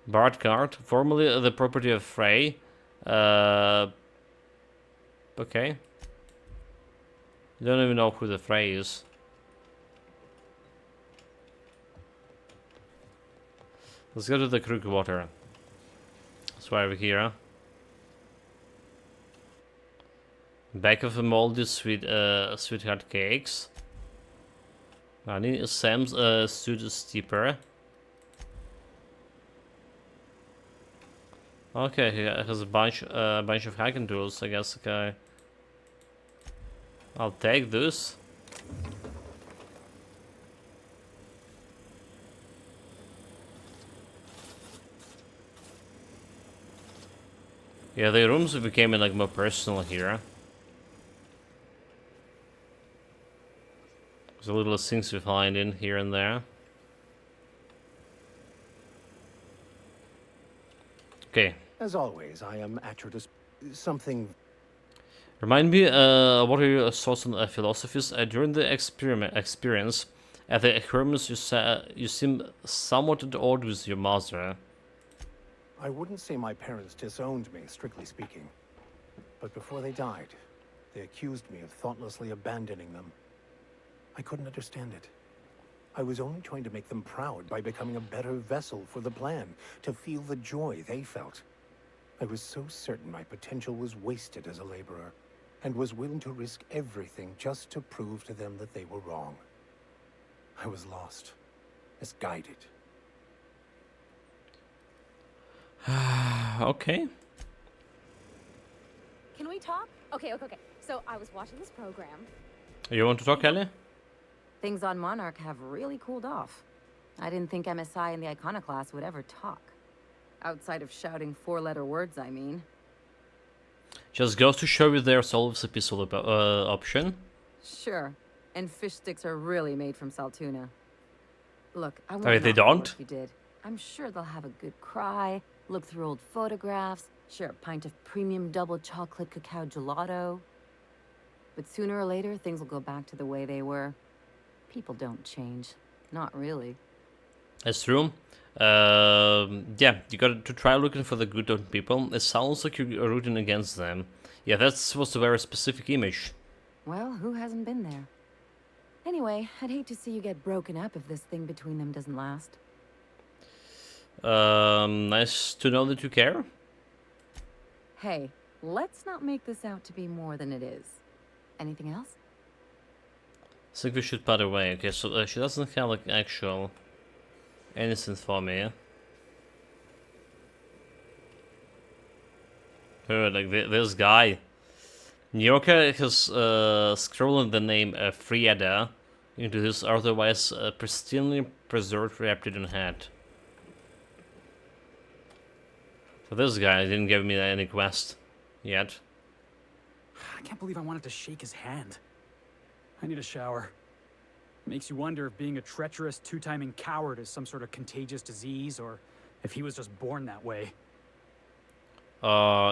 Speaker 1: Bard card. Formerly the property of Frey. Okay. Don't even know who the Frey is. Let's go to the Crook Water. That's why we're here. Back of a moldy sweetheart cakes. I need Sam's suit steeper. Okay, he has a bunch of hacking tools. I guess. Okay, I'll take this. Yeah, the rooms became like more personal here. There's a little things we find in here and there. Okay.
Speaker 9: As always, I am at your something.
Speaker 1: Remind me, what are your thoughts on philosophies? During the experience at the Hermes, you seem somewhat at odds with your master.
Speaker 9: I wouldn't say my parents disowned me, strictly speaking. But before they died, they accused me of thoughtlessly abandoning them. I couldn't understand it. I was only trying to make them proud by becoming a better vessel for the plan, to feel the joy they felt. I was so certain my potential was wasted as a laborer, and was willing to risk everything just to prove to them that they were wrong. I was lost, misguided.
Speaker 1: Okay.
Speaker 6: Can we talk? Okay. So I was watching this program.
Speaker 1: You want to talk, Ellie?
Speaker 10: Things on Monarch have really cooled off. I didn't think MSI and the Iconoclast would ever talk. Outside of shouting four-letter words, I mean.
Speaker 1: Just goes to show you there's always a peaceful option.
Speaker 10: Sure. And fish sticks are really made from Saltuna. Look, I
Speaker 1: Oh,
Speaker 10: won't
Speaker 1: they
Speaker 10: knock the
Speaker 1: don't?
Speaker 10: work you did. I'm sure they'll have a good cry, look through old photographs, share a pint of premium double chocolate cacao gelato. But sooner or later, things will go back to the way they were. People don't change. Not really.
Speaker 1: That's true. Yeah, you got to try looking for the good of people. It sounds like you're rooting against them. Yeah, that's was a very specific image.
Speaker 10: Well, who hasn't been there? Anyway, I'd hate to see you get broken up if this thing between them doesn't last.
Speaker 1: Nice to know that you care.
Speaker 14: Hey, let's not make this out to be more than it is. Anything else?
Speaker 1: I think we should part away. Okay, so she doesn't have like actual anything for me. Yeah? Oh, like this guy. New Yorker has scrolling the name Frieda into his otherwise pristinely preserved Reptilian head. So this guy didn't give me any quest yet.
Speaker 15: I can't believe I wanted to shake his hand. I need a shower. Makes you wonder if being a treacherous, two-timing coward is some sort of contagious disease, or if he was just born that way.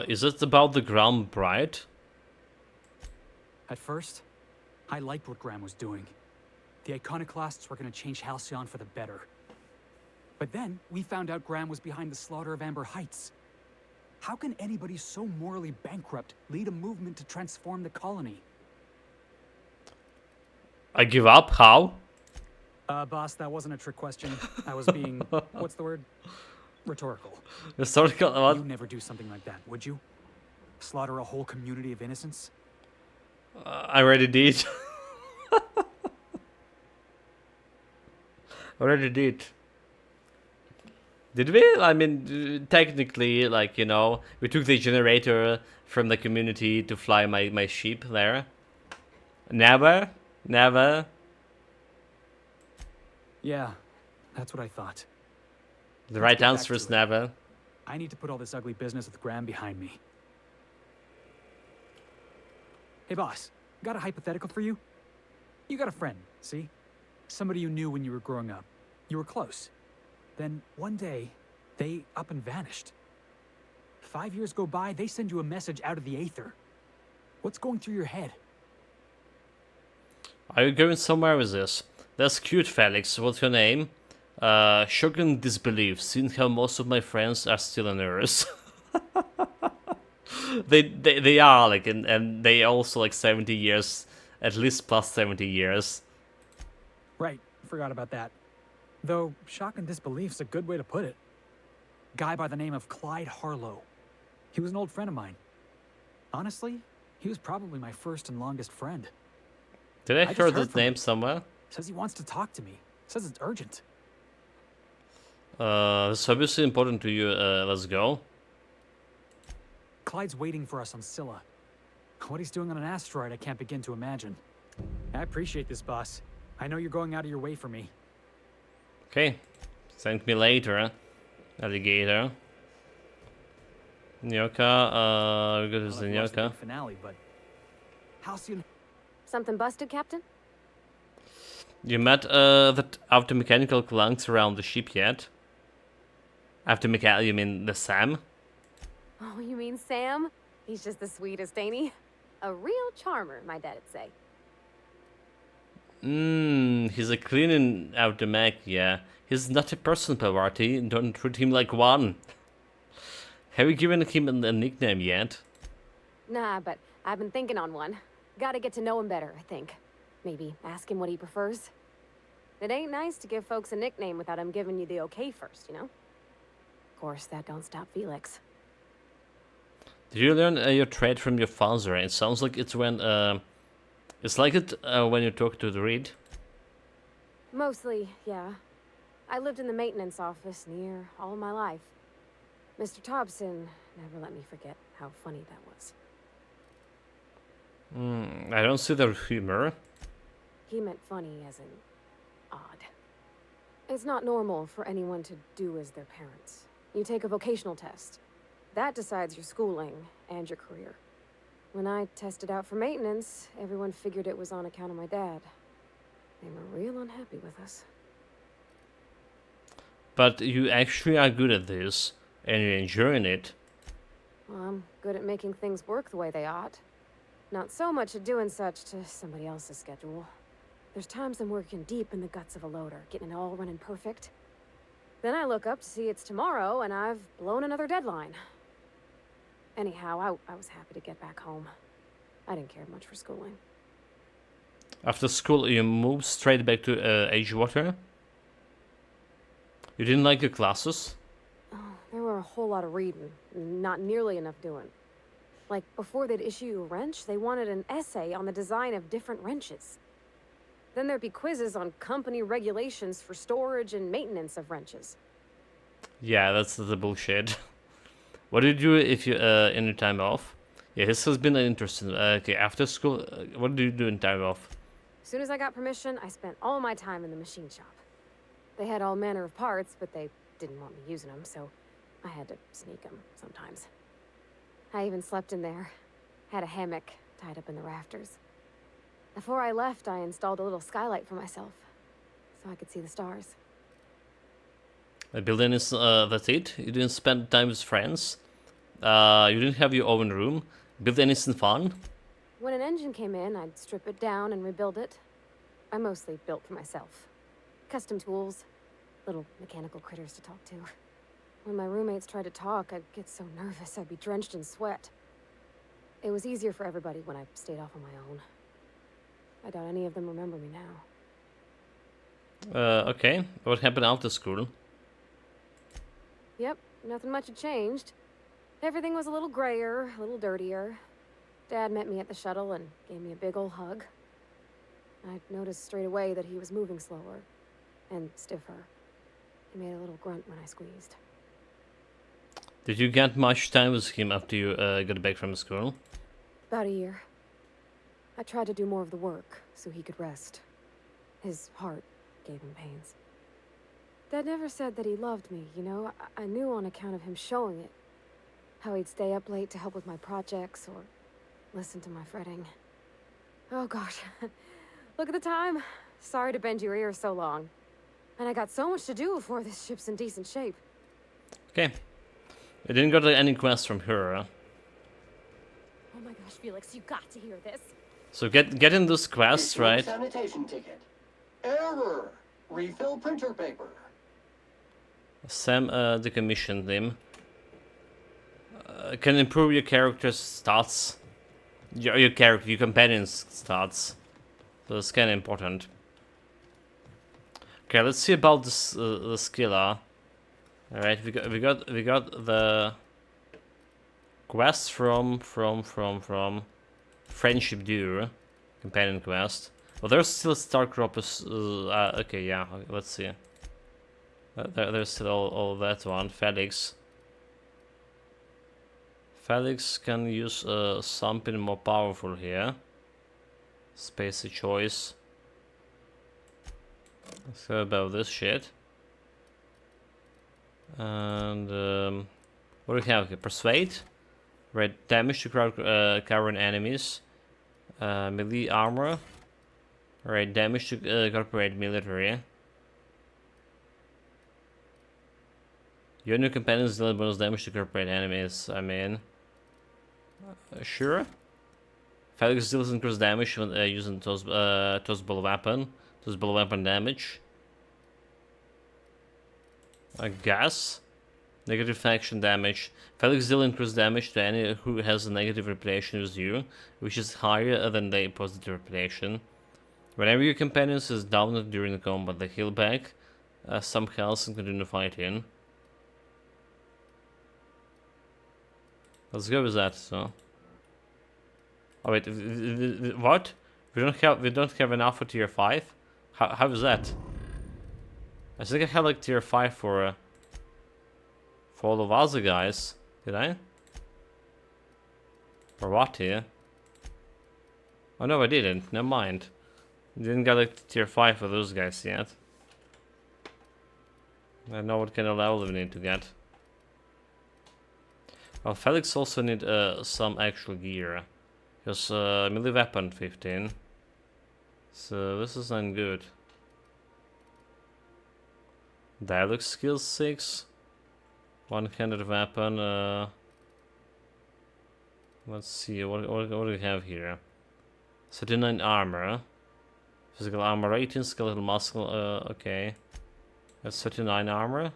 Speaker 1: Is it about the Ground Bride?
Speaker 15: At first, I liked what Graham was doing. The Iconoclasts were going to change Halcyon for the better. But then, we found out Graham was behind the slaughter of Amber Heights. How can anybody so morally bankrupt lead a movement to transform the colony?
Speaker 1: I give up? How?
Speaker 15: Boss, that wasn't a trick question. I was being, what's the word? Rhetorical.
Speaker 1: Rhetorical? What?
Speaker 15: You'd never do something like that, would you? Slaughter a whole community of innocents?
Speaker 1: I already did. Already did. Did we? I mean, technically, like, you know, we took the generator from the community to fly my sheep there. Never? Never?
Speaker 15: Yeah, that's what I thought.
Speaker 1: The right answer is never.
Speaker 15: I need to put all this ugly business with Graham behind me. Hey, boss, got a hypothetical for you? You got a friend, see? Somebody you knew when you were growing up. You were close. Then, one day, they up and vanished. 5 years go by, they send you a message out of the aether. What's going through your head?
Speaker 1: Are you going somewhere with this? That's cute, Felix. What's your name? Shocking disbelief, seeing how most of my friends are still on Earth. They are, like, and they also, like, 70 years, at least plus 70 years.
Speaker 15: Right, forgot about that. Though, shock and disbelief's a good way to put it. Guy by the name of Clyde Harlow. He was an old friend of mine. Honestly, he was probably my first and longest friend.
Speaker 1: Did I hear this name somewhere?
Speaker 15: Says he wants to talk to me. Says it's urgent.
Speaker 1: It's obviously important to you. Let's go.
Speaker 15: Clyde's waiting for us on Scylla. What he's doing on an asteroid, I can't begin to imagine. I appreciate this, boss. I know you're going out of your way for me.
Speaker 1: Okay. Thank me later, alligator. Nyoka, we go to the Nyoka.
Speaker 15: Finale, but Halcyon.
Speaker 6: Something busted, Captain?
Speaker 1: You met that after-mechanical clunks around the ship yet? After-mechanical, you mean the Sam?
Speaker 6: Oh, you mean Sam? He's just the sweetest, ain't he? A real charmer, my dad'd say.
Speaker 1: He's a cleaning out the mech, yeah. He's not a person, Pavarti. Don't treat him like one. Have you given him a nickname yet?
Speaker 6: Nah, but I've been thinking on one. Gotta get to know him better, I think. Maybe ask him what he prefers. It ain't nice to give folks a nickname without him giving you the okay first, you know? Of course, that don't stop Felix.
Speaker 1: Did you learn your trade from your father? It sounds like it's when, it's like it when you talk to the Reed.
Speaker 6: Mostly, yeah. I lived in the maintenance office near all my life. Mr. Thompson never let me forget how funny that was.
Speaker 1: I don't see the humor.
Speaker 6: He meant funny as in odd. It's not normal for anyone to do as their parents. You take a vocational test. That decides your schooling and your career. When I tested out for maintenance, everyone figured it was on account of my dad. They were real unhappy with us.
Speaker 1: But you actually are good at this, and you're enjoying it.
Speaker 6: Well, I'm good at making things work the way they ought. Not so much at doing such to somebody else's schedule. There's times I'm working deep in the guts of a loader, getting it all running perfect. Then I look up to see it's tomorrow, and I've blown another deadline. Anyhow, I was happy to get back home. I didn't care much for schooling.
Speaker 1: After school, you moved straight back to Edgewater? You didn't like your classes?
Speaker 6: a whole lot of reading, not nearly enough doing. Like, before they'd issue you a wrench, they wanted an essay on the design of different wrenches. Then there'd be quizzes on company regulations for storage and maintenance of wrenches.
Speaker 1: Yeah, that's the bullshit. What do you do if you in your time off? Yeah, this has been interesting. Okay, after school, what do you do in time off?
Speaker 6: As soon as I got permission, I spent all my time in the machine shop. They had all manner of parts, but they didn't want me using them, so I had to sneak them sometimes. I even slept in there. Had a hammock tied up in the rafters. Before I left, I installed a little skylight for myself, so I could see the stars.
Speaker 1: Build any, that's it? You didn't spend time with friends? You didn't have your own room? Build anything fun?
Speaker 6: When an engine came in, I'd strip it down and rebuild it. I mostly built for myself. Custom tools, little mechanical critters to talk to. When my roommates tried to talk, I'd get so nervous I'd be drenched in sweat. It was easier for everybody when I stayed off on my own. I doubt any of them remember me now.
Speaker 1: Okay. What happened after school?
Speaker 6: Yep, nothing much had changed. Everything was a little grayer, a little dirtier. Dad met me at the shuttle and gave me a big ol' hug. I noticed straight away that he was moving slower and stiffer. He made a little grunt when I squeezed.
Speaker 1: Did you get much time with him after you got back from school?
Speaker 6: About a year. I tried to do more of the work so he could rest. His heart gave him pains. Dad never said that he loved me, you know? I knew on account of him showing it. How he'd stay up late to help with my projects or listen to my fretting. Oh gosh, look at the time. Sorry to bend your ear so long. And I got so much to do before this ship's in decent shape.
Speaker 1: Okay. You didn't got any quests from her, huh?
Speaker 6: Oh my gosh, Felix, you got to hear this.
Speaker 1: So get in those quests, right?
Speaker 16: Sanitation ticket. Error. Refill printer paper.
Speaker 1: Sam decommissioned him. Can improve your character's stats. Your companion's stats. So that's kind of important. Okay, let's see about this the skiller. All right, we got the quest from Friendship Due, companion quest. Well, there's still Starcropus. Okay, yeah, let's see. There's still all that one. Felix. Felix can use something more powerful here. Spacey choice. Let's go about this shit. And what do we have here? Persuade. Right, damage to covering enemies. Melee armor. Right, damage to corporate military. Your new companions deal bonus damage to corporate enemies. I mean, sure. Felix deals increased damage when using tossable weapon. Tossable weapon damage. I guess. Negative faction damage. Felix deals increased damage to any who has a negative reputation with you, which is higher than the positive reputation. Whenever your companion is downed during the combat, they heal back some health and continue fighting. Let's go with that. So. Oh wait, what? We don't have enough for tier 5. How is that? I think I had like tier 5 for all of other guys. Did I? For what here? Oh no, I didn't. Never mind. Didn't get like tier 5 for those guys yet. I know what kind of level we need to get. Well, Felix also need some actual gear. Because melee weapon 15. So this is not good. Dialogue skill 6. One-handed weapon. Let's see, what do we have here? 39 armor. Physical armor 18, skeletal muscle, okay. That's 39 armor.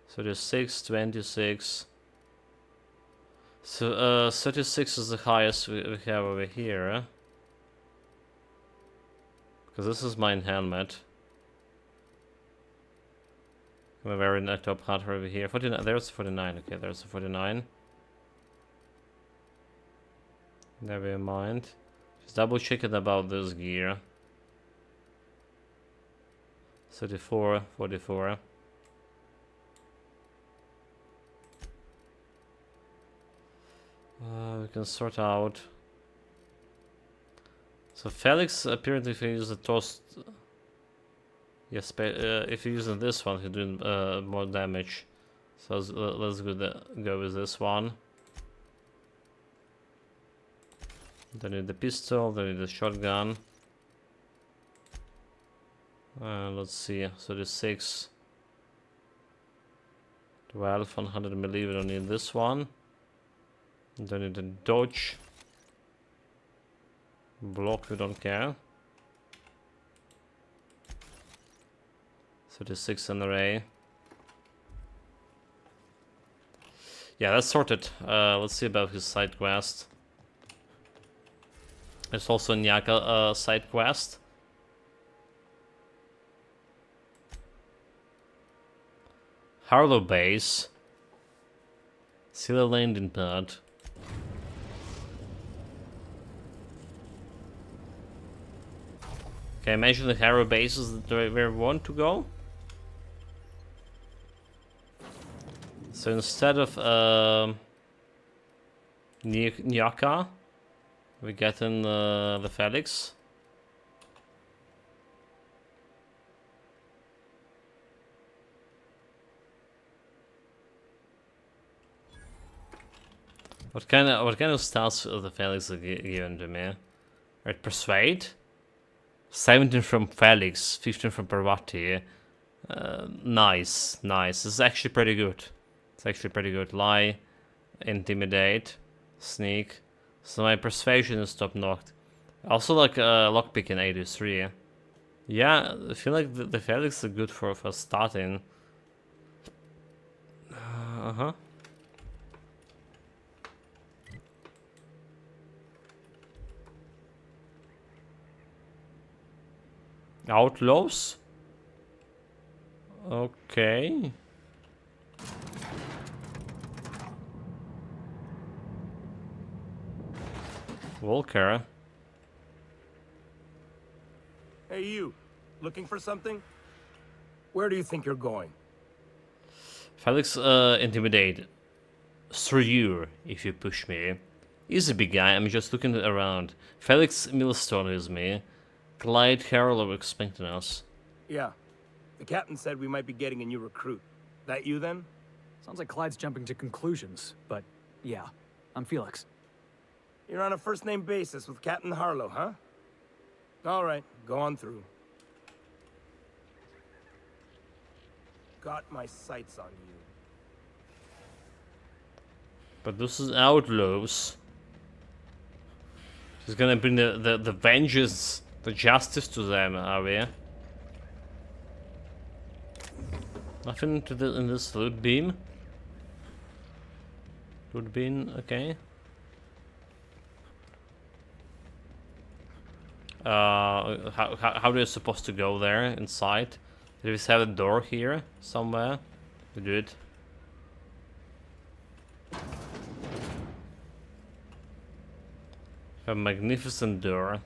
Speaker 1: 36, 26. So 36 is the highest we have over here. Because this is my helmet. We're in the top part over here. 49. There's 49. Okay, there's a 49. Never mind. Just double checking about this gear. 34, 44. We can sort out. So Felix apparently, if you use the toast, yes, if you're using this one, he's doing more damage. So let's go with this one. Don't need the pistol, don't need the shotgun. Let's see, so the 6, 12, 100 melee, we don't need this one. Don't need the dodge. Block, we don't care. 36 NRA. Yeah, that's sorted. Let's see about his side quest. There's also a Nyaka side quest. Harlow base. Seal landing pad. Okay, imagine the Harrow bases that we want to go. So instead of Nyaka, we get in the Felix. What kind of stats of the Felix are given to me? Right, persuade. 17 from Felix, 15 from Parvati. Nice. It's actually pretty good. Lie, intimidate, sneak. So my persuasion is top knocked. Also like lockpick in 83. Yeah, I feel like the Felix are good for starting. Outlaws? Okay. Volker.
Speaker 12: Hey, you. Looking for something? Where do you think you're going?
Speaker 1: Felix, intimidate. Through you, if you push me. He's a big guy, I'm just looking around. Felix Millstone is me. Clyde Harlow expecting us.
Speaker 12: Yeah. The captain said we might be getting a new recruit. That you then?
Speaker 15: Sounds like Clyde's jumping to conclusions, but yeah, I'm Felix.
Speaker 12: You're on a first-name basis with Captain Harlow, huh? All right, go on through. Got my sights on you.
Speaker 1: But this is Outlaws. She's gonna bring the vengeance, the justice to them, are we? Nothing to in this loot beam. Loot beam, okay. How are you supposed to go there inside? Do we have a door here somewhere? We do it. A magnificent door.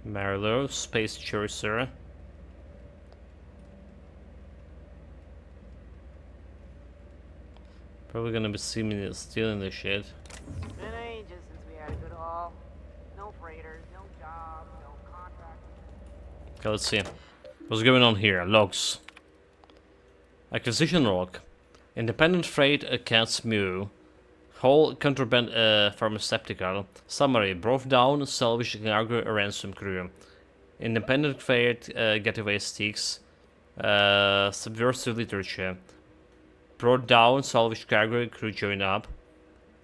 Speaker 1: Marlowe, Space Chaser. Probably gonna be stealing this shit.
Speaker 3: Been ages since we had a good haul. No freighters, no jobs, no contracts.
Speaker 1: Okay, let's see. What's going on here? Logs. Acquisition log. Independent freight Cat's Mew. Whole contraband pharmaceutical. Summary. Brought down salvage cargo ransom crew. Independent freight getaway sticks. Subversive literature. Brought down salvage cargo crew join up.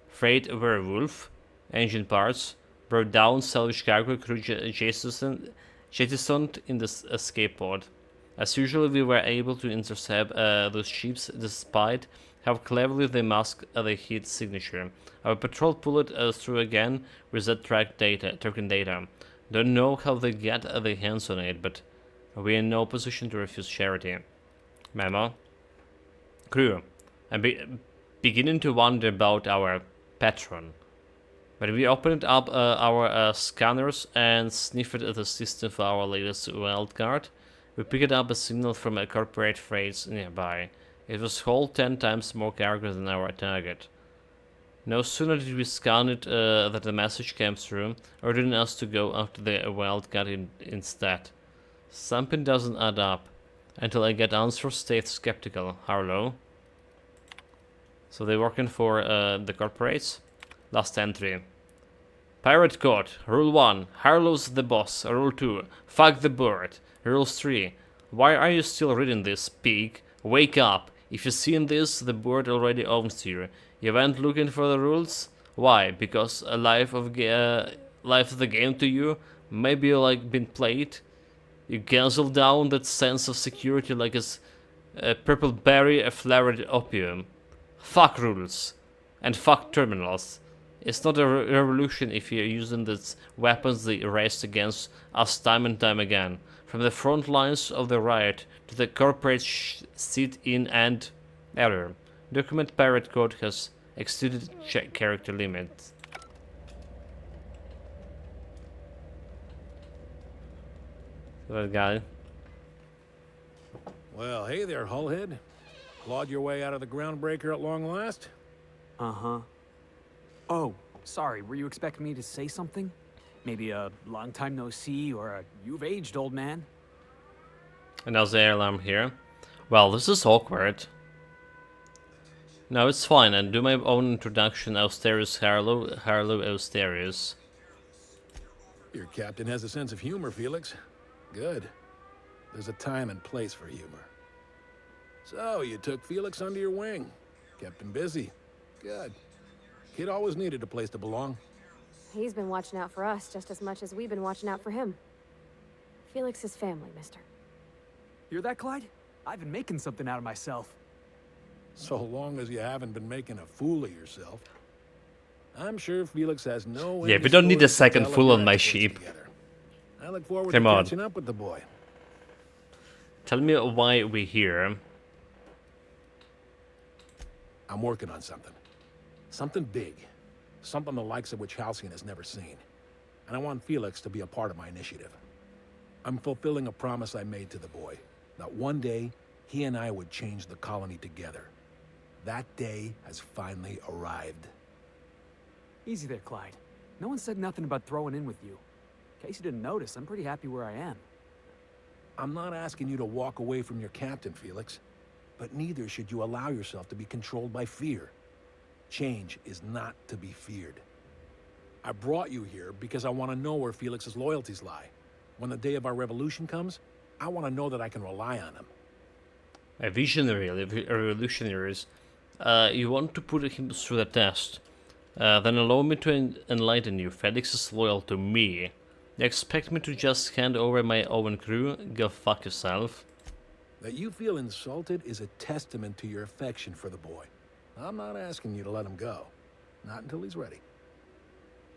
Speaker 1: Freight werewolf. Engine parts. Brought down salvage cargo crew jettisoned in the escape pod. As usual, we were able to intercept those ships despite How cleverly they mask the heat signature. Our patrol pulled it through again with that tracking data. Don't know how they get their hands on it, but we're in no position to refuse charity. Memo. Crew, I'm beginning to wonder about our patron. When we opened up our scanners and sniffed at the system for our latest wildcard, we picked up a signal from a corporate freight nearby. It was whole 10 times more cargo than our target. No sooner did we scan it that the message came through, ordering us to go after the wildcard instead. Something doesn't add up. Until I get answers, stay skeptical. Harlow. So they're working for the corporates. Last entry. Pirate Code. Rule 1. Harlow's the boss. Rule 2. Fuck the bird. Rule 3. Why are you still reading this, pig? Wake up. If you've seen this, the bird already owns you. You went looking for the rules? Why? Because a life of the game to you? Maybe you like been played? You guzzle down that sense of security like a purple berry, a flavored opium. Fuck rules. And fuck terminals. It's not a revolution if you're using these weapons they erased against us time and time again. From the front lines of the riot to the corporate sit-in and error. Document Pirate Code has exceeded character limits. That guy.
Speaker 17: Well, hey there, Hullhead. Clawed your way out of the groundbreaker at long last?
Speaker 15: Uh-huh. Oh, sorry, were you expecting me to say something? Maybe a long time no see, or a you've aged, old man?
Speaker 1: And how's the air alarm here? Well, this is awkward. No, it's fine, and do my own introduction. Austerius Harlow, Harlow Austerius.
Speaker 17: Your captain has a sense of humor, Felix. Good. There's a time and place for humor. So, you took Felix under your wing. Kept him busy. Good. Kid always needed a place to belong.
Speaker 6: He's been watching out for us just as much as we've been watching out for him. Felix's family, mister.
Speaker 15: Hear that, Clyde? I've been making something out of myself.
Speaker 17: So long as you haven't been making a fool of yourself. I'm sure Felix has no...
Speaker 1: Yeah, we don't need a second fool on my sheep.
Speaker 17: I look forward to catching up with the boy.
Speaker 1: Tell me why we're here.
Speaker 17: I'm working on something. Something big. Something the likes of which Halcyon has never seen. And I want Felix to be a part of my initiative. I'm fulfilling a promise I made to the boy. That one day, he and I would change the colony together. That day has finally arrived.
Speaker 15: Easy there, Clyde. No one said nothing about throwing in with you. In case you didn't notice, I'm pretty happy where I am.
Speaker 17: I'm not asking you to walk away from your captain, Felix. But neither should you allow yourself to be controlled by fear. Change is not to be feared. I brought you here because I want to know where Felix's loyalties lie. When the day of our revolution comes, I want to know that I can rely on him.
Speaker 1: A visionary, revolutionaries. You want to put him through the test. Then allow me to enlighten you. Felix is loyal to me. You expect me to just hand over my own crew? Go fuck yourself.
Speaker 17: That you feel insulted is a testament to your affection for the boy. I'm not asking you to let him go. Not until he's ready.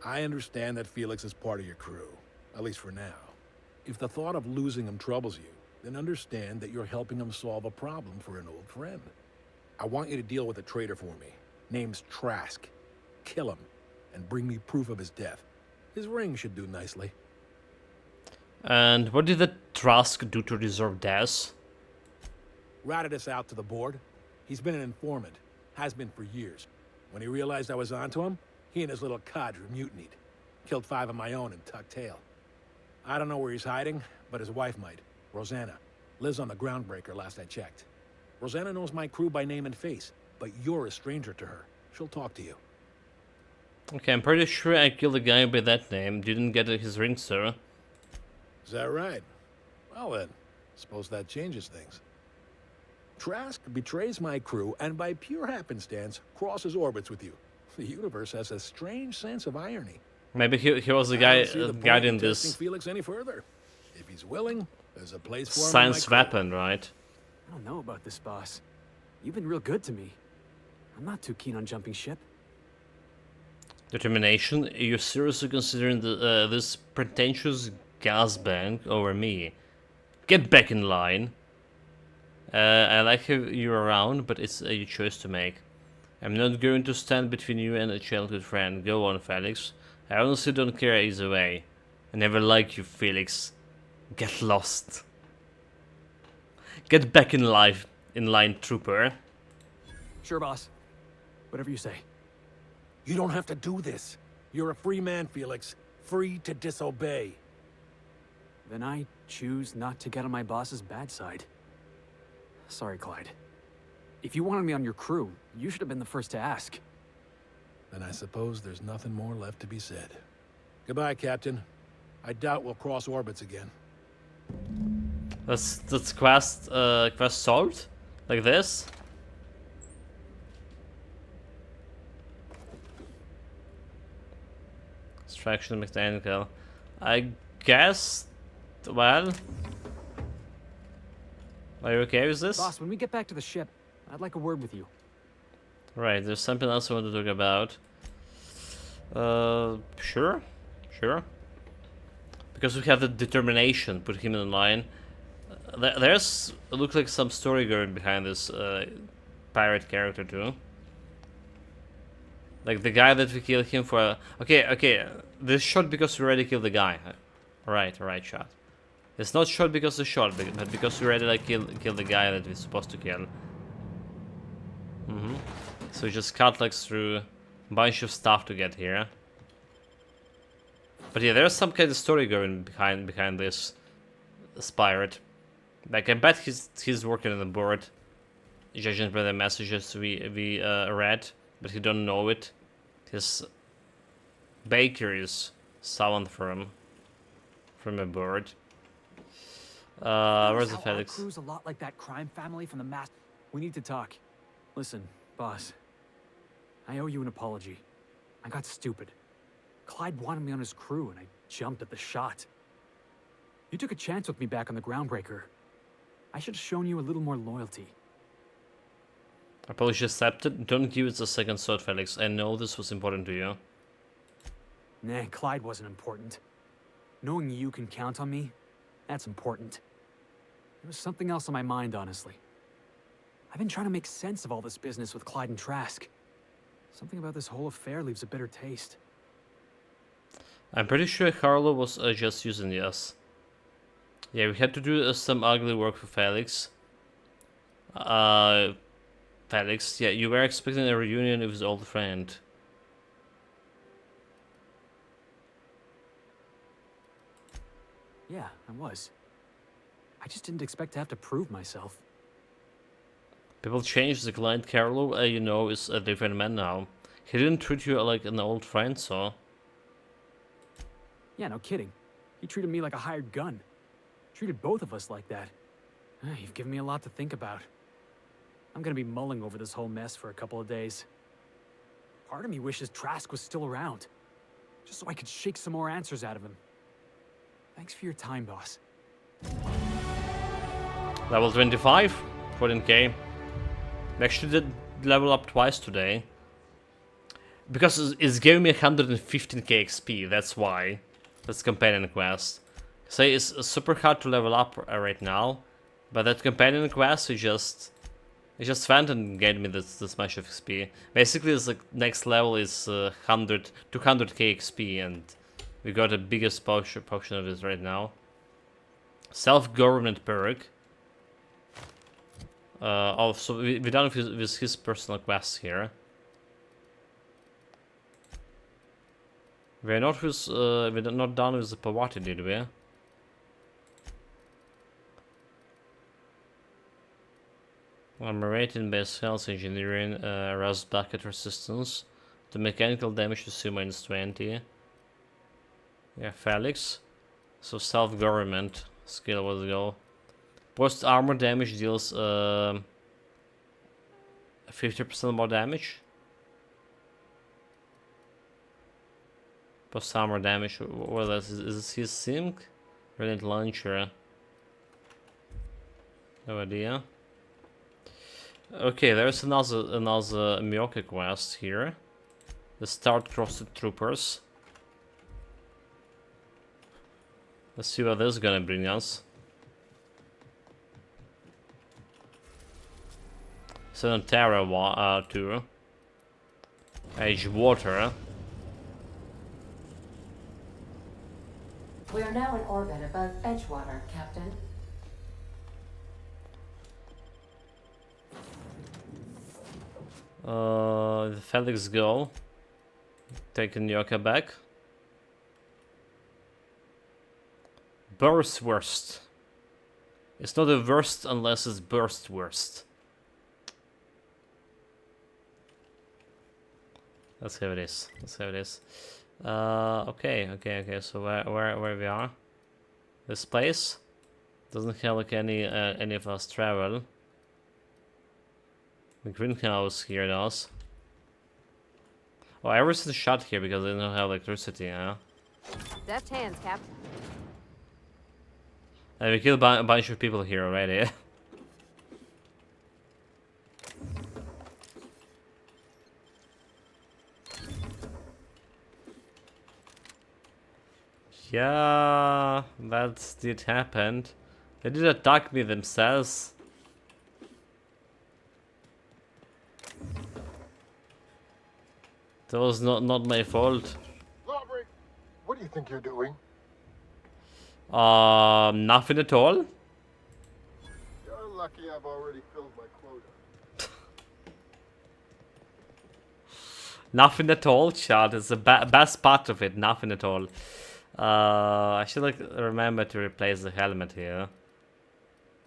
Speaker 17: I understand that Felix is part of your crew, at least for now. If the thought of losing him troubles you, then understand that you're helping him solve a problem for an old friend. I want you to deal with a traitor for me. Name's Trask. Kill him, and bring me proof of his death. His ring should do nicely.
Speaker 1: And what did the Trask do to deserve death?
Speaker 17: Ratted us out to the board. He's been an informant. Has been for years. When he realized I was onto him, he and his little cadre mutinied. Killed 5 of my own and tucked tail. I don't know where he's hiding, but his wife might. Rosanna. Lives on the groundbreaker last I checked. Rosanna knows my crew by name and face, but you're a stranger to her. She'll talk to you.
Speaker 1: Okay, I'm pretty sure I killed a guy by that name. Didn't get his ring, sir.
Speaker 17: Is that right? Well then, suppose that changes things. Trask betrays my crew and by pure happenstance crosses orbits with you. The universe has a strange sense of irony.
Speaker 1: Maybe he was the guy guiding this
Speaker 17: Felix any further. If he's willing, there's a place for him.
Speaker 1: Science weapon, right?
Speaker 15: I don't know about this, boss. You've been real good to me. I'm not too keen on jumping ship.
Speaker 1: Determination? You're seriously considering this pretentious gas bank over me? Get back in line. I like how you're around, but it's a choice to make. I'm not going to stand between you and a childhood friend. Go on, Felix. I honestly don't care either way. I never liked you, Felix. Get lost. Get back in line, trooper.
Speaker 15: Sure, boss. Whatever you say.
Speaker 17: You don't have to do this. You're a free man, Felix. Free to disobey.
Speaker 15: Then I choose not to get on my boss's bad side. Sorry, Clyde. If you wanted me on your crew, you should have been the first to ask.
Speaker 17: Then I suppose there's nothing more left to be said. Goodbye, Captain. I doubt we'll cross orbits again.
Speaker 1: That's quest solved? Like this? Extraction mechanical. I guess, well... Are you okay with this?
Speaker 15: Boss, when we get back to the ship, I'd like a word with you.
Speaker 1: Right, there's something else I want to talk about. Sure. Because we have the determination, put him in line. There's look like some story going behind this pirate character too. Like the guy that we killed him for. Okay. This shot because we already killed the guy. Right shot. It's not shot because the shot, but because we already like killed the guy that we're supposed to kill. So we just cut like through a bunch of stuff to get here. But yeah, there's some kind of story going behind this pirate. Like I bet he's working on the board, judging by the messages we read, but he don't know it. His baker is summoned from a board. Where's the Felix?
Speaker 15: Our crew's a lot like that crime family from the mass. We need to talk. Listen, boss. I owe you an apology. I got stupid. Clyde wanted me on his crew, and I jumped at the shot. You took a chance with me back on the Groundbreaker. I should have shown you a little more loyalty.
Speaker 1: Apology accepted. Don't give it a second thought, Felix. I know this was important to you.
Speaker 15: Nah, Clyde wasn't important. Knowing you can count on me, that's important. There was something else on my mind, honestly. I've been trying to make sense of all this business with Clyde and Trask. Something about this whole affair leaves a bitter taste.
Speaker 1: I'm pretty sure Harlow was just using us. Yeah, we had to do some ugly work for Felix. Felix, yeah, you were expecting a reunion with his old friend.
Speaker 15: Yeah, I was. I just didn't expect to have to prove myself.
Speaker 1: People change. The client Carlo, you know, is a different man now. He didn't treat you like an old friend, so...
Speaker 15: Yeah, no kidding. He treated me like a hired gun. Treated both of us like that. You've given me a lot to think about. I'm gonna be mulling over this whole mess for a couple of days. Part of me wishes Trask was still around, just so I could shake some more answers out of him. Thanks for your time, boss.
Speaker 1: Level 25, 14k. We actually did level up twice today. Because it's giving me 115k XP, that's why. That's companion quest. Say it's super hard to level up right now, but that companion quest it just went and gave me this much of XP. Basically, it's like next level is 200k XP, and we got the biggest portion of it right now. Self-government perk. So we're done with his personal quests here. We're not done with the Pawati, did we? Rated base health engineering, rust bucket resistance. The mechanical damage to C -20. Yeah, Felix. So self-government skill will go. Post armor damage deals 50% more damage. Post armor damage. What else is this? His sync? Grenade launcher. No idea. Okay, there's another Myoka quest here. The Star-Crossed Troopers. Let's see what this is gonna bring us. Terra tour. Edgewater.
Speaker 13: We are now in orbit above Edgewater, Captain.
Speaker 1: The Felix go. Taking Myoka back. Burstwurst. It's not a worst unless it's burstwurst. Let's see how it is. Let's see how it is. Okay. So where we are? This place doesn't have like any of us travel. The greenhouse here does. Oh, everything's shut here because they don't have electricity, yeah?
Speaker 6: Deft hands, Cap.
Speaker 1: And we killed a bunch of people here already. Yeah, that did happen. They did attack me themselves. That was not my fault.
Speaker 16: Laverick, what do you think you're doing?
Speaker 1: Nothing at all.
Speaker 16: You're lucky I've already filled my quota.
Speaker 1: Nothing at all, Chad. It's the best part of it. Nothing at all. I should remember to replace the helmet here.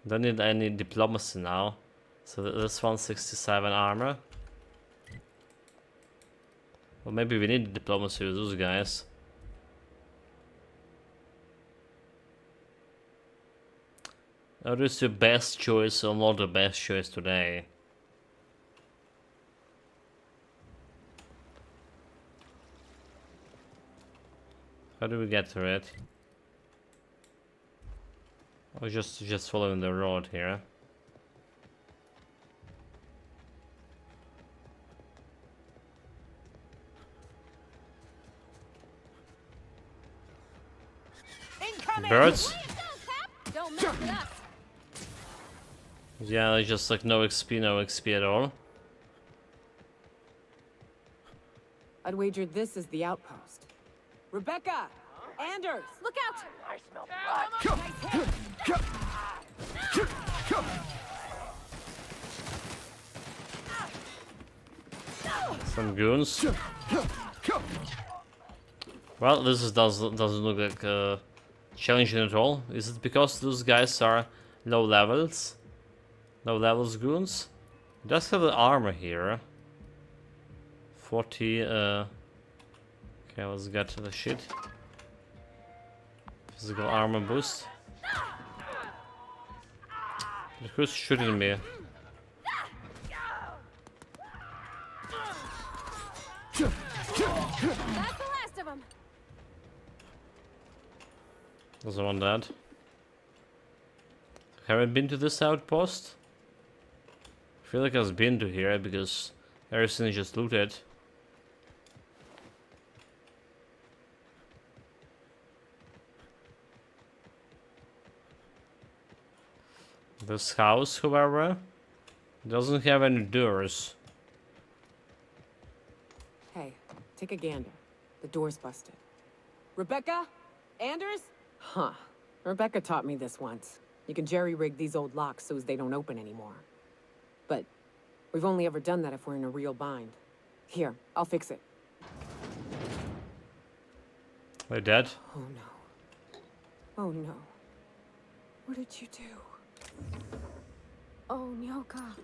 Speaker 1: Don't need any diplomacy now. So this 167 armor. Well, maybe we need diplomacy with those guys. What is your best choice or not the best choice today? How do we get to it? Oh, just following the road here. Birds?
Speaker 6: Don't mess with us.
Speaker 1: Yeah, there's just no XP at all.
Speaker 5: I'd wager this is the outpost. Rebecca! Anders!
Speaker 6: Look out!
Speaker 3: I smell blood.
Speaker 1: Some goons. Well, this doesn't look like challenging at all. Is it because those guys are low levels? Low levels goons? It does have the armor here. 40, okay, let's get to the shit. Physical armor boost. Who's shooting me?
Speaker 6: That's the last of them.
Speaker 1: There's one dead. Haven't been to this outpost? I feel like I've been to here because everything is just looted. This house, however, doesn't have any doors.
Speaker 5: Hey, take a gander. The door's busted. Rebecca? Anders? Huh. Rebecca taught me this once. You can jerry-rig these old locks so as they don't open anymore. But we've only ever done that if we're in a real bind. Here, I'll fix it.
Speaker 1: They're dead?
Speaker 5: Oh no. Oh no. What did you do?
Speaker 6: Oh, Myoka.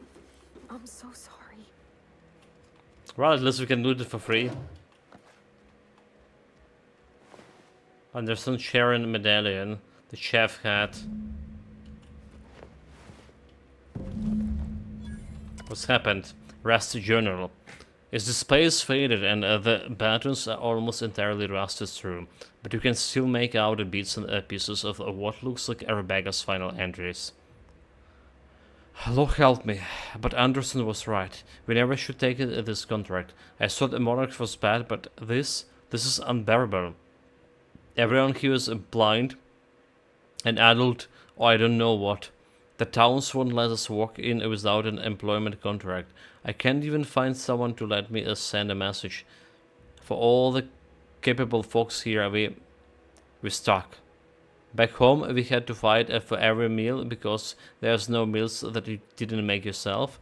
Speaker 6: I'm so sorry.
Speaker 1: Well, at least we can do it for free. Anderson Sharon medallion, the chef hat. What's happened? Rusty journal. Its display is faded and the buttons are almost entirely rusted through, but you can still make out the bits and pieces of what looks like Rebecca's final entries. Lord help me, but Anderson was right. We never should take this contract. I thought the Monarch was bad, but this is unbearable. Everyone here is blind, an adult, or I don't know what. The towns won't let us walk in without an employment contract. I can't even find someone to let me send a message. For all the capable folks here, we're stuck. Back home, we had to fight for every meal because there's no meals that you didn't make yourself.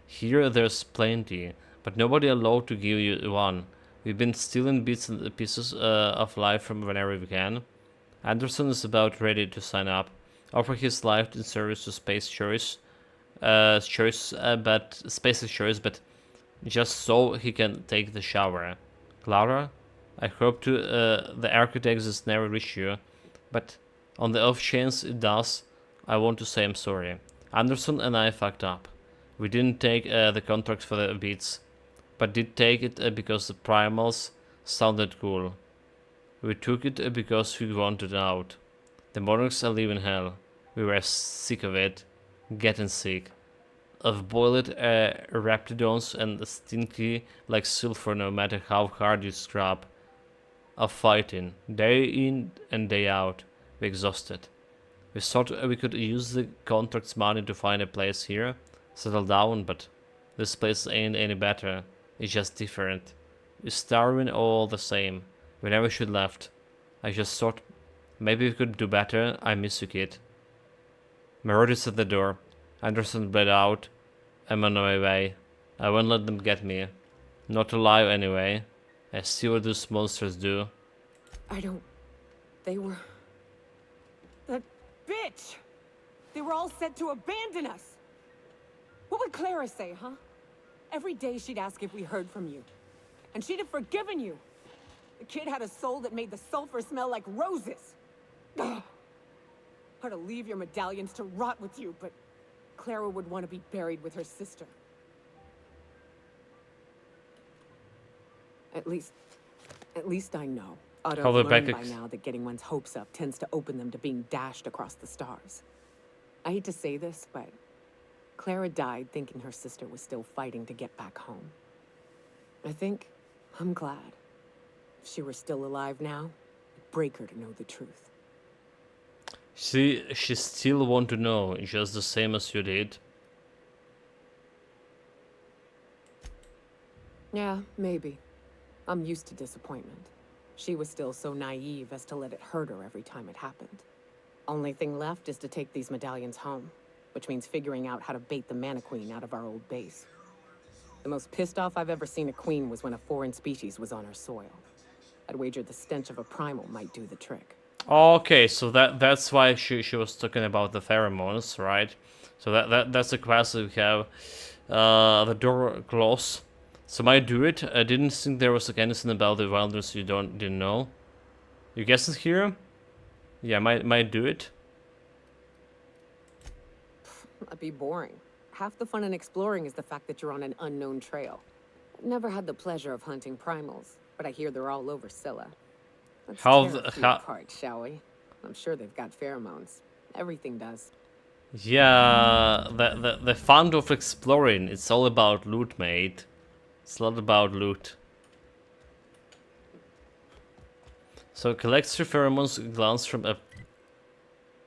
Speaker 1: Here, there's plenty, but nobody allowed to give you one. We've been stealing bits and pieces of life from whenever we can. Anderson is about ready to sign up, offer his life in service to Space's choice, but just so he can take the shower. Clara, I hope the architects has never reached you, but on the off chance it does, I want to say I'm sorry. Anderson and I fucked up. We didn't take the contract for the beats, but did take it because the primals sounded cool. We took it because we wanted out. The Monarchs are living hell. We were sick of it. Getting sick. Of boiled raptidons and stinky like sulfur no matter how hard you scrub. Of fighting. Day in and day out. We're exhausted. We thought we could use the contract's money to find a place here. Settle down, but this place ain't any better. It's just different. We're starving all the same. We never should left. I just thought maybe we could do better. I miss you, kid. Meredith's at the door. Anderson bled out. I'm on my way. I won't let them get me. Not alive anyway. I see what those monsters do.
Speaker 5: I don't... They were... That bitch! They were all set to abandon us! What would Clara say, huh? Every day she'd ask if we heard from you. And she'd have forgiven you. The kid had a soul that made the sulfur smell like roses. Ugh. Or to leave your medallions to rot with you, but Clara would want to be buried with her sister. At least I know. Otto learned by now that getting one's hopes up tends to open them to being dashed across the stars. I hate to say this, but Clara died thinking her sister was still fighting to get back home. I think I'm glad. If she were still alive now, it'd break her to know the truth.
Speaker 1: She still want to know, just the same as you did.
Speaker 5: Yeah, maybe. I'm used to disappointment. She was still so naive as to let it hurt her every time it happened. Only thing left is to take these medallions home, which means figuring out how to bait the Mantiqueen out of our old base. The most pissed off I've ever seen a queen was when a foreign species was on her soil. I'd wager the stench of a primal might do the trick.
Speaker 1: Okay, so that's why she was talking about the pheromones, right? So that's the quest that we have. The door close. So might do it. I didn't think there was anything about the wilderness you didn't know. You guess it here? Yeah, might do it.
Speaker 5: That'd be boring. Half the fun in exploring is the fact that you're on an unknown trail. Never had the pleasure of hunting primals, but I hear they're all over Scylla. Let's tear a few apart, shall we? I'm sure they've got pheromones. Everything does.
Speaker 1: Yeah, the fun of exploring, it's all about loot, mate. It's a lot about loot. So collects your pheromones glands from a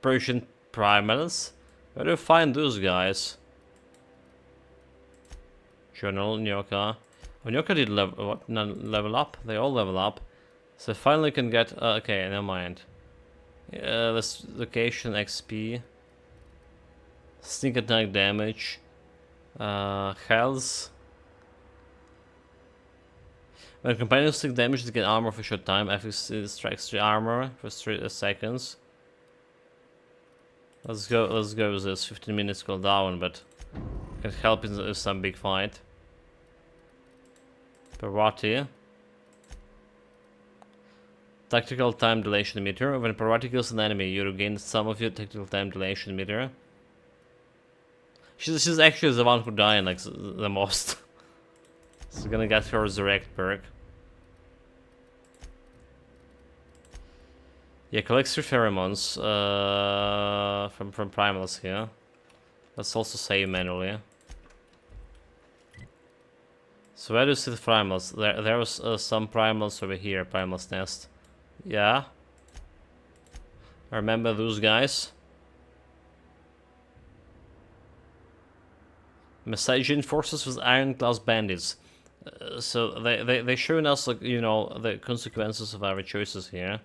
Speaker 1: Persian primals. Where do you find those guys? Journal, Nyoka. Oh, Nyoka did level up. They all level up. So finally can get... okay, never mind. This location XP. Sneak attack damage. Health. When companions take damage, they get armor for a short time. FX strikes 3 armor for 3 seconds. Let's go with this. 15 minutes cooldown, but can help in some big fight. Parvati. Tactical time dilation meter. When Parvati kills an enemy, you regain some of your tactical time dilation meter. She's actually the one who died like the most. So gonna get her resurrect perk. Yeah, collects your pheromones from primals here. Let's also save manually. So where do you see the primals? There was some primals over here, primal's nest. Yeah. I remember those guys. Messagian forces with iron-class bandits. So they're showing us, like, you know, the consequences of our choices here.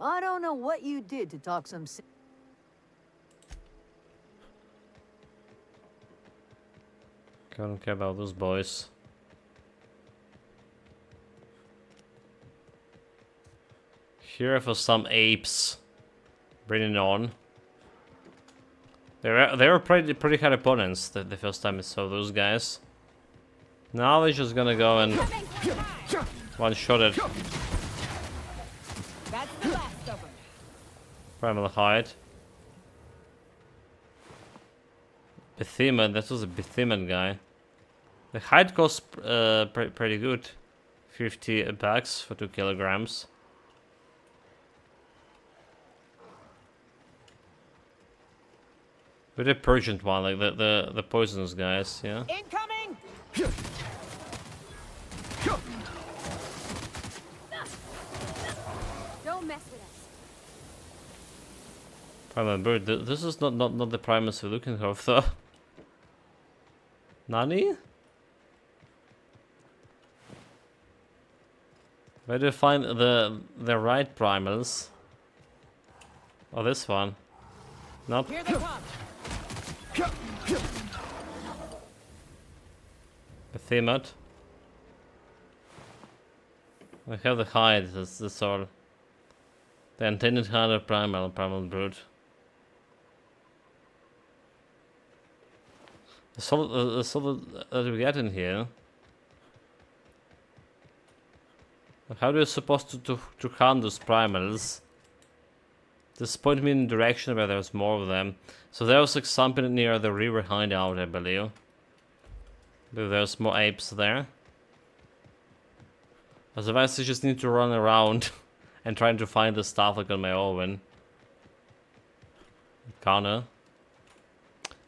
Speaker 18: I don't know what you did to talk some sense.
Speaker 1: I don't care about those boys. Here for some apes. Bring it on. They were pretty hard opponents the first time I saw those guys. Now we're just gonna go and one-shot it.
Speaker 5: That's the last of them.
Speaker 1: Primal hide. Behemoth, that was a Behemoth guy. The hide costs pretty good. 50 bucks for 2 kilograms. With the Persian one, like the poisonous guys, yeah.
Speaker 5: Incoming!
Speaker 6: Don't mess with us.
Speaker 1: Primal bird. This is not the primus we're looking for, though. Nani? Where do you find the right primals? Oh, this one. Nope.
Speaker 5: Here they come.
Speaker 1: Behemoth. I have the hide, that's all. The intended hide of primal brood. The solid that we get in here. How do you supposed to hunt those primals? Just point me in the direction where there's more of them. So there was like something near the river hideout, I believe. But there's more apes there. Otherwise I just need to run around and trying to find the stuff like on my own. Kinda.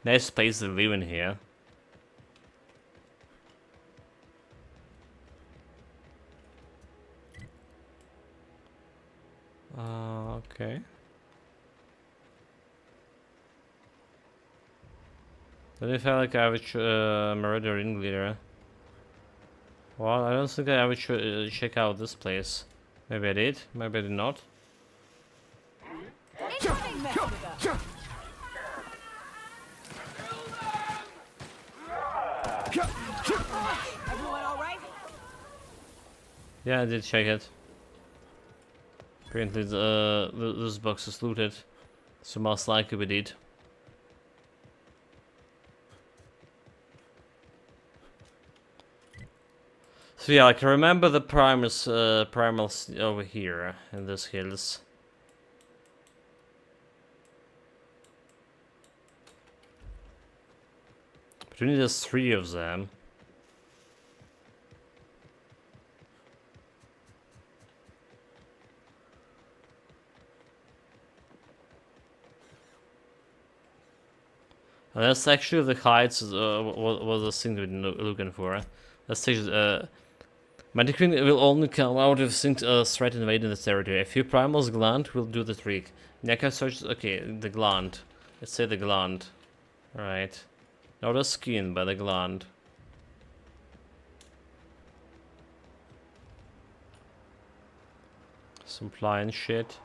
Speaker 1: Nice space to live in here. Okay. Don't you feel like I would murder ringleader? Well, I don't think I would check out this place. Maybe I did, maybe I did not.
Speaker 5: Everyone all right?
Speaker 1: Yeah, I did check it. Apparently this box is looted, so most likely we did. So yeah, like, I remember the primals over here in these hills. But we need just 3 of them. And that's actually the hides was the thing we've been looking for. Let's take Magic Ring will only come out if threat invading the territory. A few primals gland will do the trick. Neka search. Okay, the gland. Let's say the gland. Alright. Not the skin, but the gland. Some fly and shit.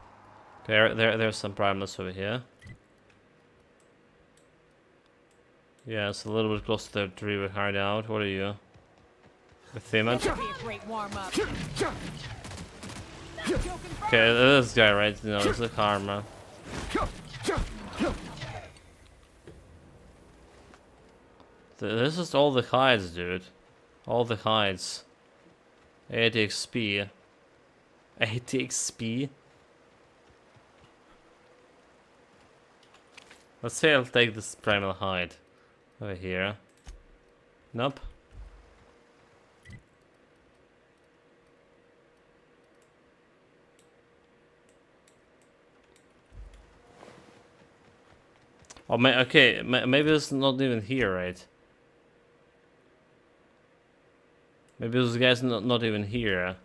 Speaker 1: There's some primals over here. Yeah, it's a little bit close to the river hideout. What are you? Behemoth? Okay, this guy, right? No, it's a karma. This is all the hides, dude. All the hides. 80 XP. 80 XP? Let's say I'll take this primal hide. Over here. Nope. Oh, okay, maybe it's not even here, right? Maybe those guys not even here.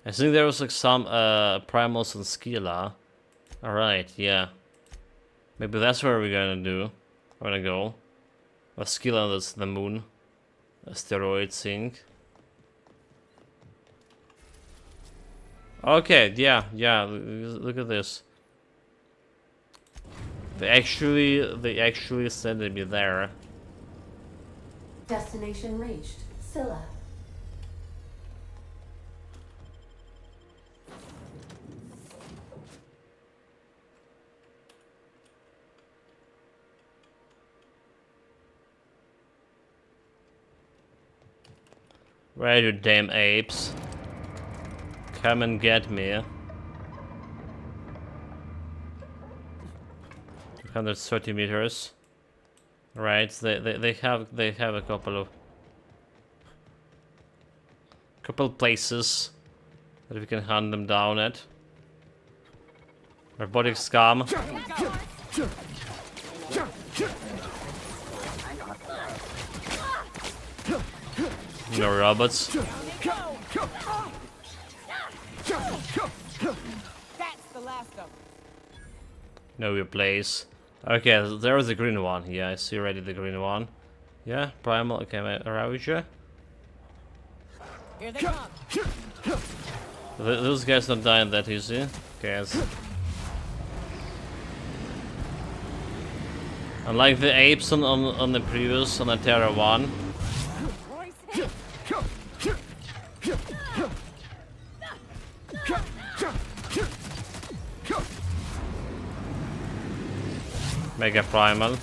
Speaker 1: I think there was like some primals on Skila. Alright, yeah. Maybe that's where we're gonna go. Skila, that's the moon. Asteroid sink. Okay, yeah, look at this. They actually sent me there.
Speaker 13: Destination reached. Scylla.
Speaker 1: Where are you damn apes? Come and get me. 230 meters. Right, they have a couple places that we can hunt them down at. Robotic scum. No robots.
Speaker 5: That's the last of them.
Speaker 1: No replace. Okay, there was the green one. Yeah, I see already the green one. Yeah, primal. Okay, Ravager.
Speaker 5: Here they come.
Speaker 1: Those guys not dying that easy. Okay. Unlike the apes on the previous on the Terra 1. Mega primal.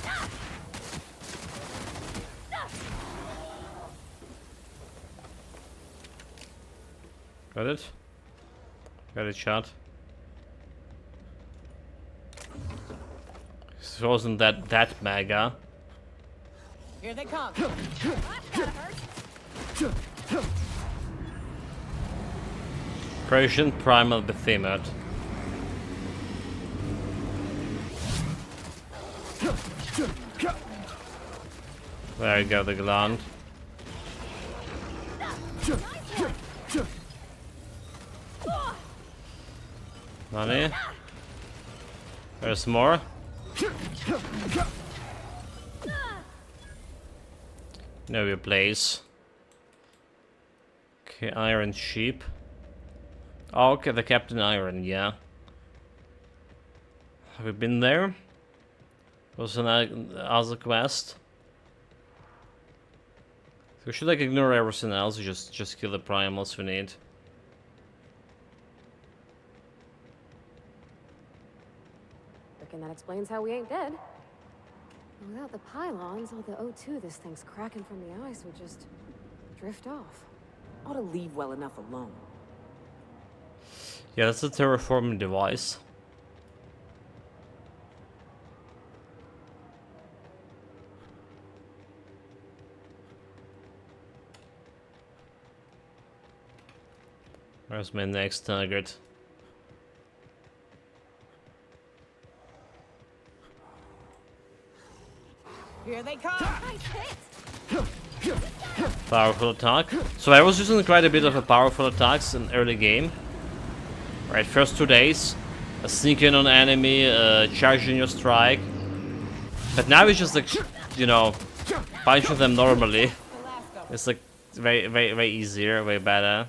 Speaker 1: Got it? Got it shot. It wasn't that mega.
Speaker 5: Here they come.
Speaker 1: Persian primal behemoth. There you go, the gland. Money. There's more. No replace. Okay, Iron Sheep. Oh, okay, the Captain Iron, yeah. Have we been there? Was an other quest. So we should like ignore everything else, just kill the primals we need.
Speaker 6: Reckon that explains how we ain't dead. Without the pylons, all the O2 this thing's cracking from the ice would just drift off.
Speaker 5: Ought to leave well enough alone.
Speaker 1: Yeah, that's a terraforming device. Where's my next target?
Speaker 5: Here they come.
Speaker 1: Powerful attack. So I was using quite a bit of a powerful attacks in early game. Right, first 2 days, a sneak in on enemy, charging your strike. But now it's just like, you know, punching them normally. It's like very easier, way better.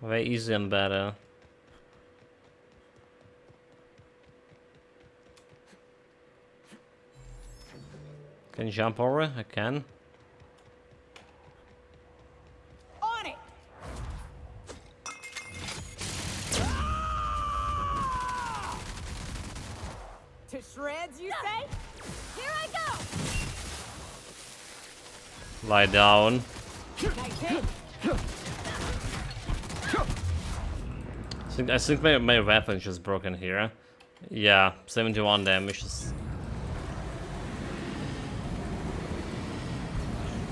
Speaker 1: Very easy and better. Can you jump over? I can.
Speaker 5: On it. To shreds, you say? Here I go.
Speaker 1: Lie down.
Speaker 5: Nice hit.
Speaker 1: I think my weapon's just broken here. Yeah, 71 damage.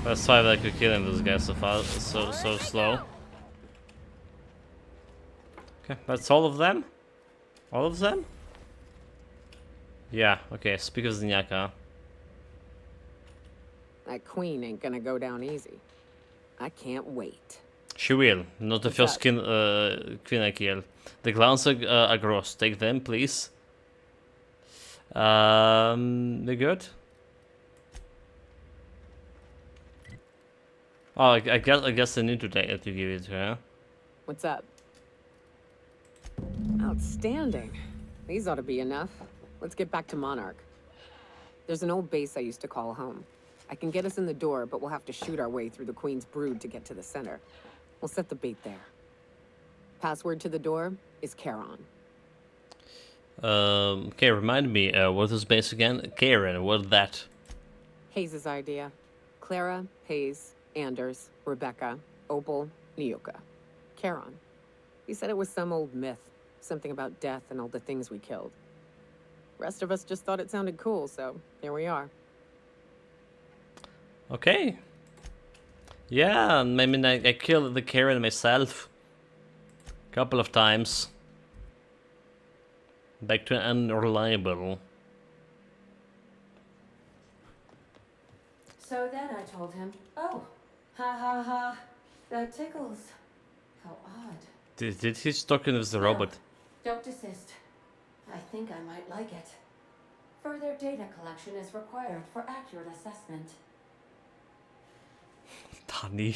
Speaker 1: That's why like we're killing those guys so fast, so slow. Okay, that's all of them. All of them? Yeah, okay, speak of Zinjaka.
Speaker 5: That queen ain't gonna go down easy. I can't wait.
Speaker 1: She will, not the first queen I kill. The clowns are gross, take them, please. They good? Oh, I guess I need to give it to her.
Speaker 5: What's up? Outstanding. These ought to be enough. Let's get back to Monarch. There's an old base I used to call home. I can get us in the door, but we'll have to shoot our way through the Queen's brood to get to the center. We'll set the bait there. Password to the door is Charon.
Speaker 1: Okay, remind me, what is base again? Karen, what's that?
Speaker 5: Hayes' idea. Clara, Hayes, Anders, Rebecca, Opal, Nyoka. Charon. He said it was some old myth. Something about death and all the things we killed. Rest of us just thought it sounded cool, so here we are.
Speaker 1: Okay. Yeah, I mean, I killed the Karen myself. A couple of times. Back to unreliable.
Speaker 13: So then I told him, oh, ha ha ha, that tickles. How odd.
Speaker 1: Did he talking with the robot?
Speaker 13: Don't desist. I think I might like it. Further data collection is required for accurate assessment.
Speaker 1: Tani.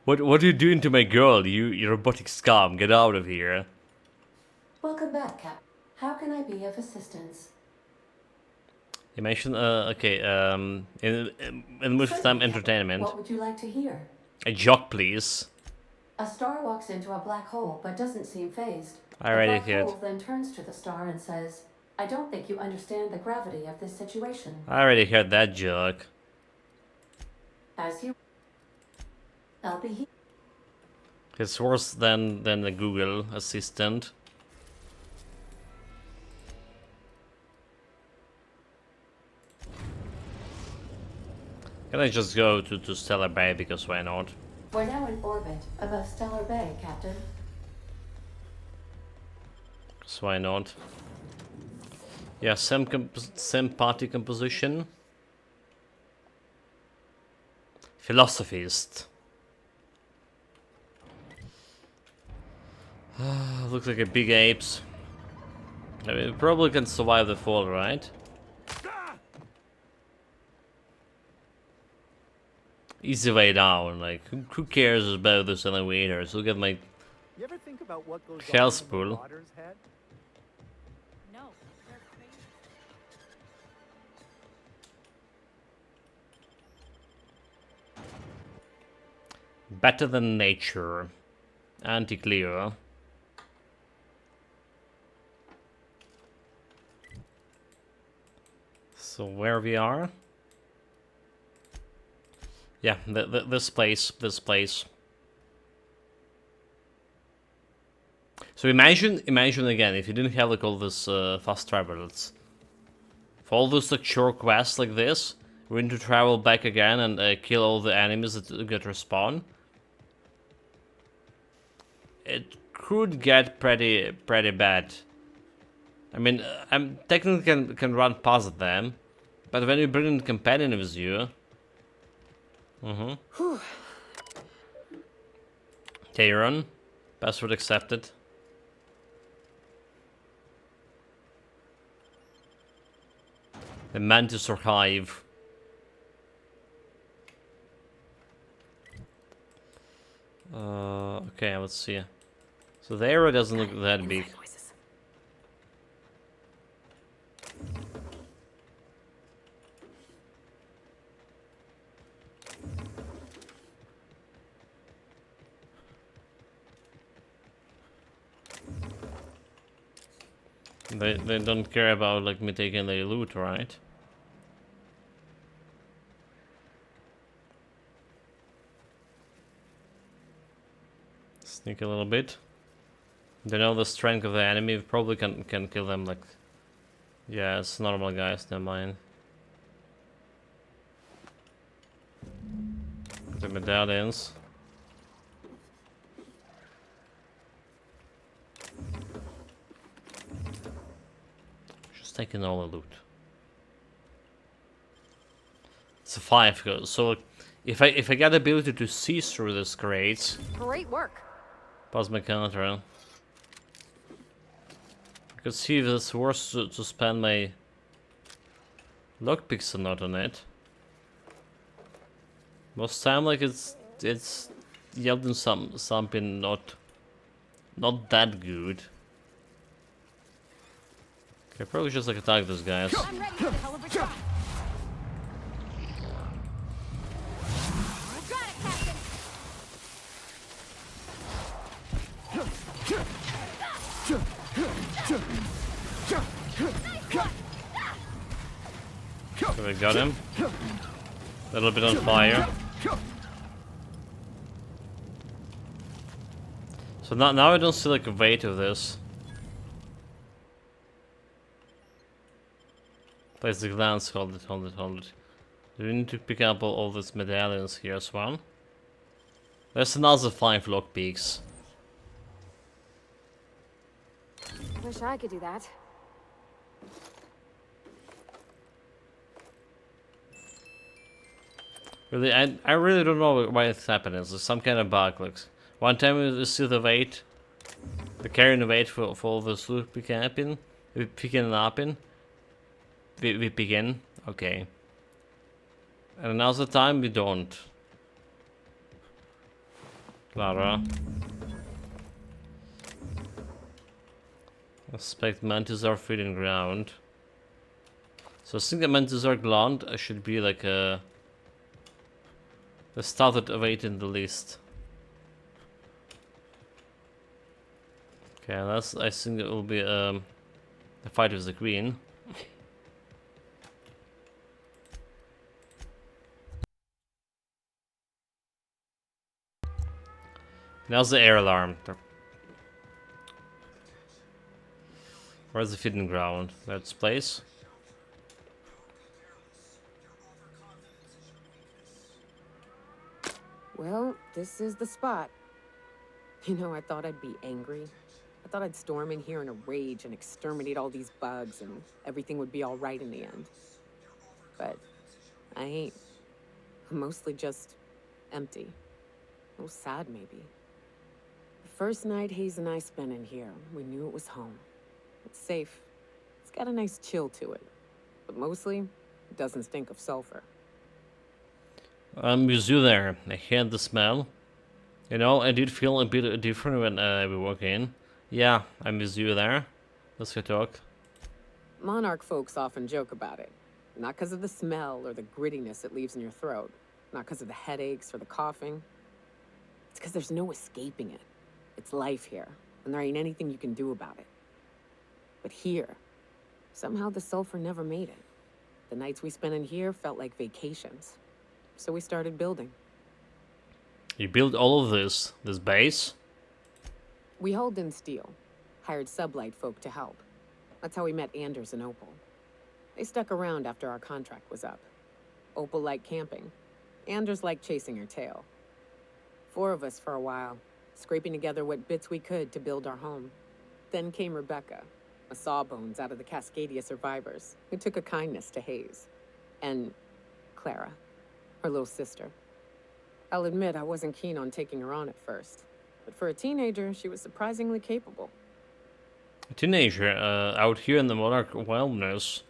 Speaker 1: What are you doing to my girl, you robotic scum? Get out of here.
Speaker 13: Welcome back, Cap. How can I be of assistance?
Speaker 1: You mentioned, okay, in which time entertainment.
Speaker 13: What would you like to hear?
Speaker 1: A joke, please.
Speaker 13: A star walks into a black hole but doesn't seem phased.
Speaker 1: I already
Speaker 13: The black
Speaker 1: heard.
Speaker 13: hole then turns to the star and says, I don't think you understand the gravity of this situation.
Speaker 1: I already heard that joke.
Speaker 13: As you... I'll be here.
Speaker 1: It's worse than the Google Assistant. Can I just go to Stellar Bay, because why not?
Speaker 13: We're now in orbit above Stellar Bay, Captain.
Speaker 1: So why not? Yeah, same party composition. Philosophist. Looks like a big apes. I mean, it probably can survive the fall, right? Easy way down, like, who cares about those elevators? Look at my
Speaker 19: You ever think about what goes
Speaker 1: health
Speaker 19: on in the
Speaker 1: spool.
Speaker 19: Marauder's head?
Speaker 5: No.
Speaker 1: Better than nature. Anti-clear. So where we are? Yeah, this place. So imagine again, if you didn't have like all this fast travels. For all those like short quests like this, we need to travel back again and kill all the enemies that get respawn. It could get pretty bad. I mean, I'm technically can run past them, but when you bring in companion with you. Charon, password accepted. The Mantis Archive. Okay, let's see. So the area doesn't look that big. They don't care about like me taking their loot, right? Sneak a little bit. They know the strength of the enemy. We probably can kill them like. Yeah, it's normal guys. Never mind. The medallions. Just taking all the loot. It's a 5 go. So if I get the ability to see through this crate,
Speaker 6: Great work.
Speaker 1: pause my counter. I could see if it's worth to spend my lockpicks or not on it. Most time, like it's yielding something not that good. Okay, probably just like attack those guys.
Speaker 6: I'm ready for the hell of a shot. Got it, Captain.
Speaker 1: So we got him. A little bit on fire. So now I don't see like a weight of this. Place the glance, hold it. Do we need to pick up all these medallions here as well? There's another 5 lockpicks.
Speaker 6: Wish I could do that.
Speaker 1: Really, I really don't know why it's happening. It's some kind of bug. Like, one time we see the weight, the carrying the weight for all the loot we picking up in. We begin, okay. And another time we don't. Clara. I suspect mantis are feeding ground. So I think the mantis are gland should be like a... the started awaiting the list. Okay, that's, I think it will be the fight with the queen. Now's the air alarm. Where's the feeding ground? That's place.
Speaker 5: Well, this is the spot. You know, I thought I'd be angry. I thought I'd storm in here in a rage and exterminate all these bugs and everything would be all right in the end. But I ain't. I'm mostly just empty. A little sad, maybe. The first night Hayes and I spent in here, we knew it was home. It's safe. It's got a nice chill to it. But mostly, it doesn't stink of sulfur.
Speaker 1: I'm with you there. I had the smell. You know, I did feel a bit different when we walk in. Yeah, I'm with you there. Let's go talk.
Speaker 5: Monarch folks often joke about it. Not because of the smell or the grittiness it leaves in your throat. Not because of the headaches or the coughing. It's because there's no escaping it. It's life here, and there ain't anything you can do about it. But here, somehow the sulfur never made it. The nights we spent in here felt like vacations. So we started building.
Speaker 1: You built all of this base?
Speaker 5: We hauled in steel, hired sublight folk to help. That's how we met Anders and Opal. They stuck around after our contract was up. Opal liked camping. Anders liked chasing her tail. 4 of us for a while, scraping together what bits we could to build our home. Then came Rebecca, a sawbones out of the Cascadia survivors, who took a kindness to Hayes. And Clara, her little sister. I'll admit I wasn't keen on taking her on at first, but for a teenager, she was surprisingly capable.
Speaker 1: A teenager out here in the Monarch wilderness.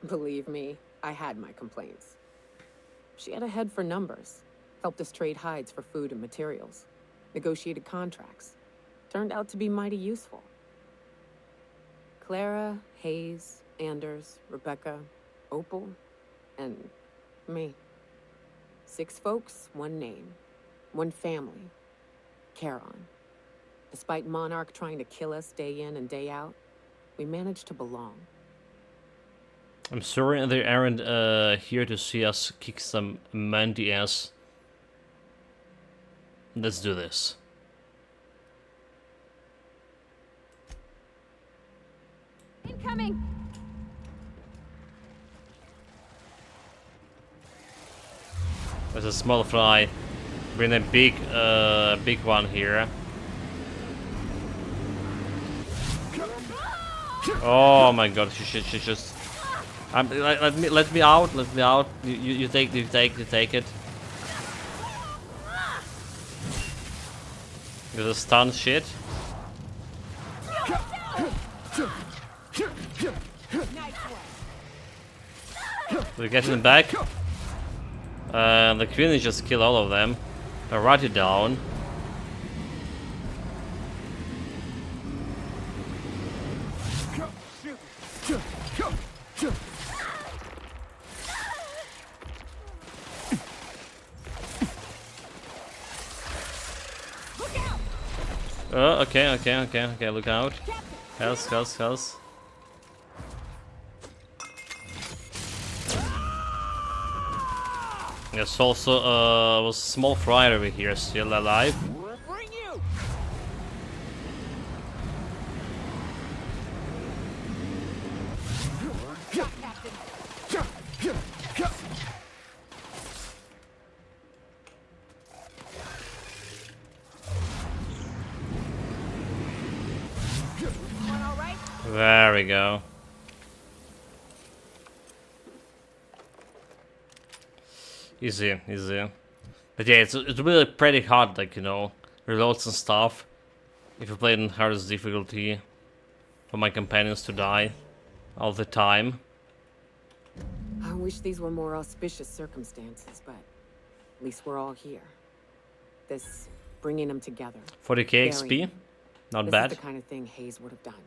Speaker 5: Believe me, I had my complaints. She had a head for numbers, helped us trade hides for food and materials, negotiated contracts. Turned out to be mighty useful. Clara, Hayes, Anders, Rebecca, Opal, and me. 6 folks, 1 name, 1 family. Charon. Despite Monarch trying to kill us day in and day out, we managed to belong.
Speaker 1: I'm sorry they aren't here to see us kick some Mandy ass. Let's do this.
Speaker 6: Incoming!
Speaker 1: There's a small fly. Bring a big one here. Oh my god, she just... let me out, let me out. You take it. With a stun shit. We get him back. The queen just kill all of them. I write it down. Okay, look out. Health. There's also was a small fry over here still alive. There we go. Easy. But yeah, it's really pretty hard, like, you know, reloads and stuff. If you play in hardest difficulty, for my companions to die all the time.
Speaker 5: I wish these were more auspicious circumstances, but at least we're all here. This bringing them together.
Speaker 1: 40k XP, not
Speaker 5: this
Speaker 1: bad.
Speaker 5: Is the kind of thing Hayes would have done.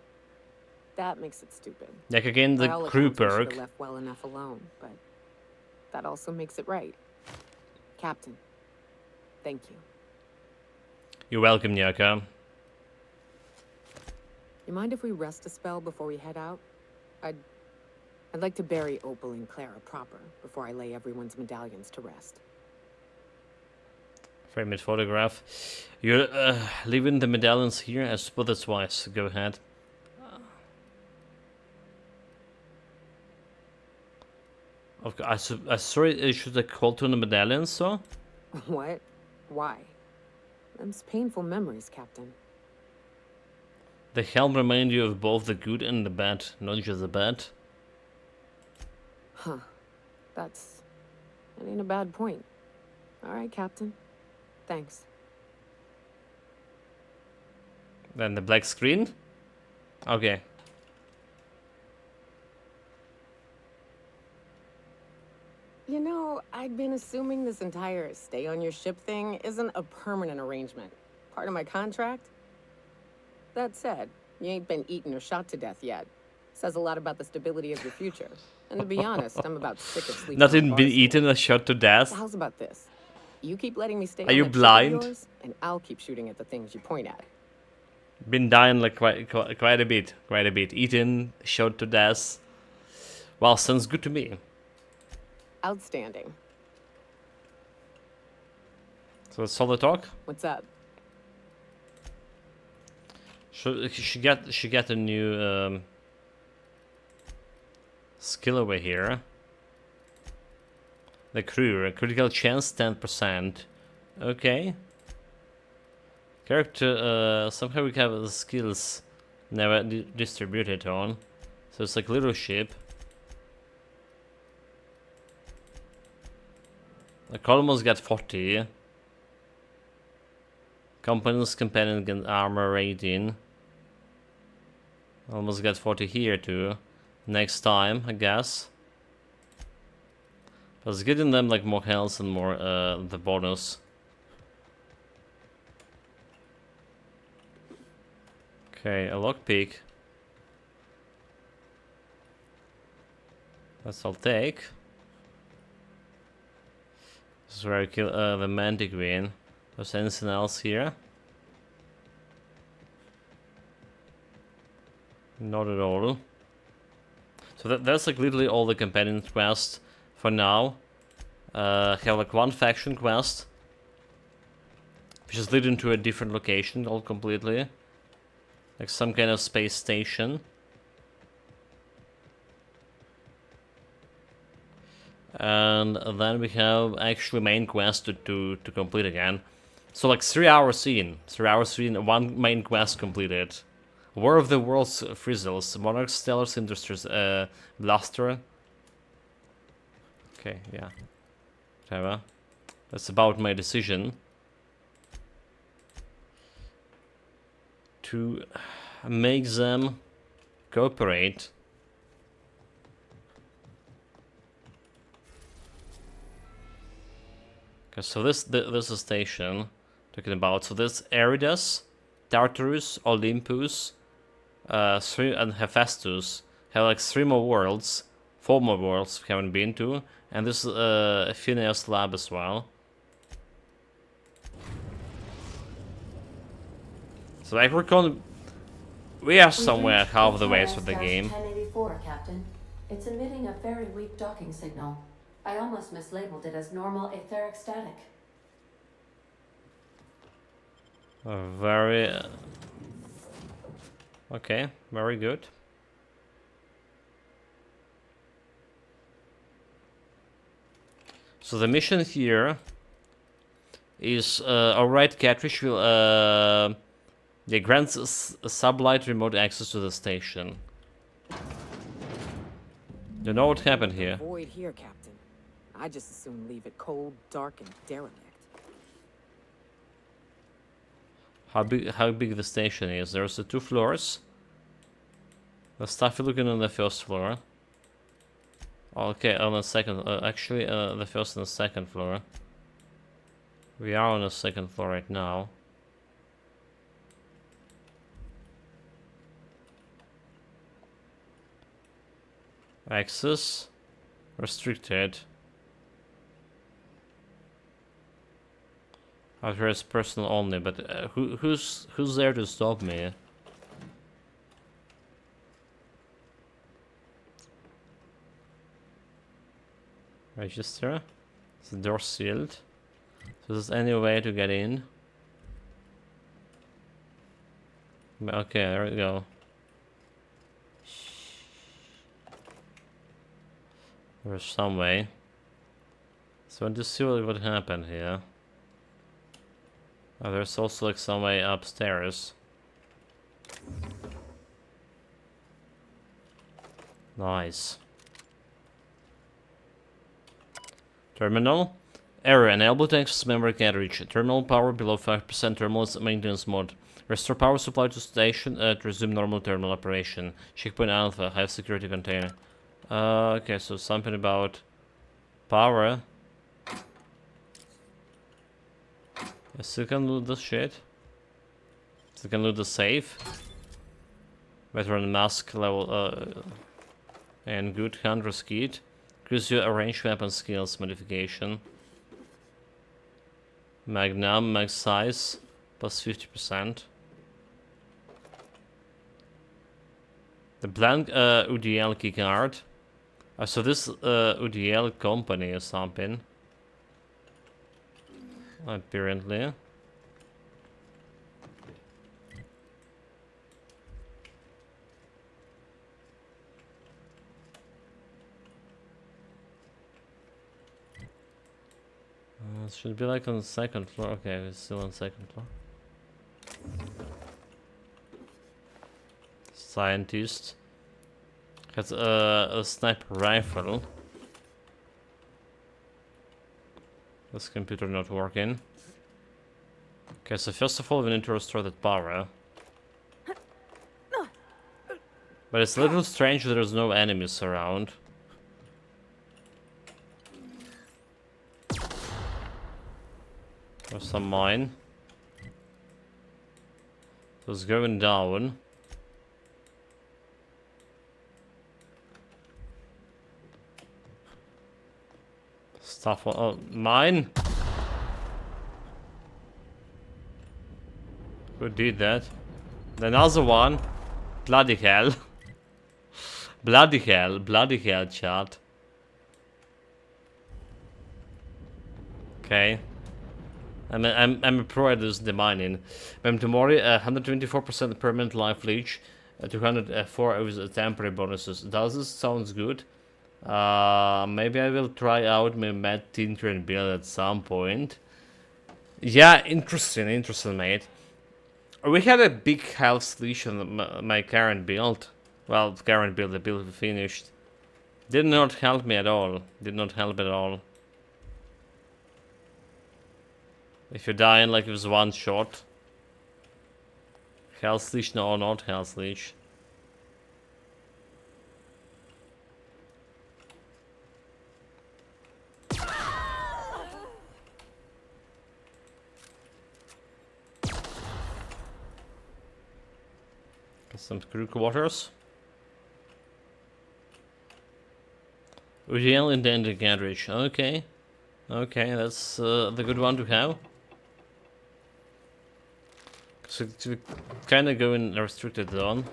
Speaker 5: That makes it stupid.
Speaker 1: Like again, the crew perk.
Speaker 5: Left well enough alone, but that also makes it right. Captain, thank you.
Speaker 1: You're welcome, Nyaka.
Speaker 5: You mind if we rest a spell before we head out? I'd like to bury Opal and Clara proper before I lay everyone's medallions to rest.
Speaker 1: Frame it photograph. You're leaving the medallions here? I suppose that's wise. Go ahead. Okay, I sorry, should I call to the medallions, so?
Speaker 5: What? Why? Them's painful memories, Captain.
Speaker 1: The helm remind you of both the good and the bad, not just the bad.
Speaker 5: Huh. That ain't a bad point. Alright, Captain. Thanks.
Speaker 1: Then the black screen? Okay.
Speaker 5: You know, I'd been assuming this entire stay on your ship thing isn't a permanent arrangement. Part of my contract? That said, you ain't been eaten or shot to death yet. Says a lot about the stability of your future. And to be honest, I'm about sick of sleeping.
Speaker 1: Nothing been eaten or shot to death?
Speaker 5: So how's about this? You keep letting me stay
Speaker 1: Are
Speaker 5: on
Speaker 1: you
Speaker 5: that ship of
Speaker 1: blind?
Speaker 5: yours, and I'll keep shooting at the things you point at.
Speaker 1: Been dying like quite a bit. Eaten, shot to death. Well, sounds good to me.
Speaker 5: Outstanding.
Speaker 1: So that's all the talk?
Speaker 5: What's up?
Speaker 1: She got a new skill over here. The crew, a critical chance 10%. Okay. Character, somehow we have the skills never distributed on. So it's like leadership. The Columns got 40. Companion get armor rating. Almost got 40 here too. Next time, I guess. But it's getting them like more health and more the bonus. Okay, a lockpick. That's I'll take. This is where I kill the Mantiqueen. There's anything else here? Not at all. So that's like literally all the companion quests for now. Have like one faction quest, which is leading to a different location all completely. Like some kind of space station. And then we have actually main quest to complete again. So like 3 hours in, 1 main quest completed. War of the Worlds Frizzles, Monarch Stellar Industries, Blaster. Okay, yeah. Whatever. That's about my decision. To make them cooperate. Okay, so this is a station talking about. So this Eridas, Tartarus, Olympus, and Hephaestus have like 3 more worlds, 4 more worlds we haven't been to, and this is Phineas Lab as well. So like we are somewhere half the way through the game.
Speaker 13: 1084, Captain. It's emitting a very weak docking signal. I almost mislabeled it as normal etheric static.
Speaker 1: Very... okay, very good. So the mission here is, alright, Catfish will, grants sublight remote access to the station. You know what happened here?
Speaker 5: Void here, Captain. I just as soon leave it cold, dark, and derelict.
Speaker 1: How big the station is? There's 2 floors. The stuff you're looking on the first floor. Okay, on the second, actually, the first and the second floor. We are on the second floor right now. Access restricted. Authorized personnel only, but who's there to stop me? Register. Is the door sealed? So is there any way to get in? Okay, there we go. There's some way. So I want to see what happened here. Oh, there's also like some way upstairs. Nice. Terminal. Error. Enable to access memory can't reach. Terminal power below 5%. Terminal is maintenance mode. Restore power supply to station to resume normal terminal operation. Checkpoint Alpha. High security container. Okay, so something about power. I still can loot this shit. Still can loot the safe. Veteran mask level and good hunter's kit. Increase your ranged weapon skills modification. Magnum, mag size, plus 50%. The blank UDL keycard. So this UDL company or something. Apparently. It should be like on the second floor. Okay, it's still on the second floor. Scientist has a sniper rifle. This computer not working. Okay, so first of all we need to restore that power. But it's a little strange that there's no enemies around. There's some mine. So it's going down. Stuff on mine. Who did that? Another one. Bloody hell. Bloody hell, chat. Okay. I'm a pro at this demining. Memtomori, 124% permanent life leech, 204 with temporary bonuses. Does this sounds good? Maybe I will try out my Mad Tintern build at some point. Yeah, interesting, mate. We had a big health leash on my current build. Well, current build, the build we finished. Did not help me at all. Did not help at all. If you die in like with one shot. Health leash, no, not health leash. Some crew quarters. Uriel in the ending carriage. Okay. Okay, that's the good one to have. So to kind of go in a restricted zone.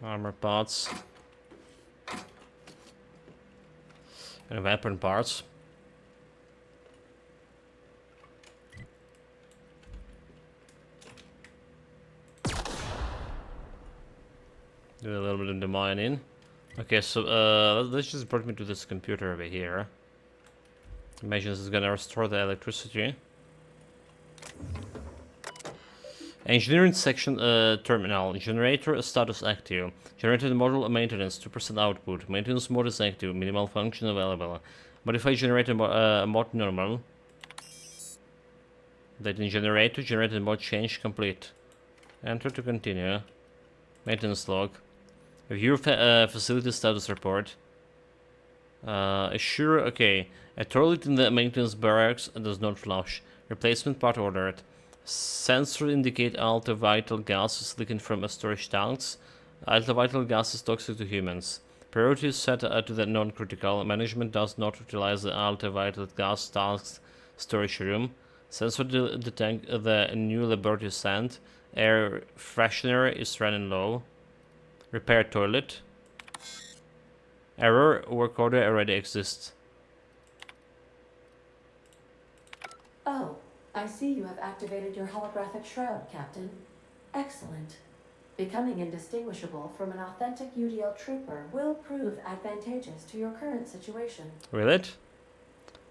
Speaker 1: Armor parts. And weapon parts. Do a little bit of the mining. Okay, so this just brought me to this computer over here. Imagine this is gonna restore the electricity. Engineering section terminal. Generator status active. Generated model maintenance 2% output. Maintenance mode is active. Minimal function available. Modify generator mode normal. Data generator. Generated mode change complete. Enter to continue. Maintenance log. Review facility status report. Sure, okay. A toilet in the maintenance barracks does not flush. Replacement part ordered. Sensor indicate ultravital gas is leaking from storage tanks. Ultravital gas is toxic to humans. Priority is set to the non-critical. Management does not utilize the ultravital gas tanks storage room. Sensor detect the new laboratory scent. Air freshener is running low. Repair toilet. Error, work order already exists.
Speaker 13: Oh, I see you have activated your holographic shroud, Captain. Excellent. Becoming indistinguishable from an authentic UDL trooper will prove advantageous to your current situation.
Speaker 1: Really?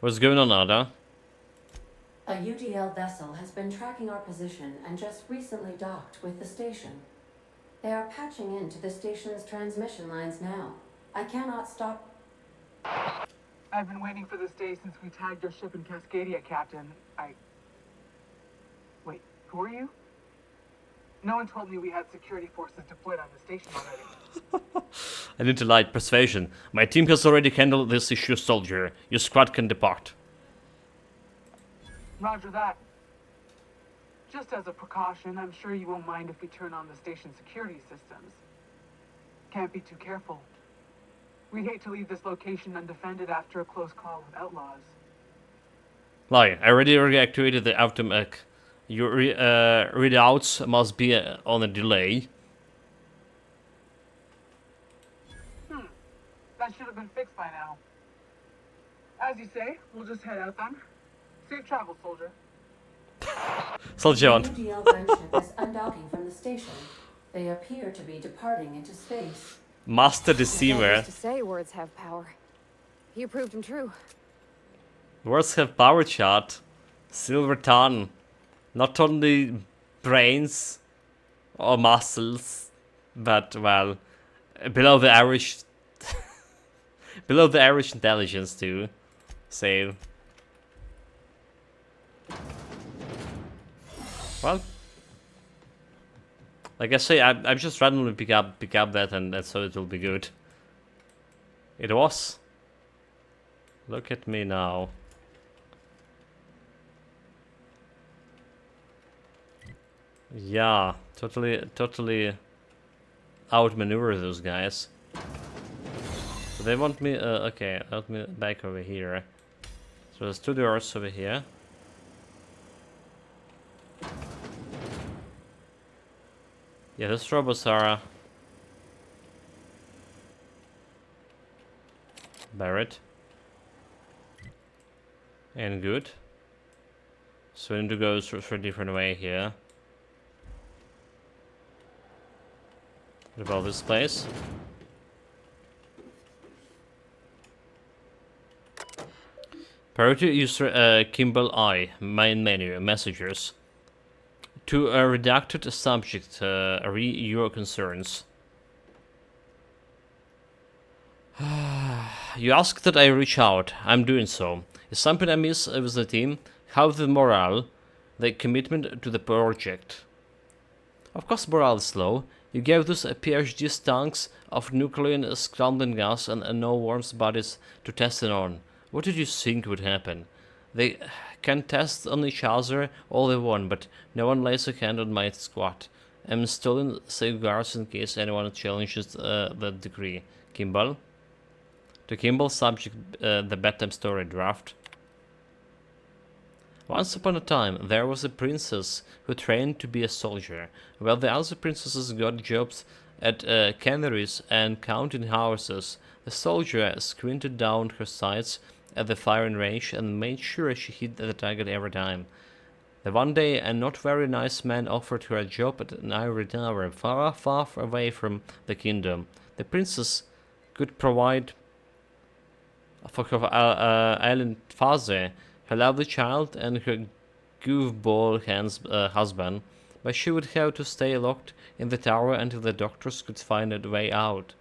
Speaker 1: What's going on, Ada?
Speaker 13: A UDL vessel has been tracking our position and just recently docked with the station. They are patching into the station's transmission lines now. I cannot stop.
Speaker 20: I've been waiting for this day since we tagged your ship in Cascadia, Captain. Wait, who are you? No one told me we had security forces deployed on the station already.
Speaker 1: I need to light persuasion. My team has already handled this issue, soldier. Your squad can depart.
Speaker 20: Roger that. Just as a precaution, I'm sure you won't mind if we turn on the station security systems. Can't be too careful. We'd hate to leave this location undefended after a close call with outlaws.
Speaker 1: Lie, I already reactivated the automech. Your readouts must be on a delay.
Speaker 20: That should have been fixed by now. As you say, we'll just head out then. Safe travel, soldier.
Speaker 1: Soldier on.
Speaker 13: The UDL gunship is undocking from the station. They appear to be departing into space.
Speaker 1: Master Deceiver.
Speaker 6: To say words have power. You proved them true.
Speaker 1: Words have power, chat. Silver tongue. Not only brains or muscles, but, well, below the average below the average intelligence too. So, well, like I say, I just randomly pick up that, and so it will be good. It was. Look at me now. Yeah, totally outmaneuver those guys. So they want me, okay, let me back over here. So there's two doors over here. Yeah, those robots are Barrett and good. So we need to go for a different way here. What about this place? Priority user Kimball I, main menu, messages. To a redacted subject, re your concerns. You ask that I reach out. I'm doing so. Is something amiss with the team? How's the morale? The commitment to the project? Of course morale is low. You gave those PhD stunks of nuclear scrambling gas and no warm bodies to test it on. What did you think would happen? They can test on each other all they want, but no one lays a hand on my squad. I'm installing safeguards in case anyone challenges that degree. Kimball? To Kimball, subject the bedtime story draft. Once upon a time, there was a princess who trained to be a soldier. While the other princesses got jobs at canneries and counting houses, the soldier squinted down her sights at the firing range and made sure she hit the target every time. The one day, a not very nice man offered her a job at an ivory tower far, far away from the kingdom. The princess could provide for her island father, her lovely child, and her goofball husband, but she would have to stay locked in the tower until the doctors could find a way out.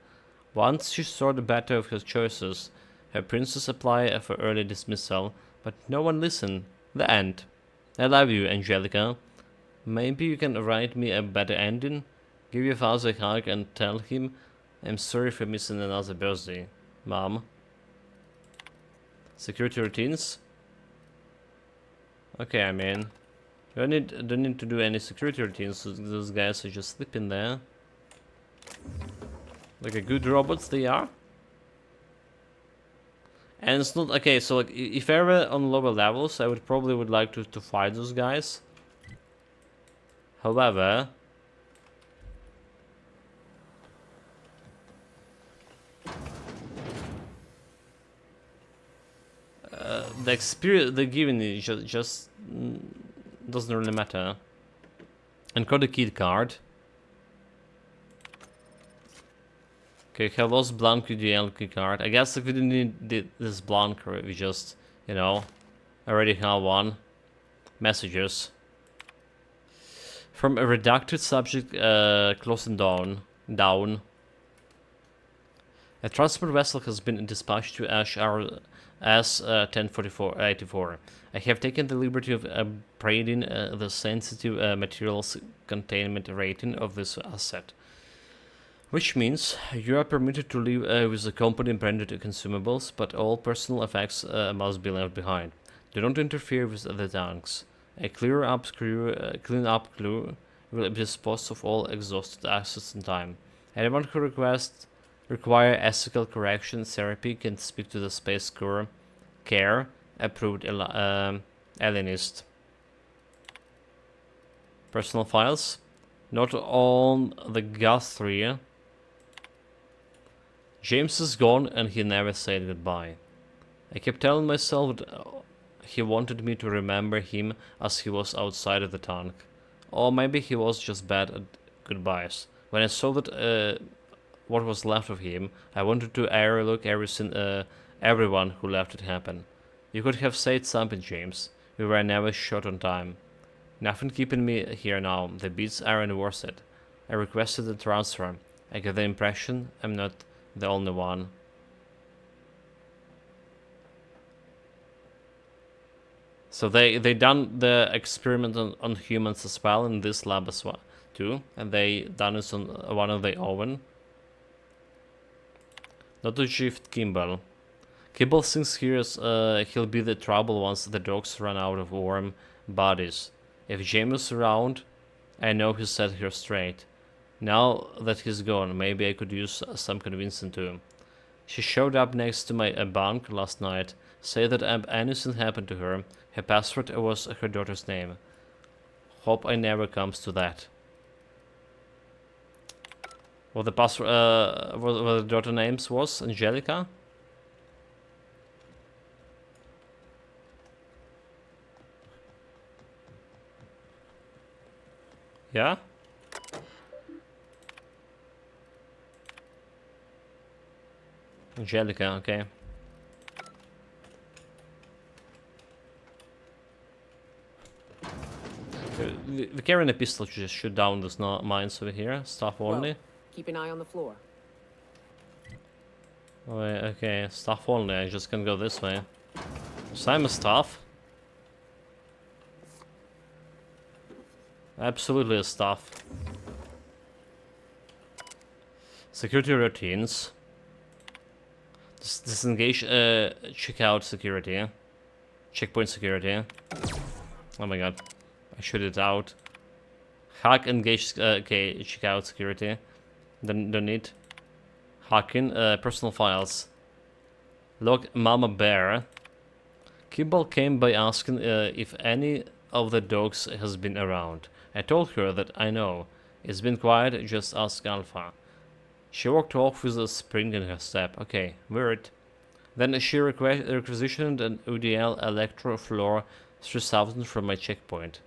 Speaker 1: Once she saw the better of her choices, her princess applied for early dismissal, but no one listened. The end. I love you, Angelica. Maybe you can write me a better ending? Give your father a hug and tell him I'm sorry for missing another birthday. Mom. Security routines? Okay, I mean, don't need to do any security routines. Those guys are just sleeping there. Like a good robots they are. And it's not okay. So like, if I were on lower levels, I would probably like to fight those guys. However, the experience they're giving you just doesn't really matter. And got a key card. Okay, have lost blank UDL key card. I guess if we didn't need this blank, we just, you know, already have one. Messages. From a redacted subject closing down. A transport vessel has been dispatched to S-1044-84. I have taken the liberty of upgrading the sensitive materials containment rating of this asset. Which means you are permitted to leave with the company-branded consumables, but all personal effects must be left behind. Do not interfere with the tanks. A clean-up crew will dispose of all exhausted assets in time. Anyone who require ethical correction therapy can speak to the Space Corps Care approved alienist. Personal files. Not on the Guthrie. James is gone and he never said goodbye. I kept telling myself that he wanted me to remember him as he was outside of the tank. Or maybe he was just bad at goodbyes. When I saw that what was left of him, I wanted to look everyone who left it happen. You could have said something, James. We were never shot on time. Nothing keeping me here now. The beats aren't worth it. I requested a transfer. I get the impression I'm not the only one. So they done the experiment on humans as well in this lab as well too, and they done it on one of their own. Not to shift Kimball. Kimball thinks he'll be the trouble once the dogs run out of warm bodies. If James is around, I know he'll set her straight. Now that he's gone, maybe I could use some convincing to him. She showed up next to my bunk last night, said that anything happened to her. Her password was her daughter's name. Hope I never comes to that. What the password, what the daughter names was? Angelica? Yeah? Angelica, okay. we carrying a pistol to just shoot down those mines over here. Stuff only.
Speaker 5: Well, keep an eye on the floor.
Speaker 1: Oh, okay, stuff only. I just can go this way. Simon stuff. Absolutely a stuff. Security routines. Disengage, check out security. Checkpoint security. Oh my god. I shoot it out. Hack, engage, okay, check out security. Don't need. Hacking, personal files. Log Mama Bear. Kimball came by asking if any of the dogs has been around. I told her that I know. It's been quiet, just ask Alpha. She walked off with a spring in her step. Okay, weird. Then she requisitioned an UDL Electro Floor 3000 from my checkpoint.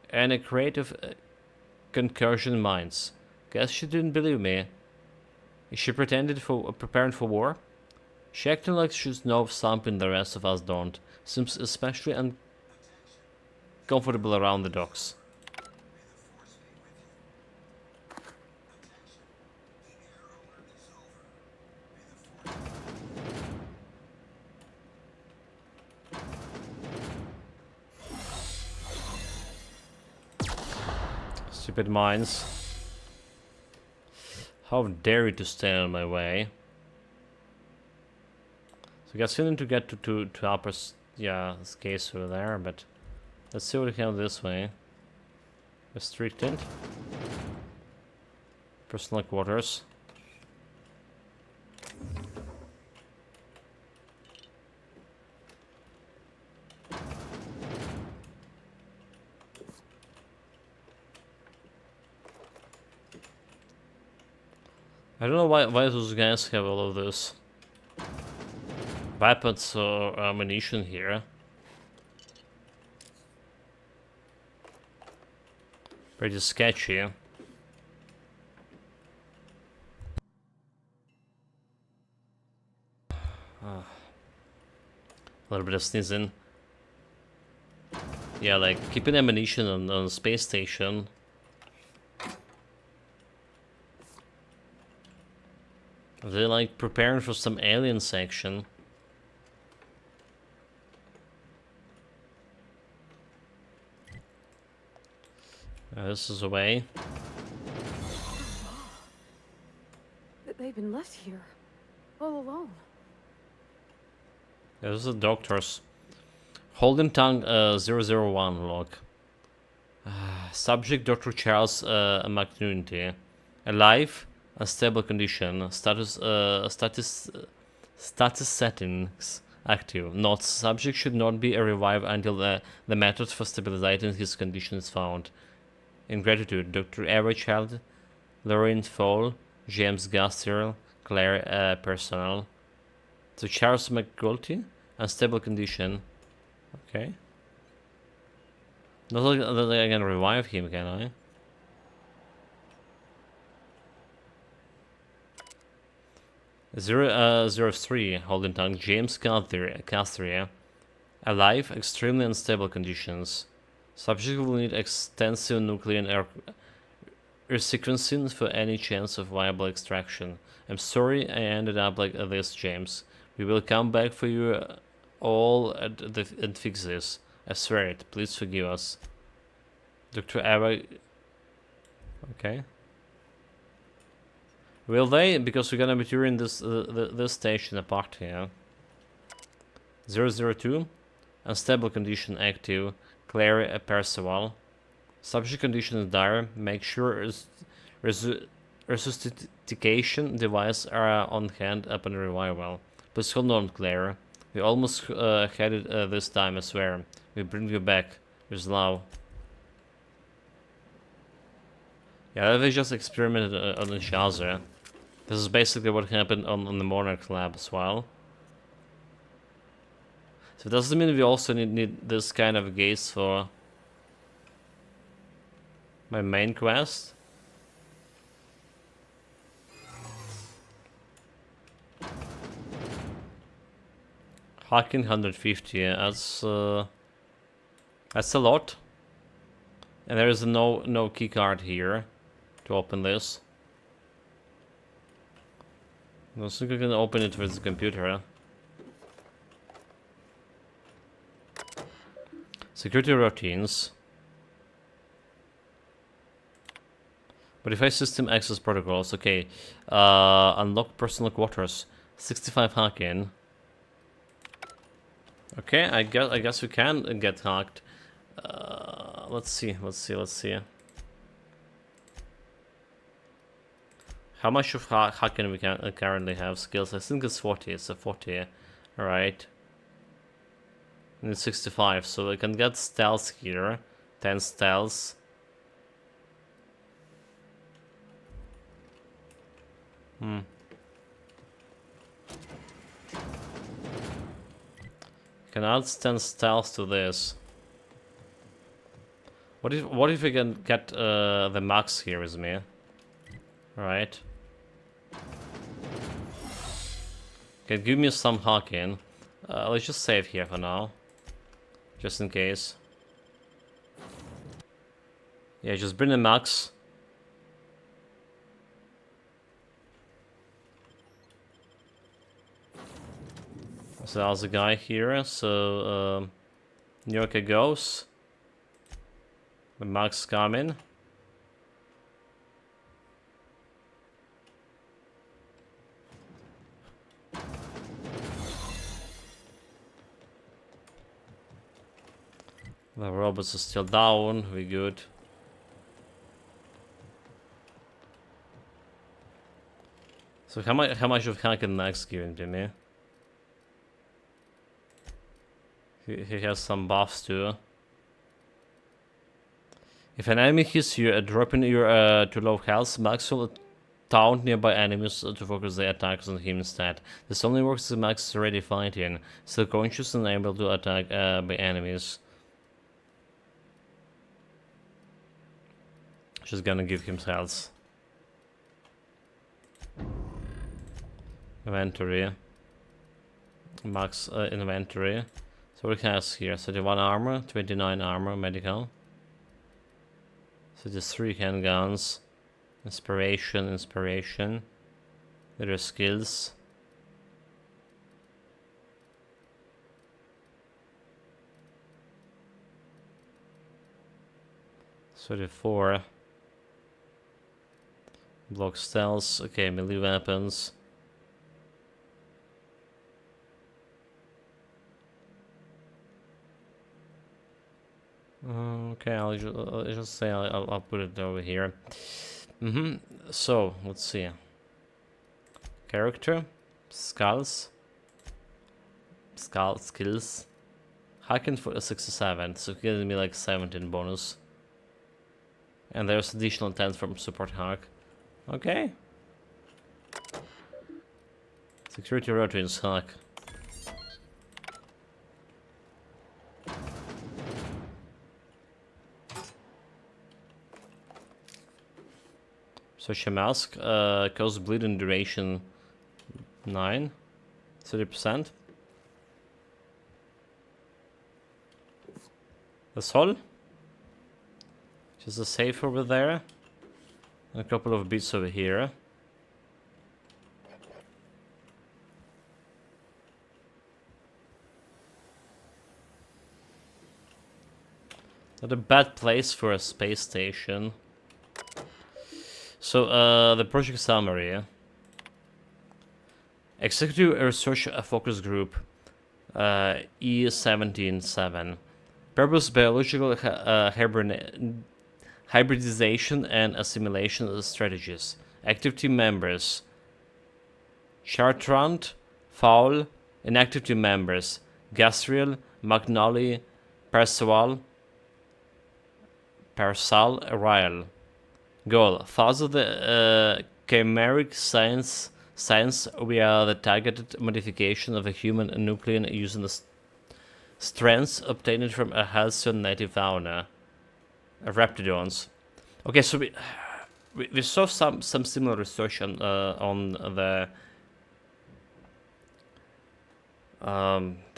Speaker 1: And a creative concussion mines. Guess she didn't believe me. She pretended for preparing for war? She acted like she knows something the rest of us don't. Seems especially uncomfortable around the docks. Stupid mines. How dare you to stand in my way? So I guess we need to get to upper, yeah, this case over there, but let's see what we have this way. Restricted. Personal quarters. I don't know why those guys have all of this weapons or ammunition here. Pretty sketchy. A little bit of sneezing. Yeah, like keeping ammunition on the space station. They're like preparing for some alien section. This is a way.
Speaker 6: They've been left here, all alone.
Speaker 1: This is the doctors. Holding tongue 001 log. Subject Dr. Charles McNulty. Alive. Unstable condition. Status settings active. Notes. Subject should not be revived until the method for stabilizing his condition is found. In gratitude, Dr. Everchild, Lorraine Fall, James Gastier, Claire personnel. So Charles McGulty. Unstable condition. Okay. Not like that I can revive him, can I? Zero 03 holding tongue James Castria. Alive, extremely unstable conditions. Subject will need extensive nuclear resequencing for any chance of viable extraction. I'm sorry I ended up like this, James. We will come back for you all and fix this. I swear it. Please forgive us. Dr. Ava. Okay. Will they? Because we're gonna be touring this this station apart here. 002. Unstable condition active. Claire Percival. Subject condition is dire. Make sure resuscitation device are on hand upon revival. Please hold on, Claire. We almost had it this time, I swear. We bring you back. With love. Yeah, they just experimented on each other. This is basically what happened on the Monarch lab as well. So does it mean we also need this kind of gaze for my main quest? Hacking 150, that's a lot. And there is no key card here to open this. I don't think I can open it with the computer. Security routines. Modify system access protocols. Okay. Unlock personal quarters. 65 hack-in. Okay, I guess we can get hacked. Let's see. How much of hacking we can currently have skills? I think it's 40. It's a 40. Alright. And it's 65, so we can get stealth here. 10 stealth. Can add 10 stealth to this. What if we can get the max here with me? Right. Okay, give me some hacking. Let's just save here for now. Just in case. Yeah, just bring the max. So there's a guy here, so New York goes. The max coming. The robots are still down, we good. So how much of hacking Max giving to me? He has some buffs too. If an enemy hits you, dropping you to low health, Max will taunt nearby enemies to focus their attacks on him instead. This only works if Max is already fighting, still conscious and able to attack by enemies. Just gonna give him health. Inventory. Max inventory. So what it has here? 31 armor, 29 armor, medical. 33 handguns. Inspiration. There are skills. .34. Block stealth. Okay, melee weapons. Okay, I'll just say I'll put it over here. So let's see. Character, skills. Hacking for a 67, so giving me like 17 bonus. And there's additional 10 from support hack. Okay. Security routines hack. Such a mask causes bleeding duration 9, 30%. That's all. Just a safe over there. And a couple of bits over here. Not a bad place for a space station. So, the project summary. Executive Research Focus Group, E177. Purpose: biological hybridization and assimilation strategies. Active team members: Chartrand, Fowl. Inactive team members: Gasriel, Magnoli, Persal, Ryle. Goal: further the chimeric science via the targeted modification of a human nucleon using the strands obtained from a Halcyon native fauna. Raptidons. Okay, so we saw some similar research on the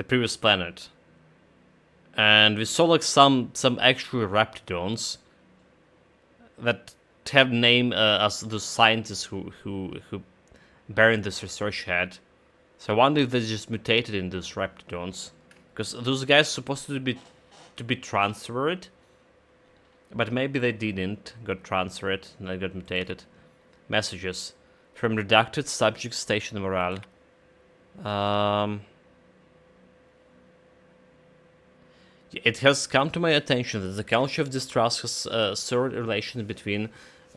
Speaker 1: previous planet, and we saw like some actual Raptidons that have name as the scientists who buried this research had. So I wonder if they just mutated in those Raptidons, because those guys supposed to be transferred, but maybe they didn't got transferred and they got mutated. Messages from redacted subject station morale. It has come to my attention that the culture of distrust has soared relations between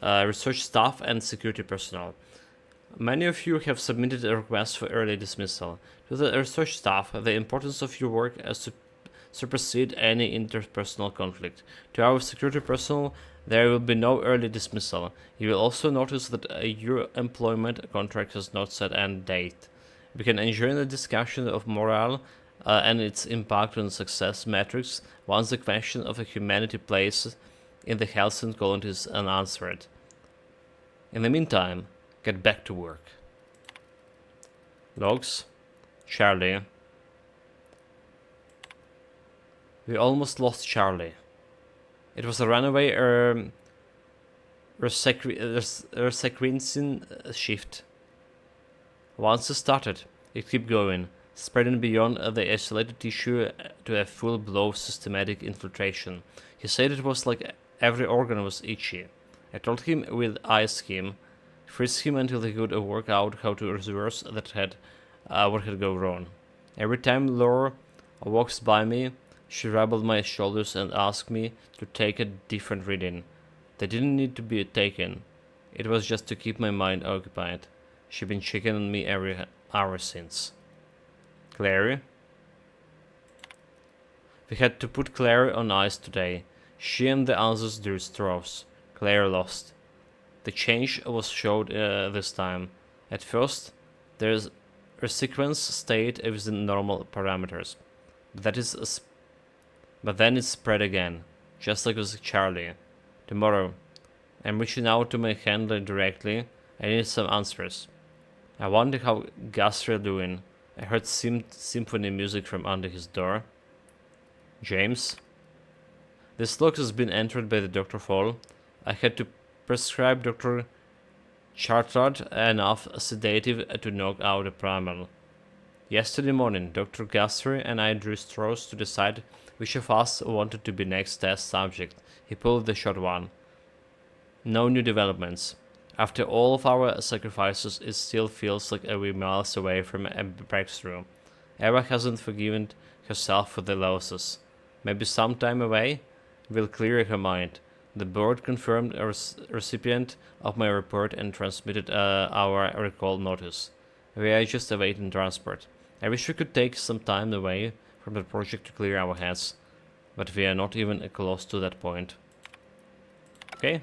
Speaker 1: research staff and security personnel. Many of you have submitted a request for early dismissal. To the research staff, the importance of your work has supersede any interpersonal conflict. To our security personnel, there will be no early dismissal. You will also notice that your employment contract has not set end date. We can enjoy the discussion of morale and its impact on success metrics once the question of a humanity place in the Halcyon colony is unanswered. In the meantime, get back to work. Logs. Charlie. We almost lost Charlie. It was a runaway sequencing shift. Once it started, it kept going, spreading beyond the isolated tissue to a full-blown systematic infiltration. He said it was like every organ was itchy. I told him we'd ice him, freeze him until he could work out how to reverse what had gone wrong. Every time Laura walks by me, she rubbed my shoulders and asked me to take a different reading. They didn't need to be taken. It was just to keep my mind occupied. She's been checking on me every hour since. Clary? We had to put Clary on ice today. She and the others drew straws. Clary lost. The change was showed this time. At first, there's a sequence stayed within normal parameters. But then it spread again, just like with Charlie. Tomorrow, I'm reaching out to my handler directly. I need some answers. I wonder how Guthrie doing. I heard symphony music from under his door. James? This log has been entered by the Dr. Fall. I had to prescribe Dr. Chartrand enough sedative to knock out a primal. Yesterday morning, Dr. Guthrie and I drew straws to decide which of us wanted to be next test subject. He pulled the short one. No new developments. After all of our sacrifices, it still feels like we're miles away from a breakthrough. Eva hasn't forgiven herself for the losses. Maybe sometime away will clear her mind. The board confirmed a recipient of my report and transmitted our recall notice. We are just awaiting transport. I wish we could take some time away from the project to clear our heads, but we are not even close to that point. Okay.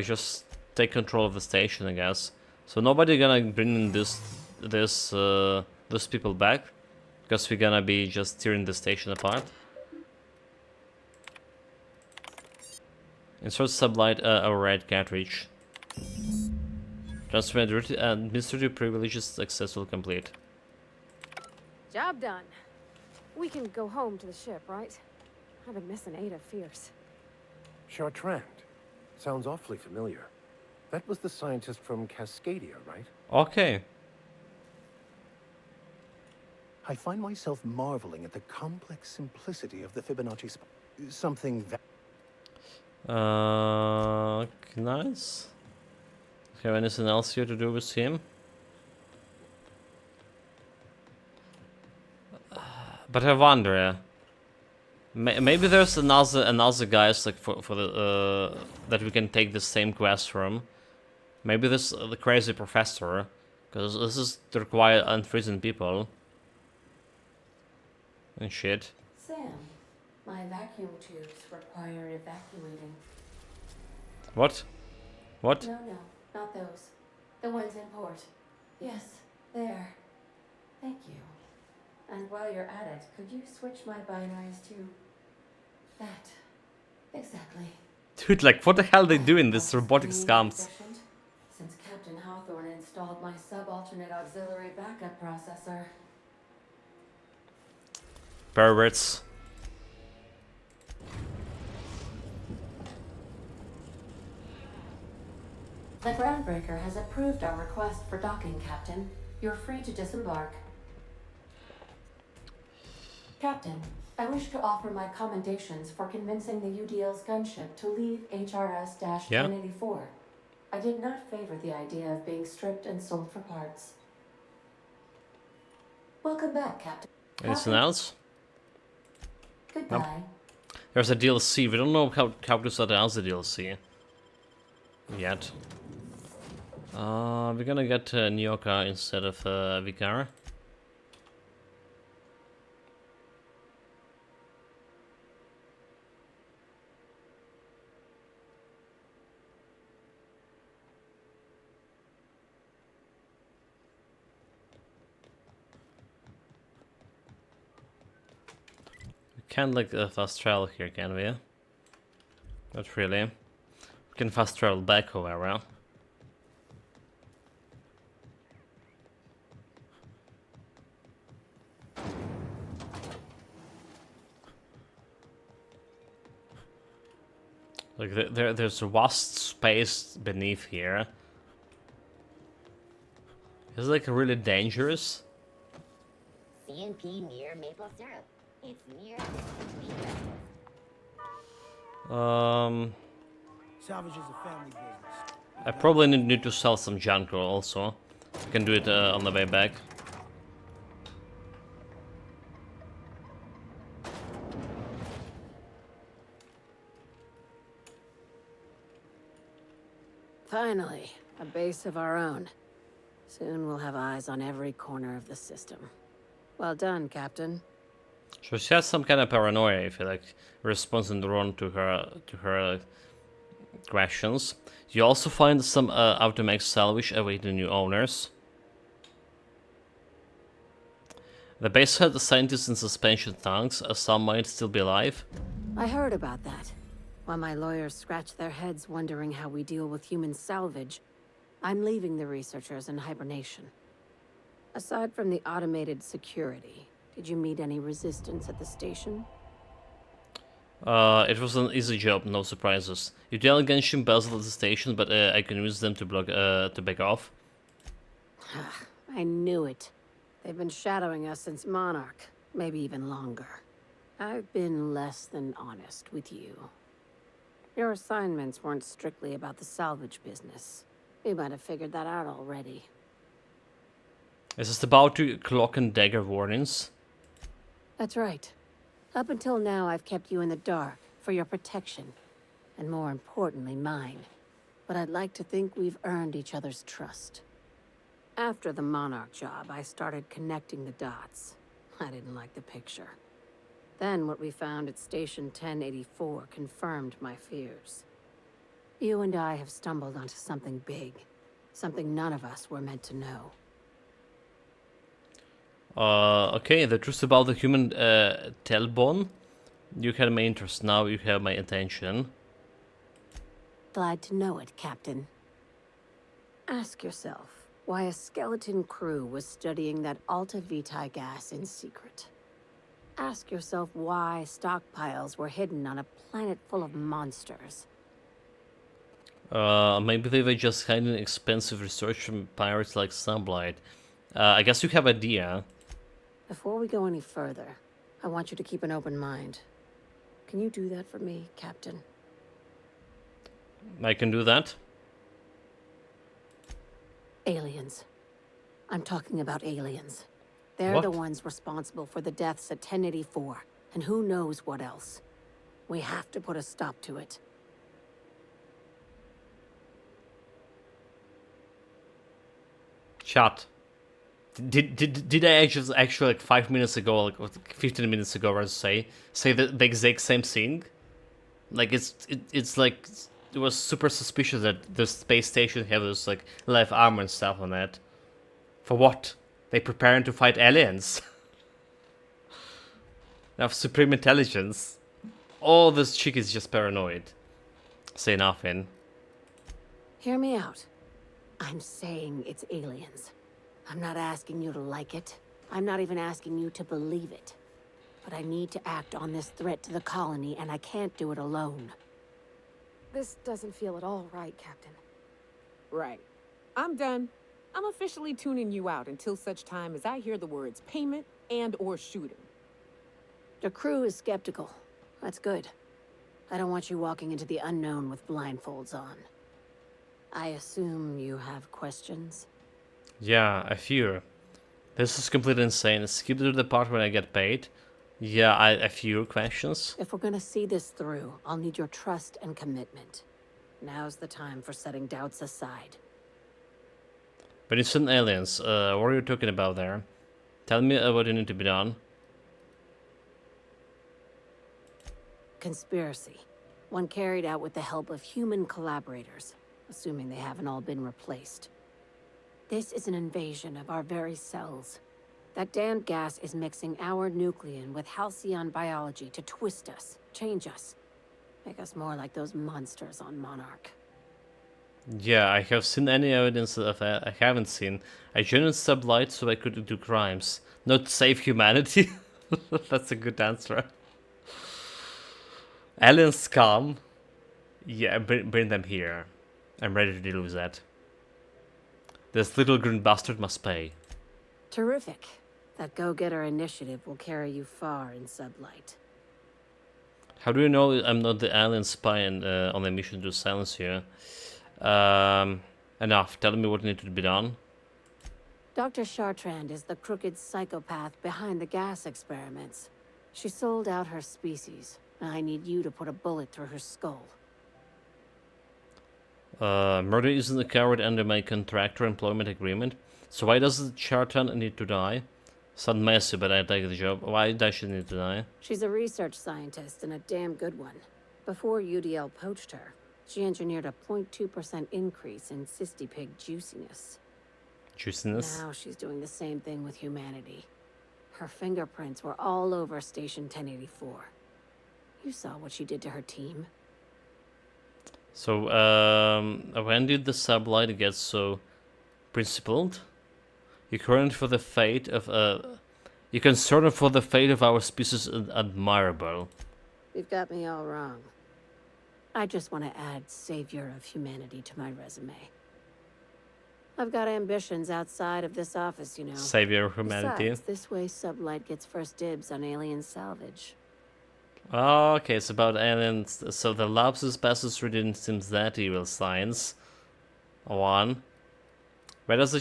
Speaker 1: Just take control of the station, I guess. So nobody gonna bring in those people back, because we're gonna be just tearing the station apart. Insert sublight override cartridge. Transfer administrative privileges successfully complete.
Speaker 6: Job done. We can go home to the ship, right? I've been missing Ada fierce.
Speaker 9: Chartrand. Sounds awfully familiar. That was the scientist from Cascadia, right?
Speaker 1: Okay.
Speaker 9: I find myself marveling at the complex simplicity of the Fibonacci something that...
Speaker 1: Nice. Have anything else here to do with him? But I wonder, maybe there's another guys like for the that we can take the same quest from. Maybe this the crazy professor, because this is to require unfreezing people and shit.
Speaker 13: Sam, my vacuum tubes require evacuating.
Speaker 1: What? What?
Speaker 13: No, not those. The ones in port. Yes, there. Thank you. And while you're at it, could you switch my binaries to that? Exactly.
Speaker 1: Dude, like, what the hell are they doing, this robotic scums?
Speaker 13: Since Captain Hawthorne installed my subalternate auxiliary backup processor.
Speaker 1: Perverts.
Speaker 13: The Groundbreaker has approved our request for docking, Captain. You're free to disembark. Captain, I wish to offer my commendations for convincing the UDL's gunship to leave HRS-1084. I did not favor the idea of being stripped and sold for parts. Welcome back, Captain.
Speaker 1: Anything else?
Speaker 13: Goodbye.
Speaker 1: Nope. There's a DLC. We don't know how to start else the DLC yet. We're gonna get Nyoka instead of Vicar. Can't like fast travel here, can we? Not really. We can fast travel back, however. Like there's a vast space beneath here. Is it like really dangerous?
Speaker 21: CNP near maple syrup. It's near
Speaker 12: Salvage is a family business.
Speaker 1: I probably need to sell some junk also. I can do it on the way back.
Speaker 3: Finally, a base of our own. Soon we'll have eyes on every corner of the system. Well done, Captain.
Speaker 1: So she has some kind of paranoia, I feel like, responding wrong to her questions. You also find some Automax salvage awaiting new owners. The base had the scientists in suspension tanks, as some might still be alive.
Speaker 3: I heard about that. While my lawyers scratch their heads wondering how we deal with human salvage, I'm leaving the researchers in hibernation. Aside from the automated security, did you meet any resistance at the station?
Speaker 1: It was an easy job, no surprises. UDL Genshin embezzled the station, but I can use them to back off.
Speaker 3: I knew it. They've been shadowing us since Monarch, maybe even longer. I've been less than honest with you. Your assignments weren't strictly about the salvage business. You might have figured that out already.
Speaker 1: Is this about to clock and dagger warnings?
Speaker 3: That's right. Up until now, I've kept you in the dark for your protection, and more importantly, mine. But I'd like to think we've earned each other's trust. After the Monarch job, I started connecting the dots. I didn't like the picture. Then what we found at Station 1084 confirmed my fears. You and I have stumbled onto something big. Something none of us were meant to know.
Speaker 1: Okay, the truth about the human Telbon. You had my interest, now you have my attention.
Speaker 3: Glad to know it, Captain. Ask yourself why a skeleton crew was studying that Alta Vitae gas in secret. Ask yourself why stockpiles were hidden on a planet full of monsters.
Speaker 1: Maybe they were just hiding expensive research from pirates like Sunblight. I guess you have an idea.
Speaker 3: Before we go any further, I want you to keep an open mind. Can you do that for me, Captain?
Speaker 1: I can do that.
Speaker 3: Aliens. I'm talking about aliens. They're
Speaker 1: What?
Speaker 3: the ones responsible for the deaths at 1084, and who knows what else. We have to put a stop to it.
Speaker 1: Chat. Did I actually like 5 minutes ago, like 15 minutes ago, or say the exact same thing? Like it's like it was super suspicious that the space station had this like live armor and stuff on it. For what? They preparing to fight aliens. They have supreme intelligence. All this chick is just paranoid. Say nothing.
Speaker 3: Hear me out. I'm saying it's aliens. I'm not asking you to like it. I'm not even asking you to believe it. But I need to act on this threat to the colony, and I can't do it alone.
Speaker 6: This doesn't feel at all right, Captain.
Speaker 5: Right. I'm done. I'm officially tuning you out until such time as I hear the words payment and or shooting.
Speaker 3: The crew is skeptical. That's good. I don't want you walking into the unknown with blindfolds on. I assume you have questions?
Speaker 1: Yeah, a few. This is completely insane. Skip to the part when I get paid. Yeah, a few questions.
Speaker 3: If we're gonna see this through, I'll need your trust and commitment. Now's the time for setting doubts aside.
Speaker 1: But it's an aliens. What are you talking about there? Tell me what you need to be done.
Speaker 3: Conspiracy. One carried out with the help of human collaborators, assuming they haven't all been replaced. This is an invasion of our very cells. That damned gas is mixing our nucleon with halcyon biology to twist us, change us, make us more like those monsters on Monarch.
Speaker 1: Yeah, I have seen any evidence of that. I haven't seen. I joined Sublight so I could do crimes, not save humanity. That's a good answer. Alien scum. Yeah, bring them here. I'm ready to deal with that. This little green bastard must pay.
Speaker 3: Terrific. That go-getter initiative will carry you far in Sublight.
Speaker 1: How do you know I'm not the alien spy on a mission to silence you? Enough. Tell me what needs to be done.
Speaker 3: Dr. Chartrand is the crooked psychopath behind the gas experiments. She sold out her species. I need you to put a bullet through her skull.
Speaker 1: Murder isn't a coward under my contractor employment agreement. So why does Chartrand need to die? Sounds messy, but I take the job. Why does she need to die?
Speaker 3: She's a research scientist and a damn good one. Before UDL poached her, she engineered a 0.2% increase in cystipig juiciness.
Speaker 1: Juiciness?
Speaker 3: Now she's doing the same thing with humanity. Her fingerprints were all over Station 1084. You saw what she did to her team.
Speaker 1: So, when did the Sublight get so principled? You're concerned for the fate of our species admirable.
Speaker 3: You've got me all wrong. I just want to add Savior of Humanity to my resume. I've got ambitions outside of this office, you know.
Speaker 1: Savior of Humanity.
Speaker 3: Besides, this way Sublight gets first dibs on alien salvage.
Speaker 1: Oh, okay, it's about aliens. So the lapsus passus didn't seem that evil, science. One. Where does the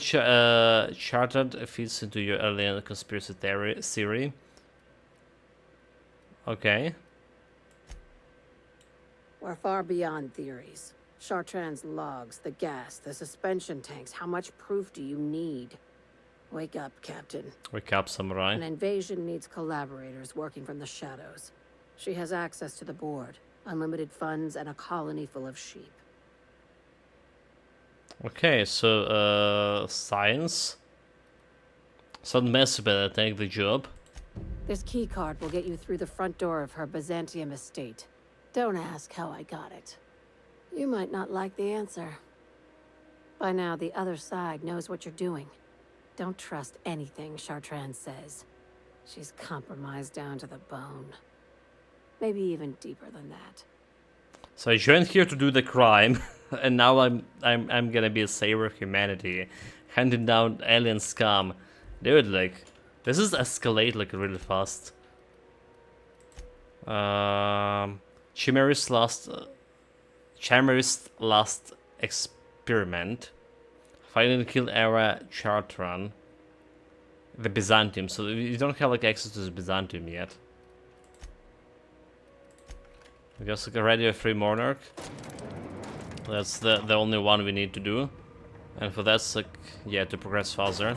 Speaker 1: Chartered fits into your alien conspiracy theory? Okay.
Speaker 3: We're far beyond theories. Chartrand's logs, the gas, the suspension tanks. How much proof do you need? Wake up, Captain.
Speaker 1: Wake up, Samurai.
Speaker 3: An invasion needs collaborators working from the shadows. She has access to the board, unlimited funds, and a colony full of sheep.
Speaker 1: Okay, so, science. Sounds messy, but I take the job.
Speaker 3: This key card will get you through the front door of her Byzantium estate. Don't ask how I got it. You might not like the answer. By now, the other side knows what you're doing. Don't trust anything Chartrand says. She's compromised down to the bone. Maybe even deeper than that.
Speaker 1: So I joined here to do the crime, and now I'm gonna be a savior of humanity, handing down alien scum. Dude, like, this is escalate like really fast. Chimera's last experiment. Final kill era Chartrand. The Byzantium. So you don't have like access to the Byzantium yet. I guess like a Radio Free Monarch. That's the only one we need to do. And for that's like, yeah, to progress faster.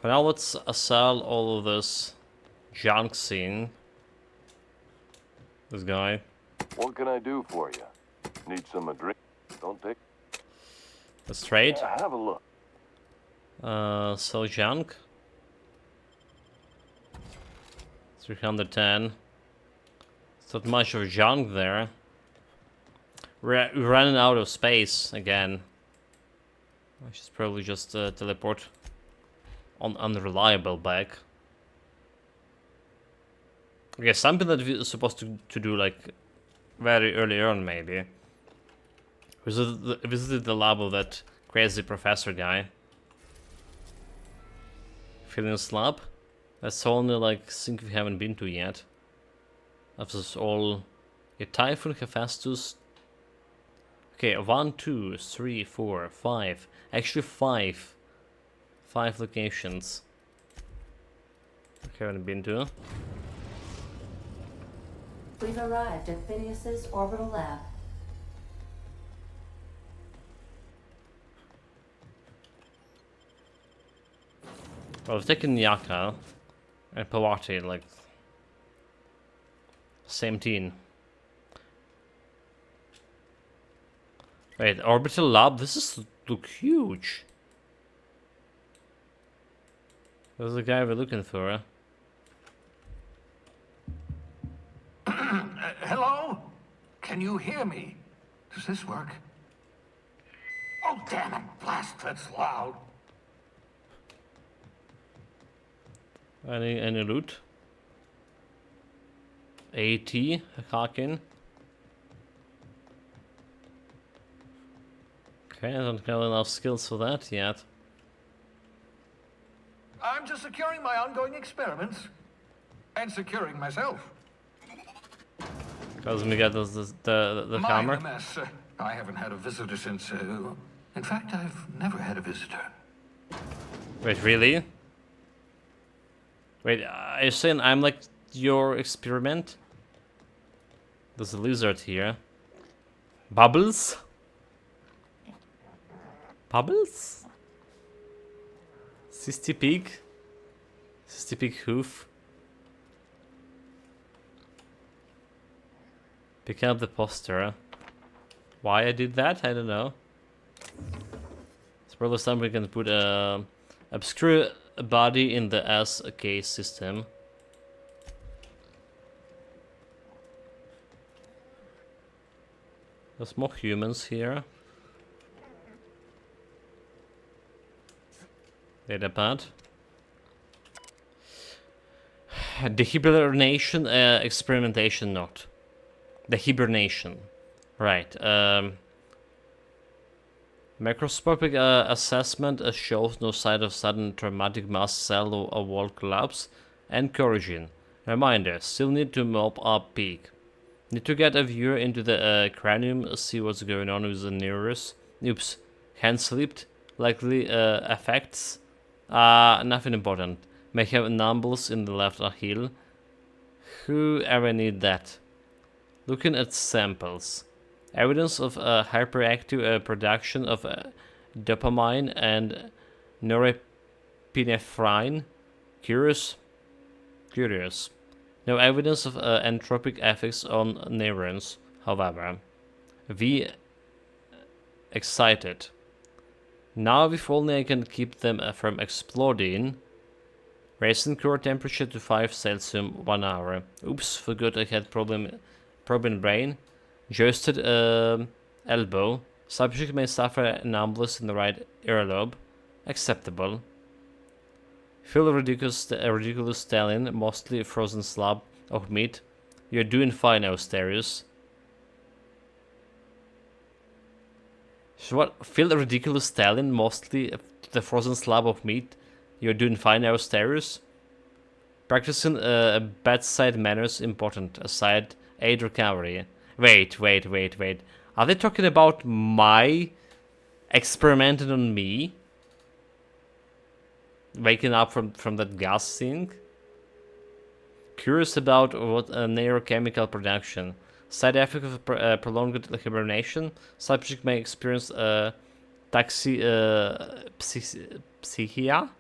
Speaker 1: For now, let's sell all of this junk scene. This guy.
Speaker 2: What can I do for you? Need some drink? Don't take.
Speaker 1: Let's trade.
Speaker 2: Yeah, have a look.
Speaker 1: Sell junk. 310. It's not much of junk there. We're running out of space again. I should probably just teleport on unreliable back. Okay, something that we're supposed to do like very early on, maybe. Visited the lab of that crazy professor guy. Phileas lab? That's only like thing we haven't been to yet. That's all. A Typhoon, Hephaestus. Okay, 1, 2, 3, 4, 5. Actually 5. 5 locations. Okay, haven't been to.
Speaker 13: We've arrived at Phineas's orbital lab.
Speaker 1: Well, I've taken Yaka and Pawati, like, same team. Wait, orbital lab? This is look huge. There's the guy we're looking for.
Speaker 7: Hello? Can you hear me? Does this work? Oh, damn it. Blast, that's loud.
Speaker 1: Any loot? AT, Haken. Okay, I don't have enough skills for that yet.
Speaker 7: I'm just securing my ongoing experiments. And securing myself.
Speaker 1: Because we got the
Speaker 7: Mine
Speaker 1: hammer.
Speaker 7: a mess. I haven't had a visitor since... in fact, I've never had a visitor.
Speaker 1: Wait, really? Wait, are you saying I'm like your experiment? There's a lizard here. Bubbles? Bubbles? Cysty pig? Cysty pig hoof? Pick up the poster. Why I did that? I don't know. It's probably something we can put a obscure body in the SK system. There's more humans here. Datapad. The hibernation experimentation note. The hibernation. Right. Macroscopic assessment shows no sign of sudden traumatic mast cell or wall collapse. Encouraging. Reminder, still need to mop up peak. Need to get a view into the cranium, see what's going on with the neurus. Oops, hand slipped. Likely effects. Nothing important. May have numbles in the left heel. Who ever need that? Looking at samples. Evidence of hyperactive production of dopamine and norepinephrine. Curious? Curious. No evidence of entropic effects on neurons, however. V. Excited. Now if only I can keep them from exploding. Raising core temperature to 5 Celsius 1 hour. Oops, forgot I had problem brain. Joisted elbow. Subject may suffer numbness in the right earlobe. Acceptable. Feel ridiculous stallion, mostly frozen slab of meat. You're doing fine, Austerius. So what? Feel a ridiculous stallion, mostly the frozen slab of meat. You're doing fine, Austerius. Practicing bedside manners important. Aside, aid recovery. Wait. Are they talking about my experimenting on me? Waking up from that gas thing? Curious about what neurochemical production. Side effect of prolonged hibernation. Subject may experience tachypsychia.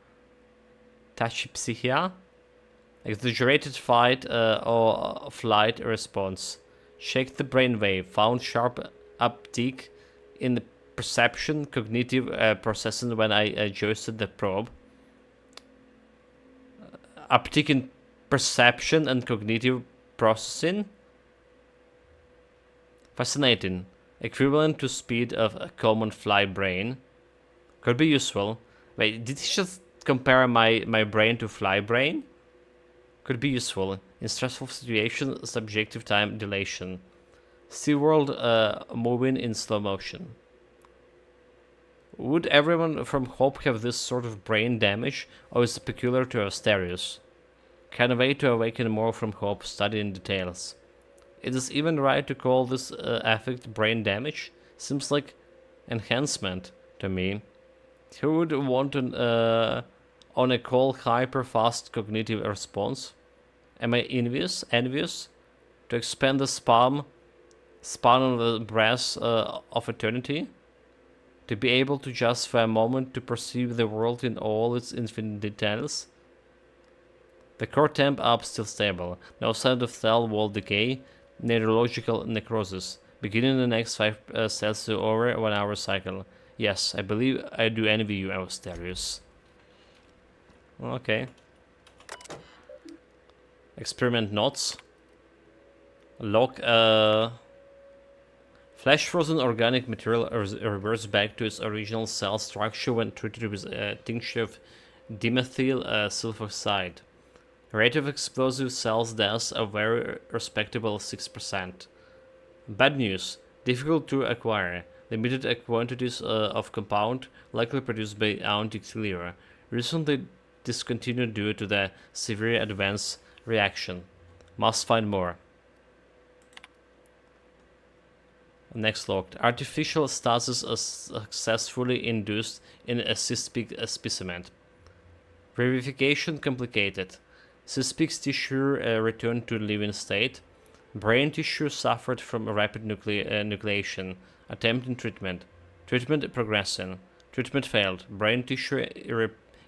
Speaker 1: Exaggerated fight or flight response. Shake the brainwave. Found sharp uptick in the perception, cognitive processing when I adjusted the probe. Uptick in perception and cognitive processing. Fascinating. Equivalent to speed of a common fly brain. Could be useful. Wait, did he just compare my brain to fly brain? Could be useful. In stressful situation, subjective time dilation. SeaWorld moving in slow motion. Would everyone from Hope have this sort of brain damage, or is it peculiar to Asterios? Can wait to awaken more from Hope, study in details. It is even right to call this affect brain damage? Seems like enhancement to me. Who would want an on a call hyper-fast cognitive response? Am I envious? To expand the span on the brass of eternity? To be able to just for a moment to perceive the world in all its infinite details? The core temp up still stable. No sign of cell wall decay, neurological necrosis. Beginning the next 5 cells to over 1 hour cycle. Yes, I believe I do envy you, Asterios. Okay. Experiment notes. Log flash frozen organic material reverts back to its original cell structure when treated with a tincture of dimethyl sulfoxide. Rate of explosive cells deaths a very respectable 6%. Bad news. Difficult to acquire. Limited quantities of compound, likely produced by Auntie recently discontinued due to the severe adverse reaction. Must find more. Next log. Artificial stasis is successfully induced in a cystic specimen. Verification complicated. Cystic tissue returned to living state. Brain tissue suffered from rapid nucleation. Attempt in treatment. Treatment progressing. Treatment failed. Brain tissue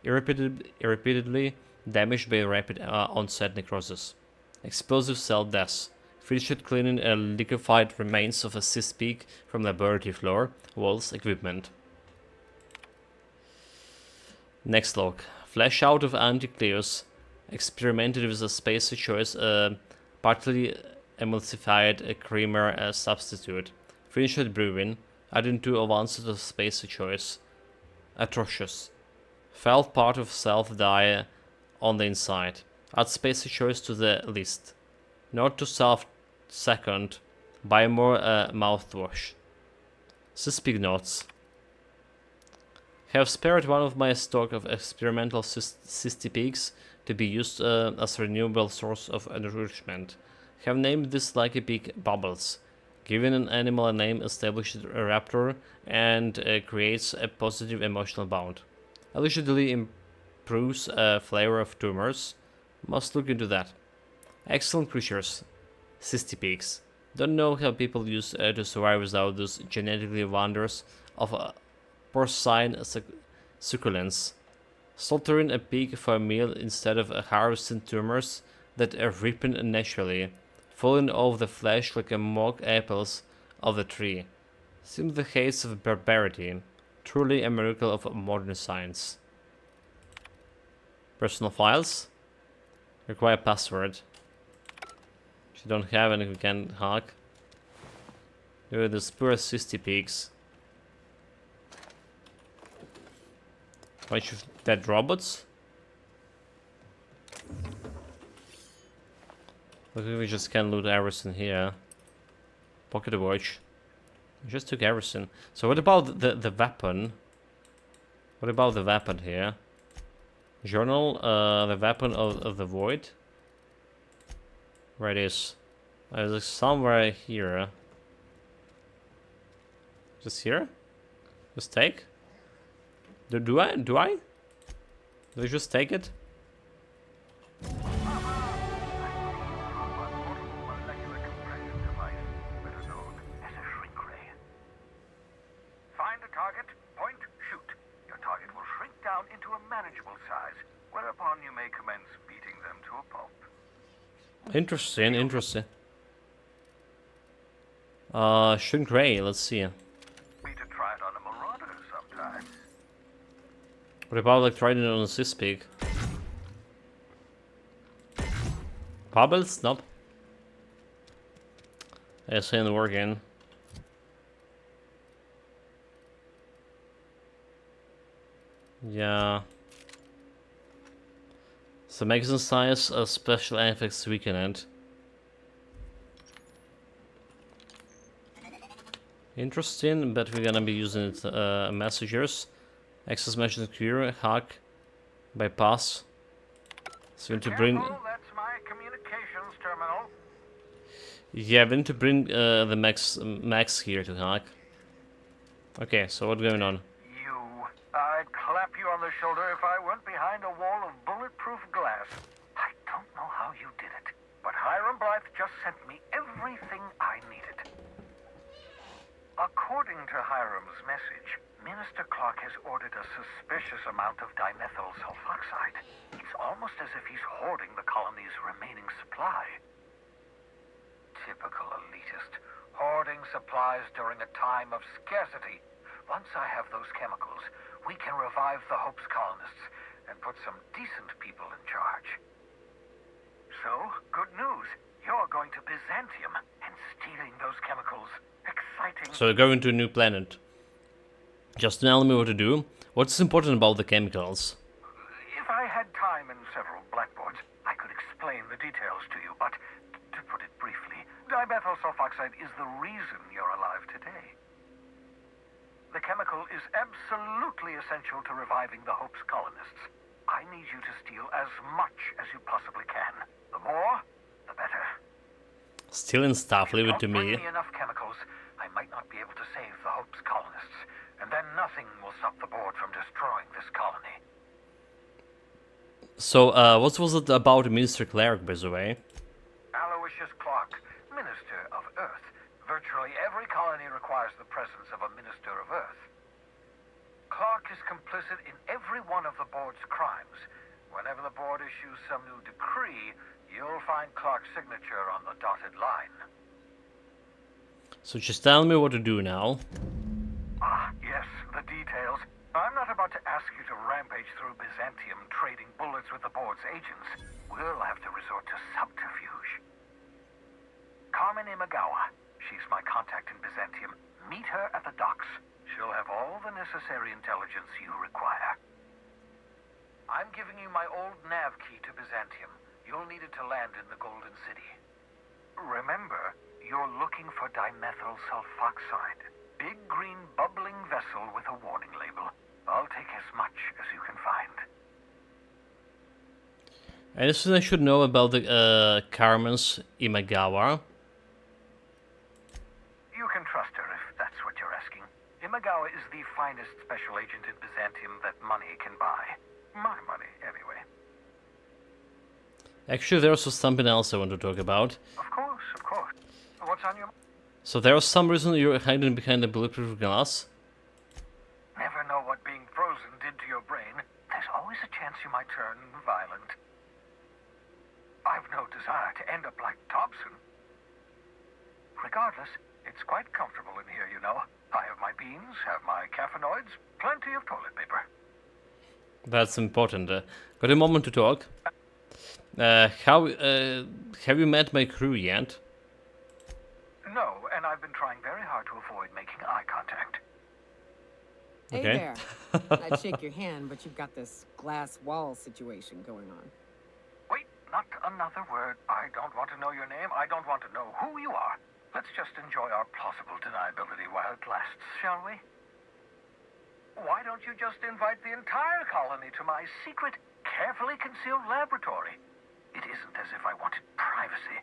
Speaker 1: irreparably damaged by rapid onset necrosis. Explosive cell deaths. Finished cleaning liquefied remains of a cystic from laboratory floor, walls, equipment. Next log. Flash out of Anticleus. Experimented with a space choice partly emulsified creamer substitute. Finished brewing. Adding 2 ounces of space choice. Atrocious. Felt part of self die on the inside. Add space choice to the list. Note to self second. Buy more mouthwash. Suspect notes. Have spared one of my stock of experimental cystipeaks to be used as a renewable source of nourishment. Have named this like a big Bubbles. Giving an animal a name establishes a raptor and creates a positive emotional bond. Allegedly improves flavor of tumors. Must look into that. Excellent creatures. Cystipeaks. Don't know how people used to survive without those genetically wonders of porcine succulence. Slaughtering a pig for a meal instead of harvesting tumors that are ripen naturally, falling off the flesh like a mock apples of the tree. Seems the haze of barbarity. Truly a miracle of modern science. Personal files. Require password. If you don't have any, we can hack. Do the poor cystipeaks. Bunch of dead robots. Look, we just can loot everything here. Pocket watch. We just took everything. So what about the weapon? What about the weapon here? Journal, the weapon of the void. Where it is? It's somewhere here. Just here? Just take? Do I? Do I just take it?
Speaker 7: Find a target, point, shoot. Your target will shrink down into a manageable size, whereupon you may commence beating them to a pulp.
Speaker 1: Interesting, interesting. Shrink Ray, let's see.
Speaker 7: Be to try it on a marauder sometime.
Speaker 1: What about like trying it on a Cyspig? Bubbles? Nope. It's ain't working. Yeah. So magazine size, special effects weakened. Interesting, but we're gonna be using it messengers. Access message secure, hack, bypass. So we need to bring.
Speaker 7: That's my communications terminal.
Speaker 1: Yeah, we need to bring the Max here to hack. Okay, so what's going on?
Speaker 7: I'd clap you on the shoulder if I weren't behind a wall of bulletproof glass. I don't know how you did it, but Hiram Blythe just sent me everything I needed. According to Hiram's message, Minister Clark has ordered a suspicious amount of dimethyl sulfoxide. It's almost as if he's hoarding the colony's remaining supply. Typical elitist, hoarding supplies during a time of scarcity. Once I have those chemicals, we can revive the Hope's colonists and put some decent people in charge. So, good news. You're going to Byzantium and stealing those chemicals. Exciting.
Speaker 1: So we're going to a new planet. Just tell me what to do. What's important about the chemicals?
Speaker 7: If I had time and several blackboards, I could explain the details to you, but to put it briefly, dimethyl sulfoxide is the reason you're alive today. The chemical is absolutely essential to reviving the Hope's colonists. I need you to steal as much as you possibly can. The more, the better.
Speaker 1: Stealing stuff, leave it to me.
Speaker 7: Bring me enough chemicals, I might not be able to save the Hope's colonists, and then nothing will stop the board from destroying this colony.
Speaker 1: So, what was it about Minister Clark, by the way?
Speaker 7: Aloysius Clark, Minister of Earth. Virtually every colony requires the presence of a Minister of Earth. Clark is complicit in every one of the board's crimes. Whenever the board issues some new decree, you'll find Clark's signature on the dotted line.
Speaker 1: So just tell me what to do now.
Speaker 7: Ah, yes, the details. I'm not about to ask you to rampage through Byzantium trading bullets with the board's agents. We'll have to resort to subterfuge. Carmen Imagawa. She's my contact in Byzantium. Meet her at the docks. She'll have all the necessary intelligence you require. I'm giving you my old nav key to Byzantium. You'll need it to land in the Golden City. Remember, you're looking for dimethyl sulfoxide. Big green bubbling vessel with a warning label. I'll take as much as you can find.
Speaker 1: Anything I should know about the Carmen's Imagawa?
Speaker 7: You can trust her if that's what you're asking. Imagawa is the finest special agent in Byzantium that money can buy. My money, anyway.
Speaker 1: Actually, there's also something else I want to talk about.
Speaker 7: Of course, of course. What's on your...
Speaker 1: So there's some reason you're hiding behind the bulletproof glass?
Speaker 7: Never know what being frozen did to your brain. There's always a chance you might turn violent. I've no desire to end up like Thompson. Regardless, it's quite comfortable in here, you know. I have my beans, have my caffeinoids, plenty of toilet paper.
Speaker 1: That's important. Got a moment to talk. Have you met my crew yet?
Speaker 7: No, and I've been trying very hard to avoid making eye contact.
Speaker 5: Hey
Speaker 1: Okay.
Speaker 5: there. I'd shake your hand, but you've got this glass wall situation going on.
Speaker 7: Wait, not another word. I don't want to know your name. I don't want to know who you are. Let's just enjoy our plausible deniability while it lasts, shall we? Why don't you just invite the entire colony to my secret, carefully concealed laboratory? It isn't as if I wanted privacy.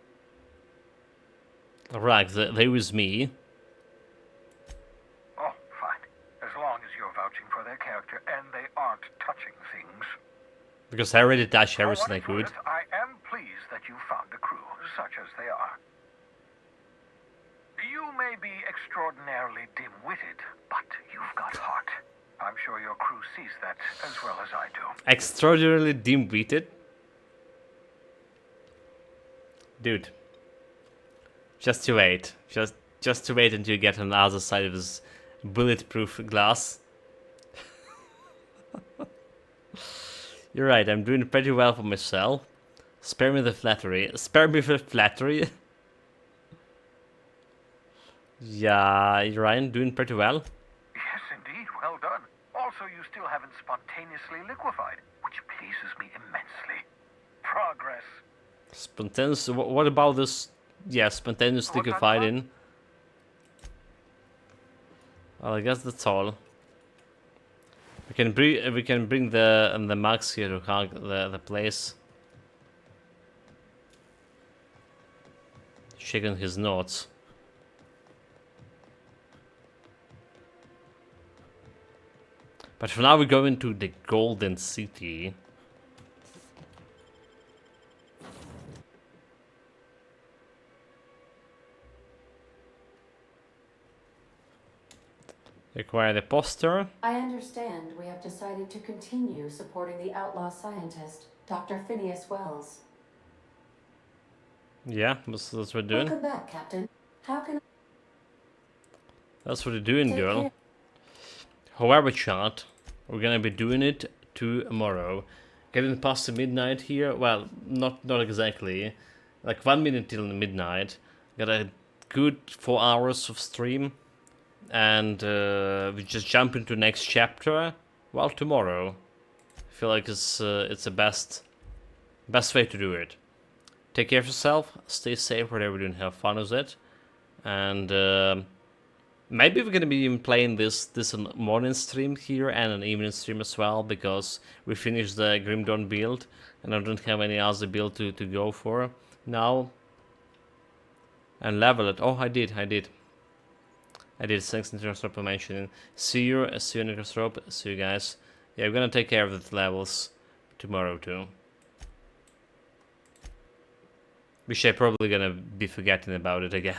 Speaker 1: Right, they with me.
Speaker 7: Oh, fine. As long as you're vouching for their character and they aren't touching things.
Speaker 1: Because I already touched everything I
Speaker 7: For what
Speaker 1: could.
Speaker 7: it's worth, I am pleased that you found a crew, such as they are. You may be extraordinarily dim-witted, but you've got heart. I'm sure your crew sees that as well as I do.
Speaker 1: Extraordinarily dim-witted. Dude. Just to wait. Just to wait until you get on the other side of this bulletproof glass. You're right, I'm doing pretty well for myself. Spare me the flattery. Spare me the flattery. Yeah, you're right, doing pretty well.
Speaker 7: Yes, indeed, well done. Also, you still haven't spontaneously liquefied, which pleases me immensely. Progress.
Speaker 1: Spontaneous. What about this? Yeah, spontaneous liquefied in. Well, I guess that's all. We can bring the Max here to hug the place. Shaking his notes. But for now, we're going to the Golden City. Acquire the poster.
Speaker 13: I understand we have decided to continue supporting the outlaw scientist, Dr. Phineas Wells.
Speaker 1: Yeah, that's what we're doing.
Speaker 13: Welcome back, Captain. How can
Speaker 1: That's what we're doing,
Speaker 13: Take
Speaker 1: girl.
Speaker 13: care.
Speaker 1: However, chat, we're gonna be doing it tomorrow. Getting past the midnight here. Well, not exactly. Like 1 minute till midnight. Got a good 4 hours of stream. And we just jump into next chapter. Well, tomorrow. I feel like it's the best way to do it. Take care of yourself. Stay safe whatever you're doing. Have fun with it. And maybe we're gonna be even playing this morning stream here and an evening stream as well, because we finished the Grim Dawn build and I don't have any other build to go for now. And level it. Oh, I did. Thanks, Necrosrope, for mentioning. See you, Necrosrope. See you guys. Yeah, we're gonna take care of the levels tomorrow too. Which I'm probably gonna be forgetting about it again.